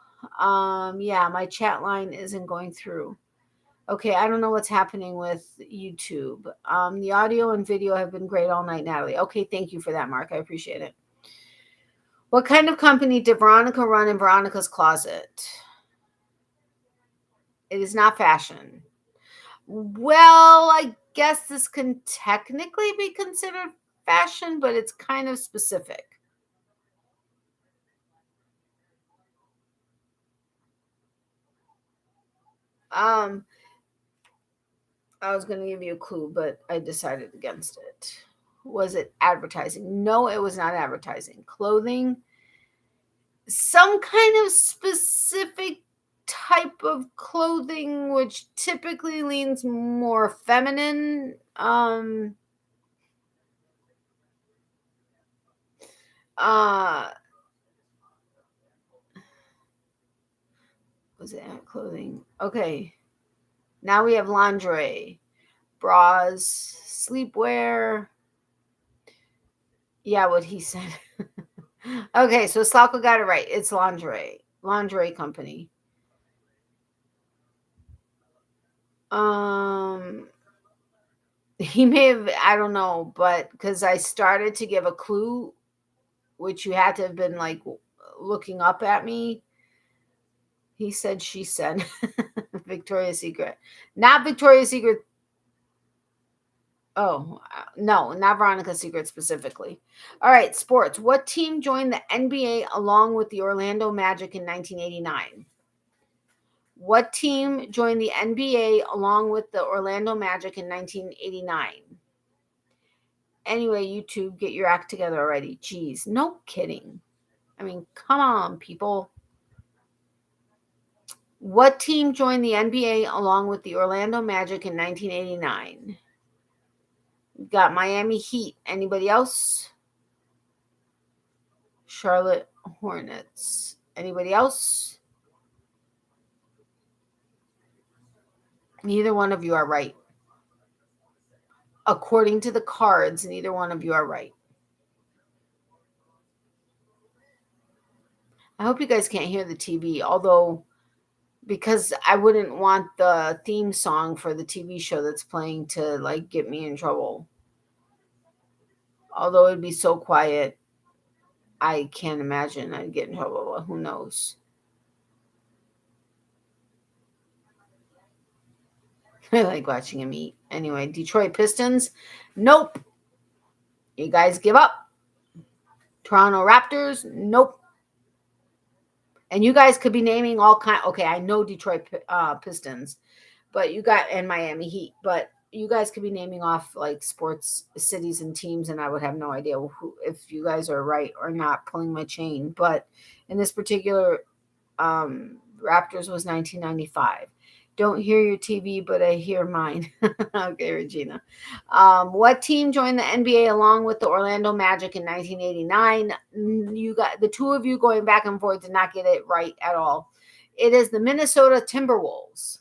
S1: Yeah, my chat line isn't going through. Okay, I don't know what's happening with YouTube. The audio and video have been great all night, Natalie. Okay, thank you for that, Mark. I appreciate it. What kind of company did Veronica run in Veronica's Closet? It is not fashion. Well, I guess this can technically be considered fashion, but it's kind of specific. I was going to give you a clue, but I decided against it. Was it advertising? No, it was not advertising. Clothing, some kind of specific type of clothing, which typically leans more feminine. Was it clothing? Okay. Now we have lingerie, bras, sleepwear. Yeah, what he said. Okay, so Slavko got it right. It's lingerie. Lingerie company. He may have, I don't know, but because I started to give a clue, which you had to have been like looking up at me. He said, she said. Victoria's Secret. Not Victoria's Secret. Oh, no, not Veronica's Secret specifically. All right, sports. What team joined the NBA along with the Orlando Magic in 1989? What team joined the NBA along with the Orlando Magic in 1989? Anyway, YouTube, get your act together already. Jeez, no kidding. I mean, come on, people. What team joined the NBA along with the Orlando Magic in 1989? We've got Miami Heat. Anybody else? Charlotte Hornets. Anybody else? Neither one of you are right. According to the cards, neither one of you are right. I hope you guys can't hear the TV, although because I wouldn't want the theme song for the TV show that's playing to like get me in trouble. Although it'd be so quiet, I can't imagine I'd get in trouble. Well, who knows? I like watching him eat. Anyway, Detroit Pistons. Nope. You guys give up. Toronto Raptors. Nope. And you guys could be naming all kind. Okay, I know Detroit Pistons, but you got and Miami Heat, but you guys could be naming off like sports cities and teams, and I would have no idea if you guys are right or not. Pulling my chain, but in this particular Raptors was 1995. Don't hear your TV, but I hear mine. Okay, Regina. What team joined the NBA along with the Orlando Magic in 1989? You got the two of you going back and forth did not get it right at all. It is the Minnesota Timberwolves.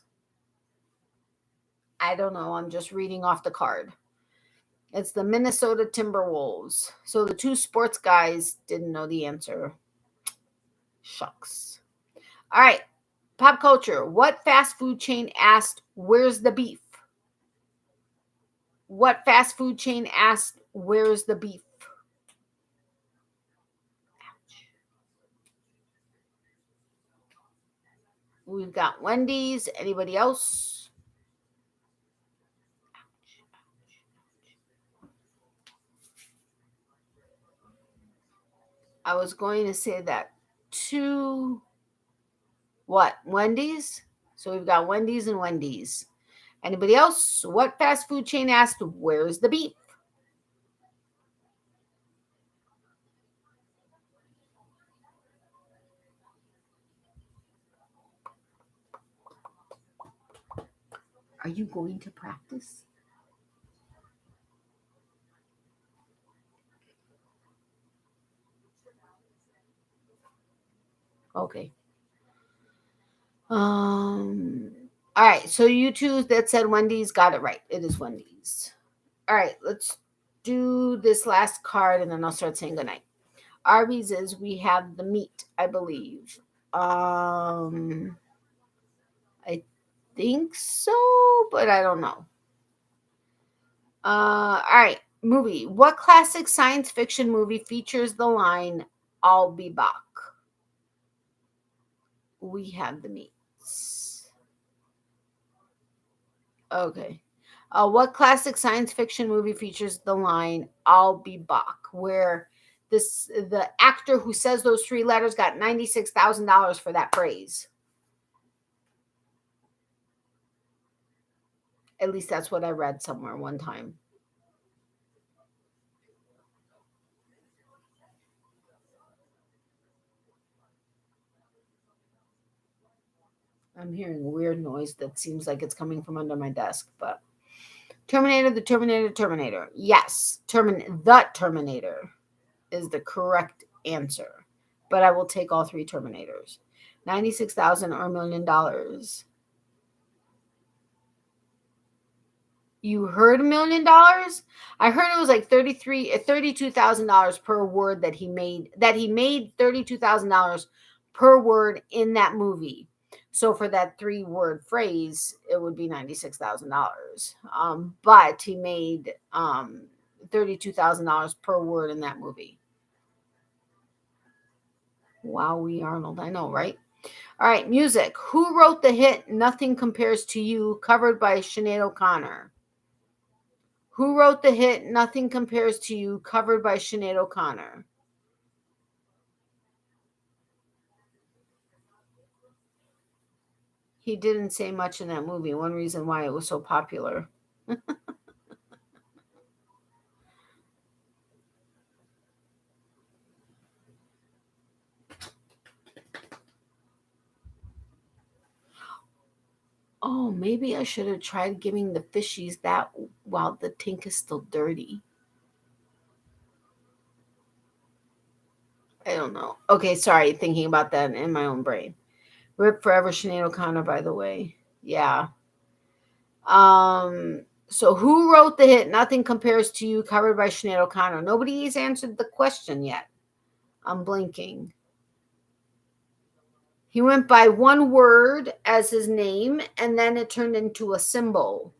S1: I don't know. I'm just reading off the card. It's the Minnesota Timberwolves. So the two sports guys didn't know the answer. Shucks. All right. Pop culture. What fast food chain asked, "Where's the beef?" What fast food chain asked, "Where's the beef?" Ouch. We've got Wendy's. Anybody else? I was going to say that too. What? Wendy's? So we've got Wendy's and Wendy's. Anybody else? What fast food chain asked, "Where's the beef?" Are you going to practice? Okay. All right. So you two that said Wendy's got it right. It is Wendy's. All right. Let's do this last card and then I'll start saying goodnight. Arby's is we have the meat, I believe. I think so, but I don't know. All right. Movie. What classic science fiction movie features the line, "I'll be back"? We have the meats. Okay. What classic science fiction movie features the line, "I'll be back"? Where the actor who says those three letters got $96,000 for that phrase. At least that's what I read somewhere one time. I'm hearing a weird noise that seems like it's coming from under my desk, but Terminator, the Terminator, Terminator. Yes, the Terminator is the correct answer. But I will take all three Terminators. 96,000 or $1 million. You heard $1 million? I heard it was like $32,000 per word that he made. That he made $32,000 per word in that movie. So for that 3-word phrase, it would be $96,000. But he made $32,000 per word in that movie. Wowie Arnold, I know, right? All right, music. Who wrote the hit "Nothing Compares to You," covered by Sinead O'Connor? Who wrote the hit "Nothing Compares to You," covered by Sinead O'Connor? He didn't say much in that movie. One reason why it was so popular. Oh, maybe I should have tried giving the fishies that while the tank is still dirty. I don't know. Okay, sorry, thinking about that in my own brain. Rip forever, Sinead O'Connor, by the way. Yeah. So who wrote the hit "Nothing Compares to You," covered by Sinead O'Connor? Nobody's answered the question yet. I'm blinking. He went by one word as his name, and then it turned into a symbol.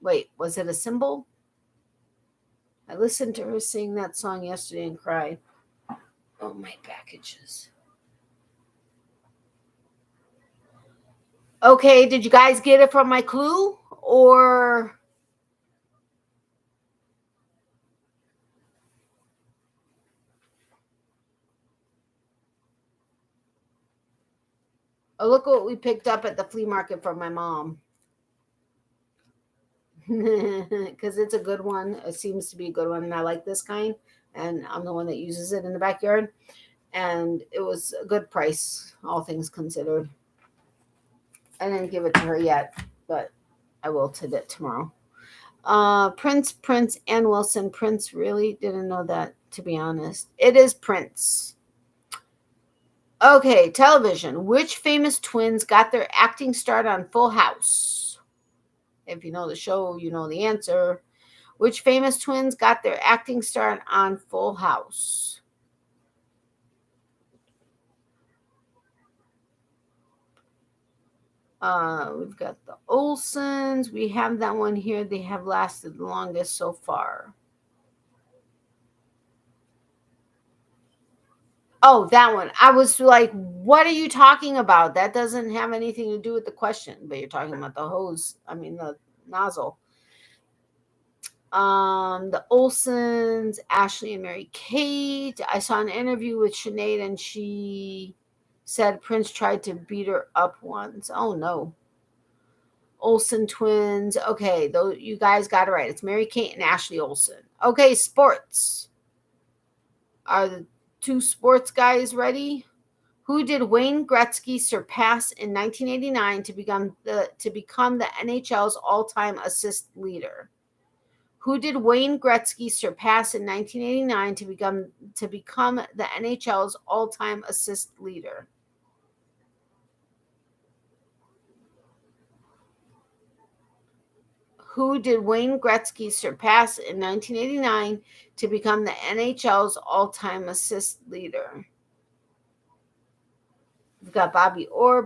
S1: Wait, was it a symbol? I listened to her sing that song yesterday and cried. Oh, my packages. Okay, did you guys get it from my clue? Or... oh, look what we picked up at the flea market from my mom. Because it's a good one. It seems to be a good one, and I like this kind. And I'm the one that uses it in the backyard. And it was a good price, all things considered. I didn't give it to her yet, but I will today tomorrow. Prince, and Wilson. Prince, really didn't know that, to be honest. It is Prince. Okay, television. Which famous twins got their acting start on Full House? If you know the show, you know the answer. Which famous twins got their acting start on Full House? We've got the Olsens. We have that one here. They have lasted the longest so far. Oh, that one. I was like, what are you talking about? That doesn't have anything to do with the question, but you're talking about the hose. I mean, the nozzle. The Olsens, Ashley and Mary Kate. I saw an interview with Sinead, and she said Prince tried to beat her up once. Oh, no. Olsen twins. Okay, though you guys got it right. It's Mary Kate and Ashley Olsen. Okay, sports. Are the 2 sports guys ready? Who did Wayne Gretzky surpass in 1989 to become the NHL's all-time assist leader? Who did Wayne Gretzky surpass in 1989 to become the NHL's all-time assist leader? Who did Wayne Gretzky surpass in 1989 to become the NHL's all-time assist leader? We've got Bobby Orr.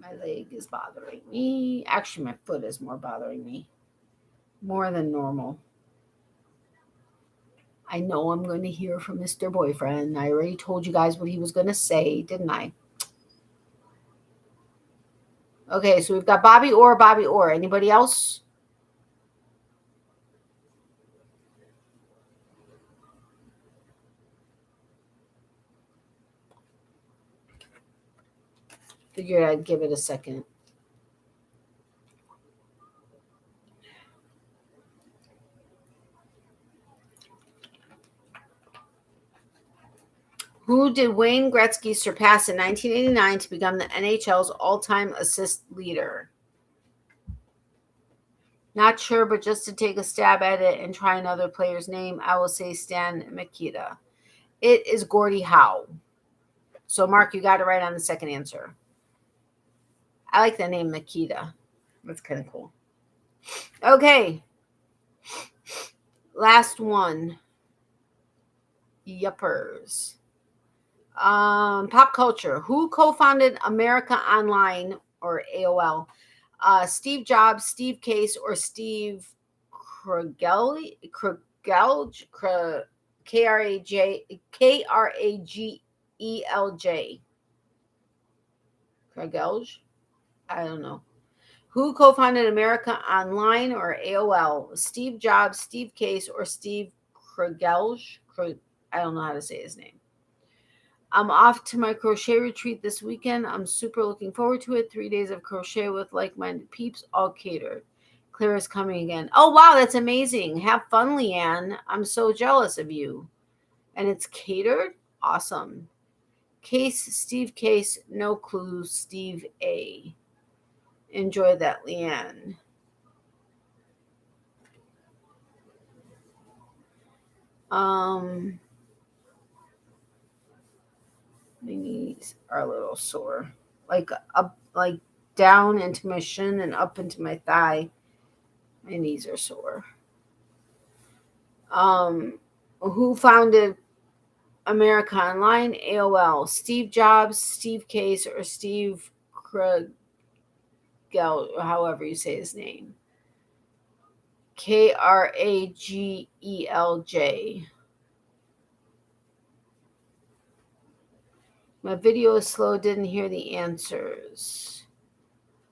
S1: My leg is bothering me. Actually, my foot is more bothering me. More than normal. I know I'm going to hear from Mr. Boyfriend. I already told you guys what he was going to say, didn't I? Okay, so we've got Bobby Orr. Anybody else? Figured I'd give it a second. Who did Wayne Gretzky surpass in 1989 to become the NHL's all-time assist leader? Not sure, but just to take a stab at it and try another player's name, I will say Stan Mikita. It is Gordie Howe. So, Mark, you got it right on the second answer. I like the name Makita. That's kind of cool. Okay. Last one. Yuppers. Pop culture. Who co-founded America Online or AOL? Steve Jobs, Steve Case, or Steve Kragel? Kragelj? Kragelj? I don't know. Who co-founded America Online or AOL? Steve Jobs, Steve Case, or Steve Kragelj? I don't know how to say his name. I'm off to my crochet retreat this weekend. I'm super looking forward to it. 3 days of crochet with like-minded peeps, all catered. Clara's coming again. Oh, wow, that's amazing. Have fun, Leanne. I'm so jealous of you. And it's catered? Awesome. Case, Steve Case, no clue, Steve A. Enjoy that, Leanne. My knees are a little sore. Like up, like down into my shin and up into my thigh. My knees are sore. Who founded America Online? AOL. Steve Jobs, Steve Case, or Steve Kragel, however you say his name. Kragelj. My video is slow, didn't hear the answers.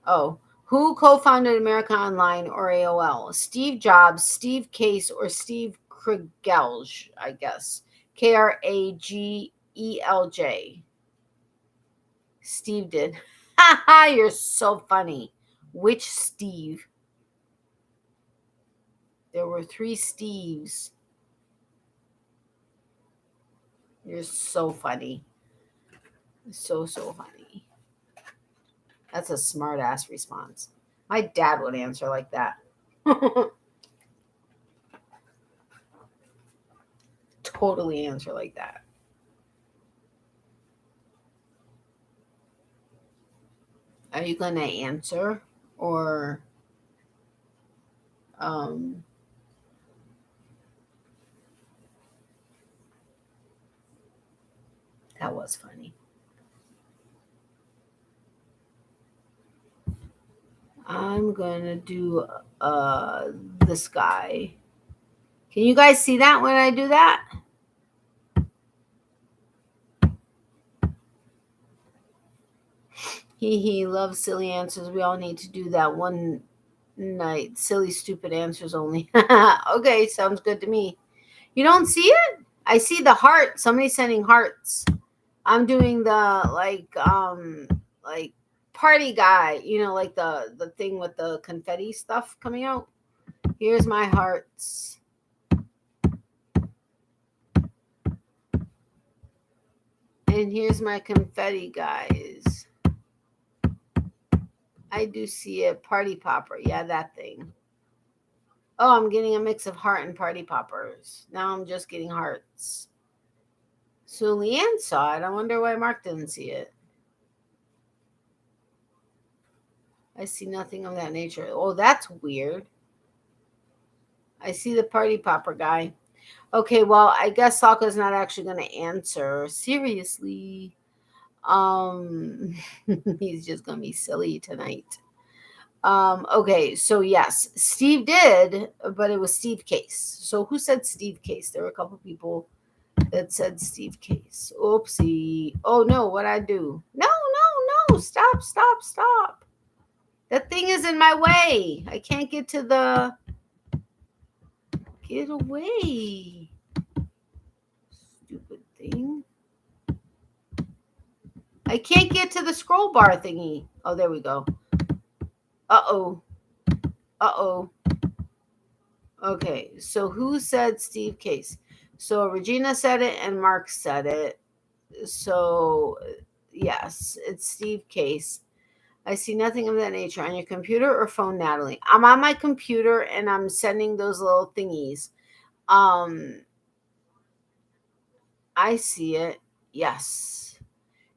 S1: Oh, who co-founded America Online or AOL? Steve Jobs, Steve Case, or Steve Kragelj, I guess. Kragelj. Steve did. Haha, you're so funny. Which Steve? There were 3 Steves. You're so funny. So funny. That's a smart ass response. My dad would answer like that. Totally answer like that. Are you going to answer or that was funny. I'm going to do this guy. Can you guys see that when I do that? He loves silly answers. We all need to do that one night. Silly, stupid answers only. Okay, sounds good to me. You don't see it? I see the heart. Somebody's sending hearts. I'm doing the like party guy, like the thing with the confetti stuff coming out. Here's my hearts. And here's my confetti, guys. I do see it. Party popper. Yeah, that thing. Oh, I'm getting a mix of heart and party poppers. Now I'm just getting hearts. So Leanne saw it. I wonder why Mark didn't see it. I see nothing of that nature. Oh, that's weird. I see the party popper guy. Okay, well, I guess Salka's not actually going to answer. Seriously. He's just going to be silly tonight. Okay, so yes, Steve did, but it was Steve Case. So who said Steve Case? There were a couple people that said Steve Case. Oopsie. Oh, no, what'd I do? No. Stop. That thing is in my way. I can't get to the... Get away. Stupid thing. I can't get to the scroll bar thingy. Oh, there we go. Uh-oh. Okay, so who said Steve Case? So Regina said it and Mark said it. So, yes, it's Steve Case. I see nothing of that nature. On your computer or phone, Natalie? I'm on my computer and I'm sending those little thingies. I see it. Yes.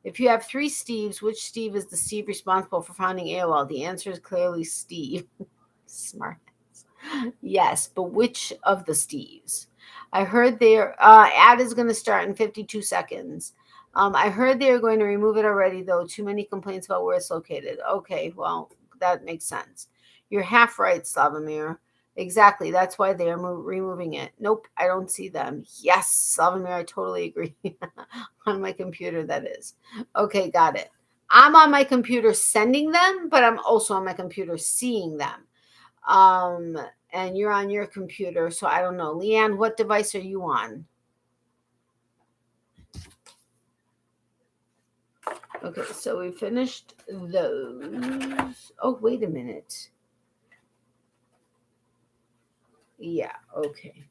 S1: If you have 3 Steves, which Steve is the Steve responsible for founding AOL? The answer is clearly Steve. Smart. Yes, but which of the Steves? I heard their ad is going to start in 52 seconds. I heard they're going to remove it already, though. Too many complaints about where it's located. Okay, well, that makes sense. You're half right, Slavomir. Exactly. That's why they are removing it. Nope, I don't see them. Yes, Slavomir, I totally agree. On my computer, that is. Okay, got it. I'm on my computer sending them, but I'm also on my computer seeing them. And you're on your computer, so I don't know. Leanne, what device are you on? Okay, so we finished those. Oh, wait a minute. Yeah, okay.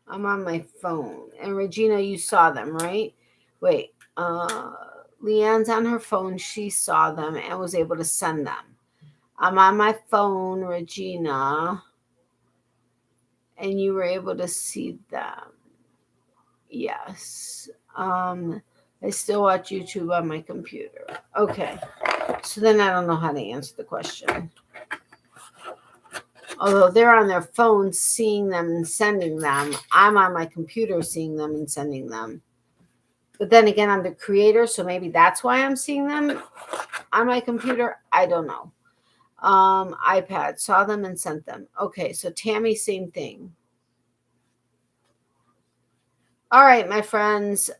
S1: I'm on my phone. And Regina, you saw them, right? Wait, Leanne's on her phone. She saw them and was able to send them. I'm on my phone, Regina, and you were able to see them. Yes. I still watch YouTube on my computer. Okay. So then I don't know how to answer the question. Although they're on their phones seeing them and sending them, I'm on my computer seeing them and sending them. But then again, I'm the creator, so maybe that's why I'm seeing them on my computer. I don't know. iPad, saw them and sent them. Okay, so Tammy, same thing. All right, my friends.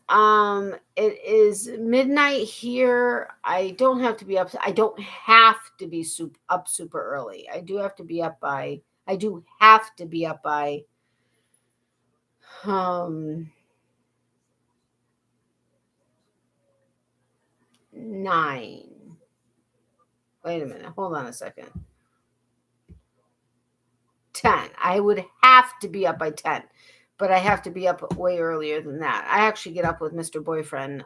S1: It is midnight here. I don't have to be up. I don't have to be up super early. I do have to be up by 9. Wait a minute. Hold on a second. 10. I would have to be up by 10. But I have to be up way earlier than that. I actually get up with Mr. Boyfriend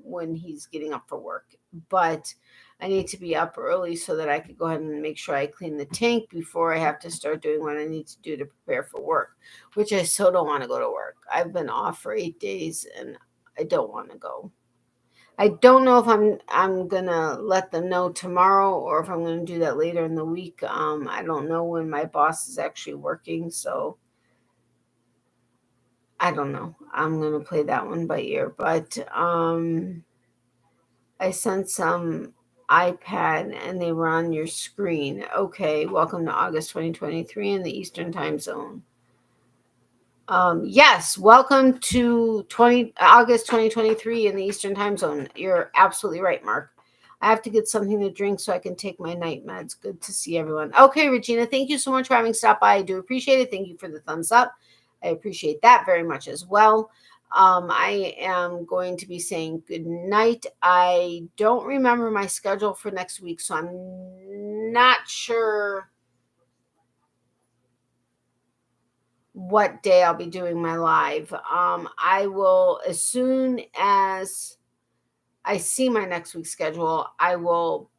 S1: when he's getting up for work. But I need to be up early so that I could go ahead and make sure I clean the tank before I have to start doing what I need to do to prepare for work, which I still don't want to go to work. I've been off for 8 days and I don't want to go. I don't know if I'm gonna let them know tomorrow or if I'm gonna do that later in the week. I don't know when my boss is actually working, so I don't know. I'm going to play that one by ear. But I sent some iPad and they were on your screen. Okay, welcome to August 2023 in the Eastern Time Zone. Yes, welcome to August 2023 in the Eastern Time Zone. You're absolutely right, Mark. I have to get something to drink so I can take my night meds. Good to see everyone. Okay, Regina, thank you so much for having stopped by. I do appreciate it. Thank you for the thumbs up. I appreciate that very much as well. I am going to be saying good night. I don't remember my schedule for next week, so I'm not sure what day I'll be doing my live. I will, as soon as I see my next week's schedule, I will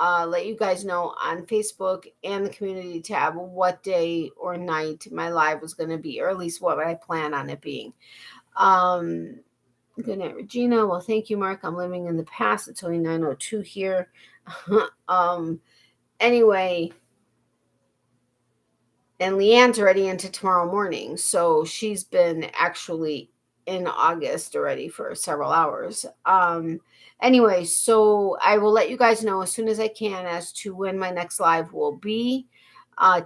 S1: let you guys know on Facebook and the community tab what day or night my live was going to be, or at least what I plan on it being. Good night, Regina. Well, thank you, Mark. I'm living in the past. It's only 9:02 here. Anyway, and Leanne's already into tomorrow morning, so she's been actually in August already for several hours. Anyway, so I will let you guys know as soon as I can as to when my next live will be.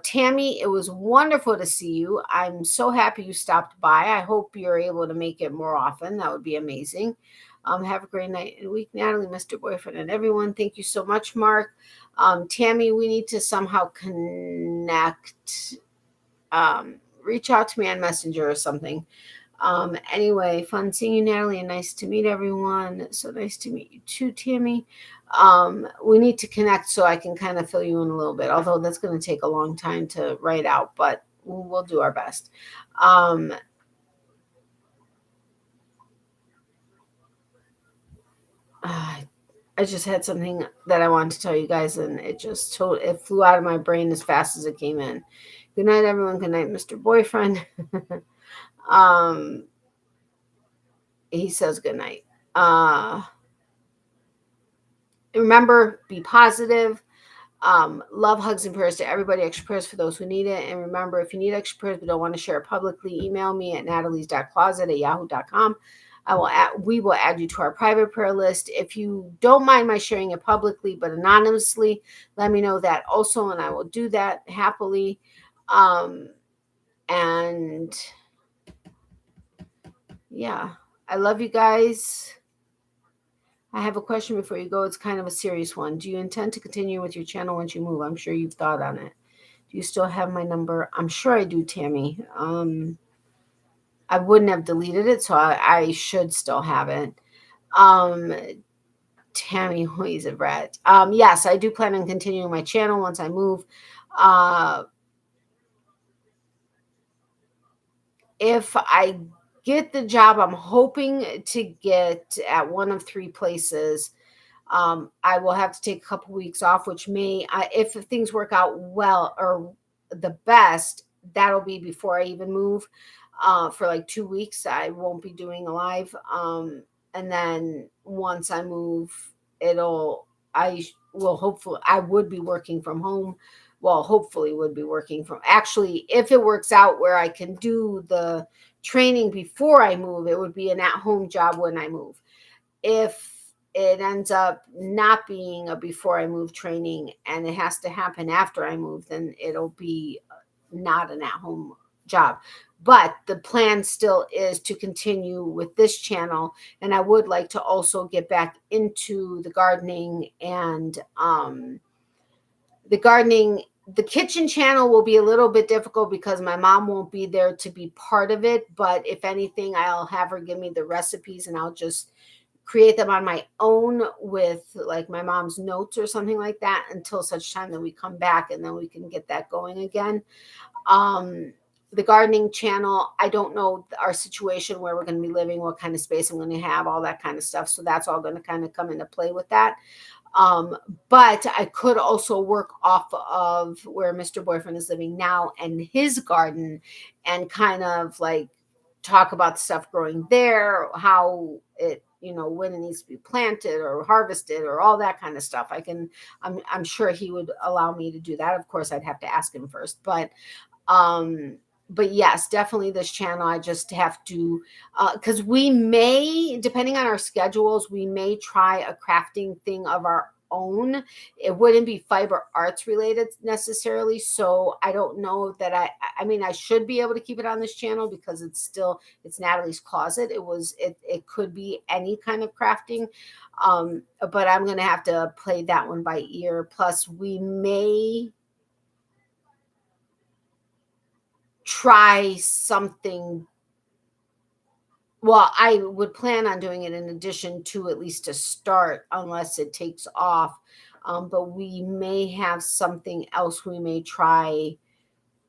S1: Tammy, it was wonderful to see you. I'm so happy you stopped by. I hope you're able to make it more often. That would be amazing. Have a great night and week, Natalie, Mr. Boyfriend, and everyone. Thank you so much, Mark. Tammy, we need to somehow connect. Reach out to me on Messenger or something. Anyway, fun seeing you, Natalie, and nice to meet everyone. So nice to meet you too, Tammy. We need to connect so I can kind of fill you in a little bit, although that's going to take a long time to write out, but we'll do our best. I just had something that I wanted to tell you guys, and it flew out of my brain as fast as it came in. Good night, everyone. Good night, Mr. Boyfriend. he says good night. Remember, be positive. Love, hugs, and prayers to everybody. Extra prayers for those who need it. And remember, if you need extra prayers but don't want to share it publicly, email me at natalies.closet@yahoo.com. We will add you to our private prayer list. If you don't mind my sharing it publicly but anonymously, let me know that also, and I will do that happily. And yeah, I love you guys. I have a question before you go. It's kind of a serious one. Do you intend to continue with your channel once you move? I'm sure you've thought on it. Do you still have my number? I'm sure I do, Tammy. I wouldn't have deleted it, so I should still have it. Tammy, who's a rat. Yes, I do plan on continuing my channel once I move. If I get the job I'm hoping to get at one of 3 places, I will have to take a couple weeks off, which may, if things work out well or the best, that'll be before I even move. For like 2 weeks, I won't be doing a live. And then once I move, I would be working from home. Well, hopefully would be working from, actually, if it works out where I can do the training before I move, it would be an at-home job when I move. If it ends up not being a before I move training and it has to happen after I move, then it'll be not an at-home job. But the plan still is to continue with this channel, and I would like to also get back into the gardening and the kitchen channel will be a little bit difficult because my mom won't be there to be part of it. But if anything, I'll have her give me the recipes and I'll just create them on my own with like my mom's notes or something like that until such time that we come back, and then we can get that going again. The gardening channel, I don't know our situation, where we're going to be living, what kind of space I'm going to have, all that kind of stuff. So that's all going to kind of come into play with that. But I could also work off of where Mr. Boyfriend is living now and his garden and kind of like talk about stuff growing there, how it, when it needs to be planted or harvested or all that kind of stuff. I'm sure he would allow me to do that. Of course, I'd have to ask him first, but yes, definitely this channel. I just have to, because we may, depending on our schedules, we may try a crafting thing of our own. It wouldn't be fiber arts related necessarily. So I don't know that I mean, I should be able to keep it on this channel because it's Natalie's Closet. It could be any kind of crafting. But I'm going to have to play that one by ear. Plus we may try something. Well, I would plan on doing it in addition to, at least to start, unless it takes off. But we may have something else we may try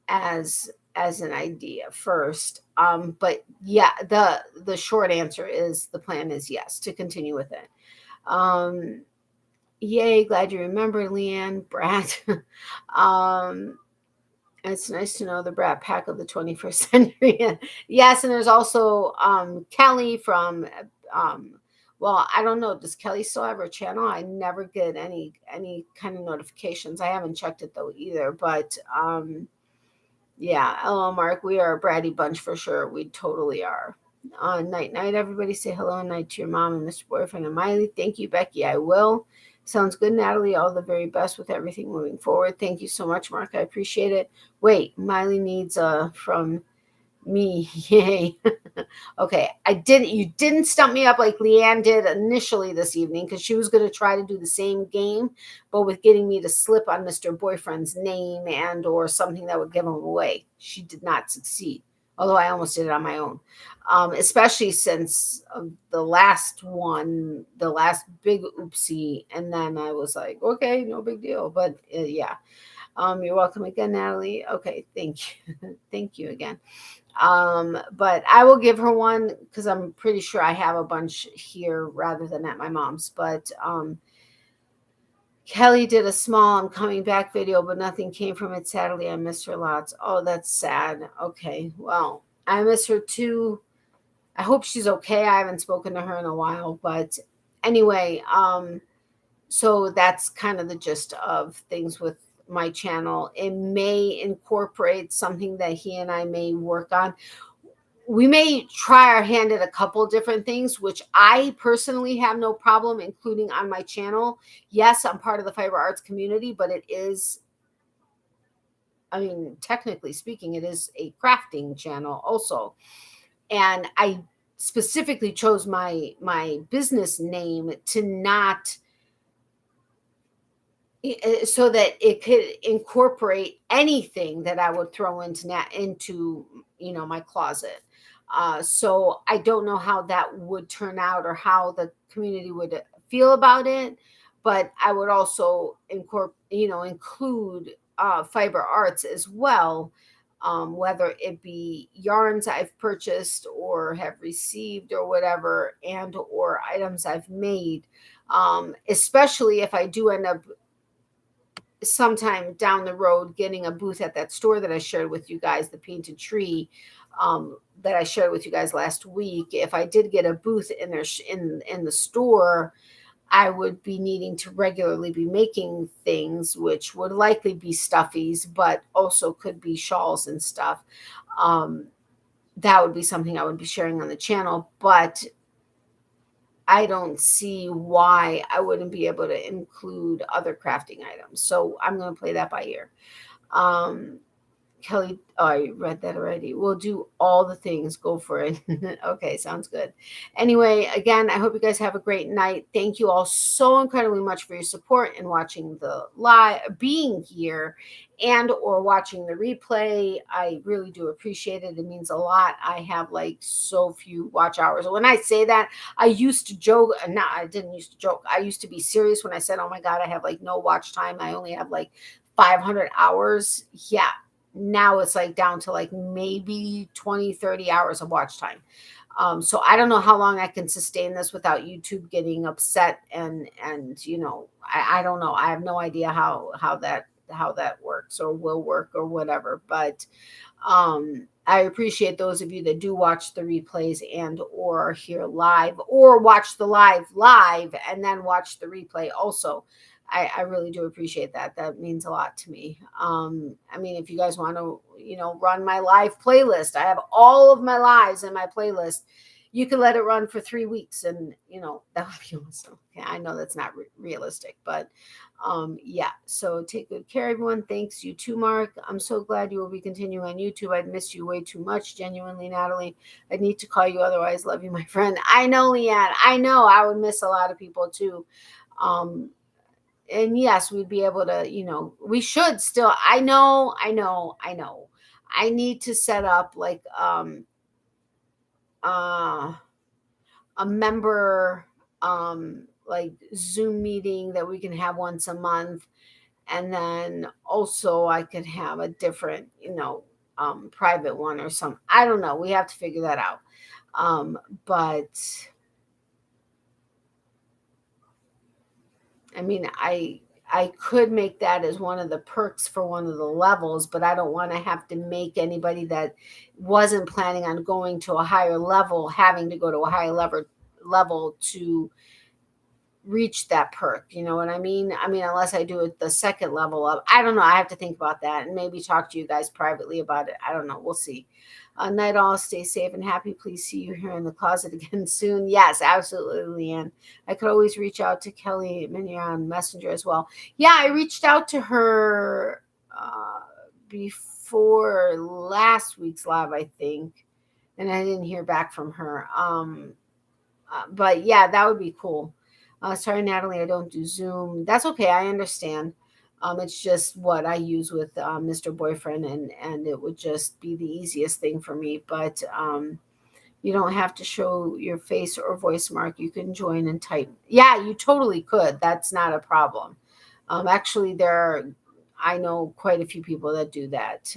S1: as an idea first. But yeah, the short answer is the plan is yes, to continue with it. Yay, glad you remember, Leanne, Brad. It's nice to know the Brat Pack of the 21st century. Yes, and there's also Kelly from, well, I don't know. Does Kelly still have her channel? I never get any kind of notifications. I haven't checked it, though, either. But, yeah, hello, Mark. We are a bratty bunch for sure. We totally are. Night, everybody. Say hello and night to your mom and Mr. Boyfriend and Miley. Thank you, Becky. I will. Sounds good, Natalie. All the very best with everything moving forward. Thank you so much, Mark. I appreciate it. Wait, Miley needs from me. Yay. Okay, you didn't stump me up like Leanne did initially this evening, because she was going to try to do the same game, but with getting me to slip on Mr. Boyfriend's name and or something that would give him away. She did not succeed, although I almost did it on my own. Especially since the last big oopsie. And then I was like, okay, no big deal. But yeah, you're welcome again, Natalie. Okay, thank you. Thank you again. But I will give her one because I'm pretty sure I have a bunch here rather than at my mom's. But Kelly did a small I'm coming back video, but nothing came from it. Sadly, I missed her lots. Oh, that's sad. Okay, well, I miss her too. I hope she's okay. I haven't spoken to her in a while, but anyway, so that's kind of the gist of things with my channel. It may incorporate something that he and I may work on. We may try our hand at a couple different things, which I personally have no problem including on my channel. Yes, I'm part of the fiber arts community, but it is, I mean, technically speaking, it is a crafting channel also. And I specifically chose my business name to not, so that it could incorporate anything that I would throw into my closet. So I don't know how that would turn out or how the community would feel about it, but I would also include fiber arts as well, whether it be yarns I've purchased or have received or whatever, and or items I've made, especially if I do end up sometime down the road getting a booth at that store that I shared with you guys, the painted tree, that I shared with you guys last week. If I did get a booth in there in the store, I would be needing to regularly be making things, which would likely be stuffies, but also could be shawls and stuff. That would be something I would be sharing on the channel, but I don't see why I wouldn't be able to include other crafting items. So I'm going to play that by ear. Kelly, oh, I read that already. We'll do all the things. Go for it. Okay, sounds good. Anyway, again, I hope you guys have a great night. Thank you all so incredibly much for your support and watching the live, being here, and or watching the replay. I really do appreciate it. It means a lot. I have like so few watch hours. When I say that, I used to joke. No, I didn't used to joke. I used to be serious when I said, oh my God, I have like no watch time. I only have like 500 hours. Yeah. Now it's like down to like maybe 20, 30 hours of watch time. So I don't know how long I can sustain this without YouTube getting upset and I don't know. I have no idea how that works or will work or whatever. But I appreciate those of you that do watch the replays and or hear live or watch the live and then watch the replay also. I really do appreciate that. That means a lot to me. I mean, if you guys want to, run my live playlist, I have all of my lives in my playlist. You can let it run for 3 weeks and, that would be awesome. Okay, I know that's not realistic, but yeah. So take good care, everyone. Thanks. You too, Mark. I'm so glad you will be continuing on YouTube. I'd miss you way too much. Genuinely, Natalie. I'd need to call you otherwise. Love you, my friend. I know, Leanne. I know I would miss a lot of people too. And yes, we'd be able to, we should still, I know. I need to set up like, a member, like Zoom meeting that we can have once a month. And then also I could have a different, private one or something. I don't know. We have to figure that out. But I mean, I could make that as one of the perks for one of the levels, but I don't want to have to make anybody that wasn't planning on going to a higher level having to go to a higher level to reach that perk. You know what I mean? I mean, unless I do it the second level up. I don't know. I have to think about that and maybe talk to you guys privately about it. I don't know. We'll see. Night all, stay safe and happy. Please see you here in the closet again soon. Yes, absolutely, Leanne. I could always reach out to Kelly Minier on Messenger as well. Yeah, I reached out to her before last week's live, I think, and I didn't hear back from her. But yeah, that would be cool. Sorry, Natalie, I don't do Zoom. That's okay. I understand. It's just what I use with Mr. Boyfriend, and it would just be the easiest thing for me. But you don't have to show your face or voice, Mark. You can join and type. Yeah, you totally could. That's not a problem. Actually, I know quite a few people that do that.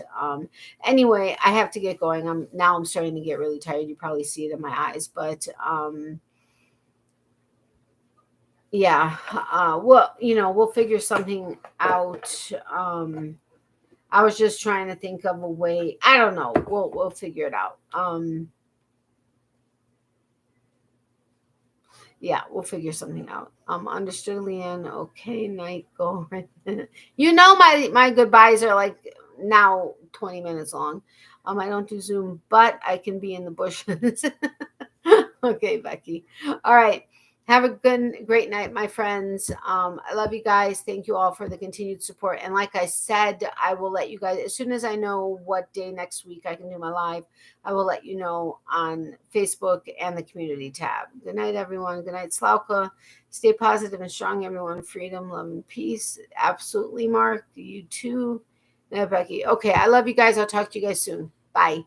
S1: Anyway, I have to get going. I'm starting to get really tired. You probably see it in my eyes, but yeah, well, we'll figure something out. I was just trying to think of a way. I don't know. We'll figure it out. Yeah, we'll figure something out. Understood, Leanne. Okay, night, go. You know, my goodbyes are like now 20 minutes long. I don't do Zoom, but I can be in the bushes. Okay, Becky. All right. Have a great night, my friends. I love you guys. Thank you all for the continued support. And like I said, I will let you guys, as soon as I know what day next week I can do my live, I will let you know on Facebook and the community tab. Good night, everyone. Good night, Slauka. Stay positive and strong, everyone. Freedom, love, and peace. Absolutely, Mark. You too. Good night, Becky. Okay, I love you guys. I'll talk to you guys soon. Bye.